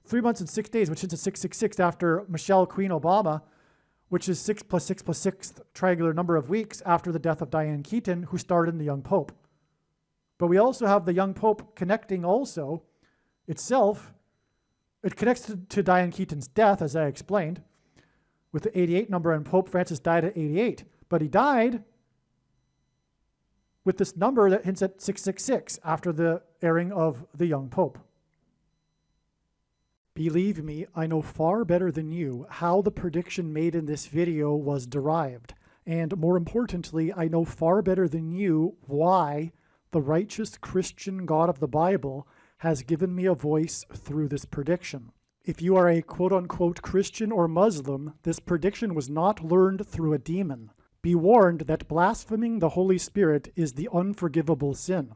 3 months and 6 days, which is a 666 after Michelle Queen Obama, which is 6 plus 6 plus 6th triangular number of weeks after the death of Diane Keaton, who starred in the young Pope. But we also have the young Pope connecting also itself. It connects to Diane Keaton's death, as I explained, with the 88 number, and Pope Francis died at 88. But he died with this number that hints at 666 after the airing of the young Pope. Believe me, I know far better than you how the prediction made in this video was derived. And more importantly, I know far better than you why the righteous Christian God of the Bible has given me a voice through this prediction. If you are a quote-unquote Christian or Muslim, this prediction was not learned through a demon. Be warned that blaspheming the Holy Spirit is the unforgivable sin.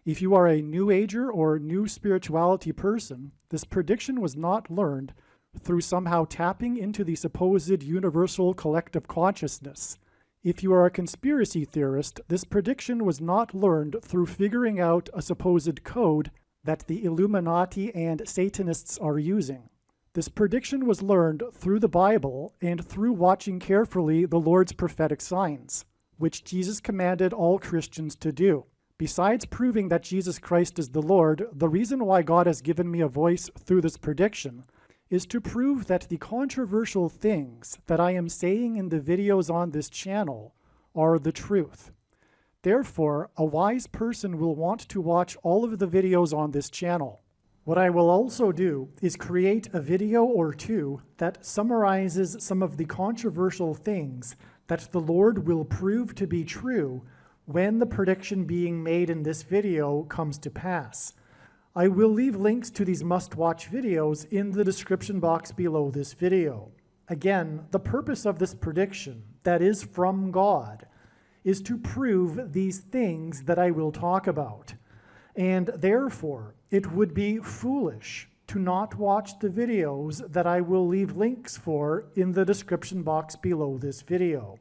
If you are a New Ager or New Spirituality person, this prediction was not learned through somehow tapping into the supposed universal collective consciousness. If you are a conspiracy theorist, this prediction was not learned through figuring out a supposed code that the Illuminati and Satanists are using. This prediction was learned through the Bible and through watching carefully the Lord's prophetic signs, which Jesus commanded all Christians to do. Besides proving that Jesus Christ is the Lord, the reason why God has given me a voice through this prediction is to prove that the controversial things that I am saying in the videos on this channel are the truth. Therefore, a wise person will want to watch all of the videos on this channel. What I will also do is create a video or two that summarizes some of the controversial things that the Lord will prove to be true when the prediction being made in this video comes to pass. I will leave links to these must-watch videos in the description box below this video. Again, the purpose of this prediction, that is from God, is to prove these things that I will talk about. And therefore, it would be foolish to not watch the videos that I will leave links for in the description box below this video.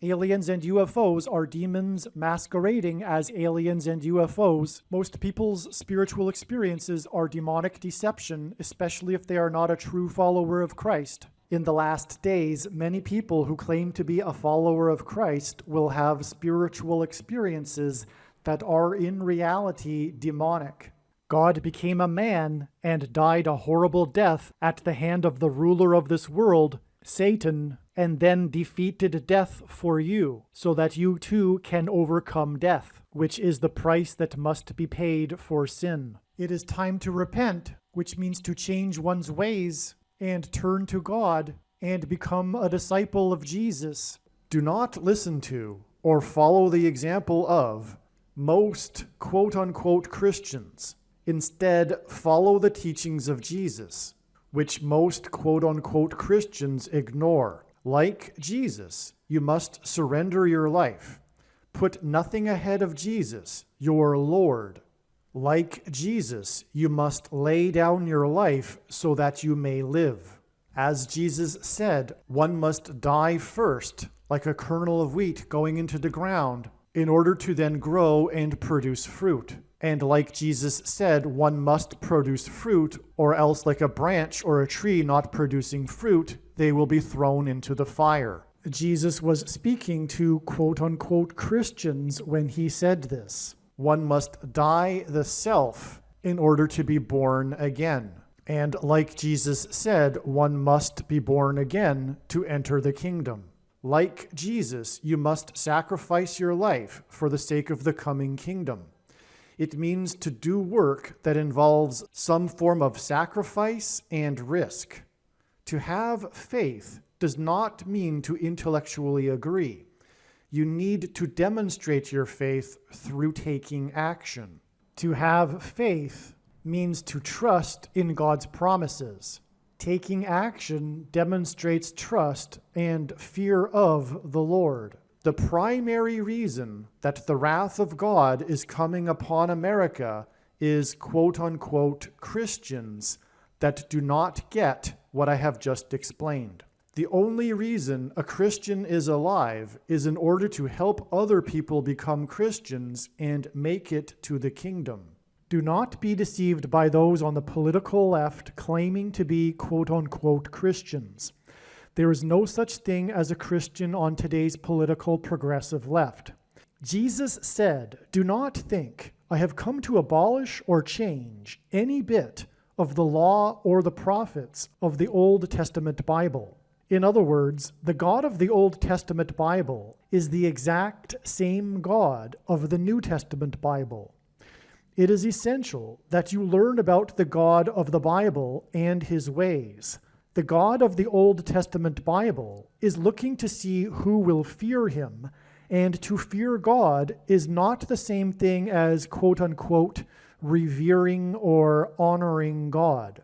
Aliens and UFOs are demons masquerading as aliens and UFOs. Most people's spiritual experiences are demonic deception, especially if they are not a true follower of Christ. In the last days, many people who claim to be a follower of Christ will have spiritual experiences that are in reality demonic. God became a man and died a horrible death at the hand of the ruler of this world, Satan, and then defeated death for you, so that you too can overcome death, which is the price that must be paid for sin. It is time to repent, which means to change one's ways and turn to God and become a disciple of Jesus. Do not listen to or follow the example of most quote-unquote Christians. Instead, follow the teachings of Jesus, which most quote-unquote Christians ignore. Like Jesus, you must surrender your life. Put nothing ahead of Jesus, your Lord. Like Jesus, you must lay down your life so that you may live. As Jesus said, one must die first, like a kernel of wheat going into the ground, in order to then grow and produce fruit. And like Jesus said, one must produce fruit, or else like a branch or a tree not producing fruit, they will be thrown into the fire. Jesus was speaking to quote-unquote Christians when he said this. One must die the self in order to be born again. And like Jesus said, one must be born again to enter the kingdom. Like Jesus, you must sacrifice your life for the sake of the coming kingdom. It means to do work that involves some form of sacrifice and risk. To have faith does not mean to intellectually agree. You need to demonstrate your faith through taking action. To have faith means to trust in God's promises. Taking action demonstrates trust and fear of the Lord. The primary reason that the wrath of God is coming upon America is quote-unquote Christians that do not get what I have just explained. The only reason a Christian is alive is in order to help other people become Christians and make it to the kingdom. Do not be deceived by those on the political left claiming to be quote-unquote Christians. There is no such thing as a Christian on today's political progressive left. Jesus said, "Do not think I have come to abolish or change any bit of the law or the prophets of the Old Testament Bible." In other words, the God of the Old Testament Bible is the exact same God of the New Testament Bible. It is essential that you learn about the God of the Bible and his ways. The God of the Old Testament Bible is looking to see who will fear him, and to fear God is not the same thing as quote-unquote revering or honoring God.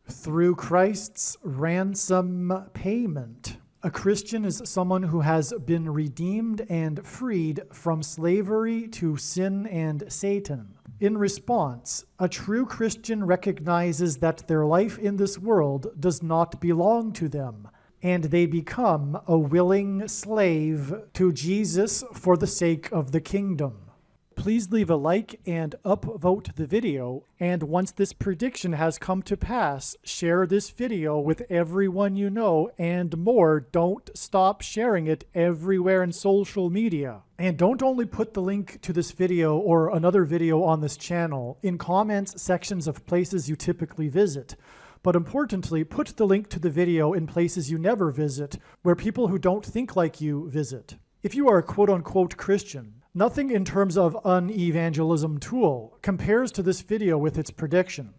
Through Christ's ransom payment, a Christian is someone who has been redeemed and freed from slavery to sin and Satan. In response, a true Christian recognizes that their life in this world does not belong to them, and they become a willing slave to Jesus for the sake of the kingdom. Please leave a like and upvote the video, and once this prediction has come to pass, share this video with everyone you know, and more. Don't stop sharing it everywhere in social media. And don't only put the link to this video or another video on this channel in comments sections of places you typically visit, but importantly, put the link to the video in places you never visit, where people who don't think like you visit. If you are a quote-unquote Christian, Nothing in terms of an evangelism tool compares to this video with its prediction.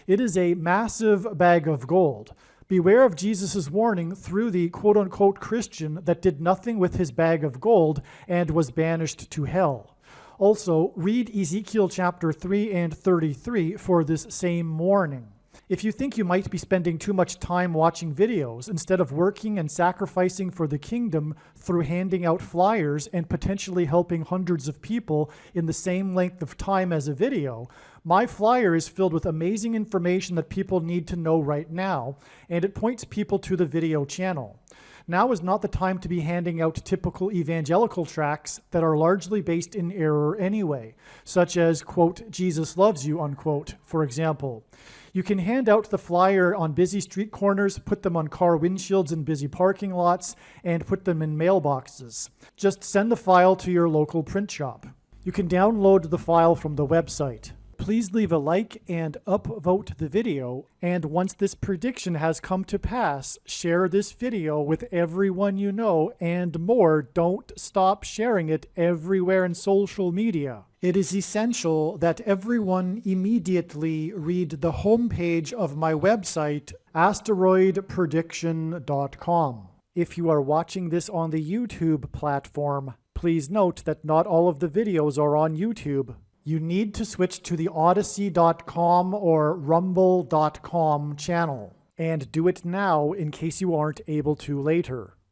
It is a massive bag of gold. Beware of Jesus' warning through the quote-unquote Christian that did nothing with his bag of gold and was banished to hell. Also, read Ezekiel chapter 3 and 33 for this same warning. If you think you might be spending too much time watching videos instead of working and sacrificing for the kingdom through handing out flyers and potentially helping hundreds of people in the same length of time as a video, my flyer is filled with amazing information that people need to know right now, and it points people to the video channel. Now is not the time to be handing out typical evangelical tracts that are largely based in error anyway, such as, quote, Jesus loves you, unquote, for example. You can hand out the flyer on busy street corners, put them on car windshields in busy parking lots, and put them in mailboxes. Just send the file to your local print shop. You can download the file from the website. Please leave a like and upvote the video, and once this prediction has come to pass, share this video with everyone you know, and more, don't stop sharing it everywhere in social media. It is essential that everyone immediately read the homepage of my website, asteroidprediction.com. If you are watching this on the YouTube platform, please note that not all of the videos are on YouTube. You need to switch to the Odyssey.com or Rumble.com channel, and do it now in case you aren't able to later.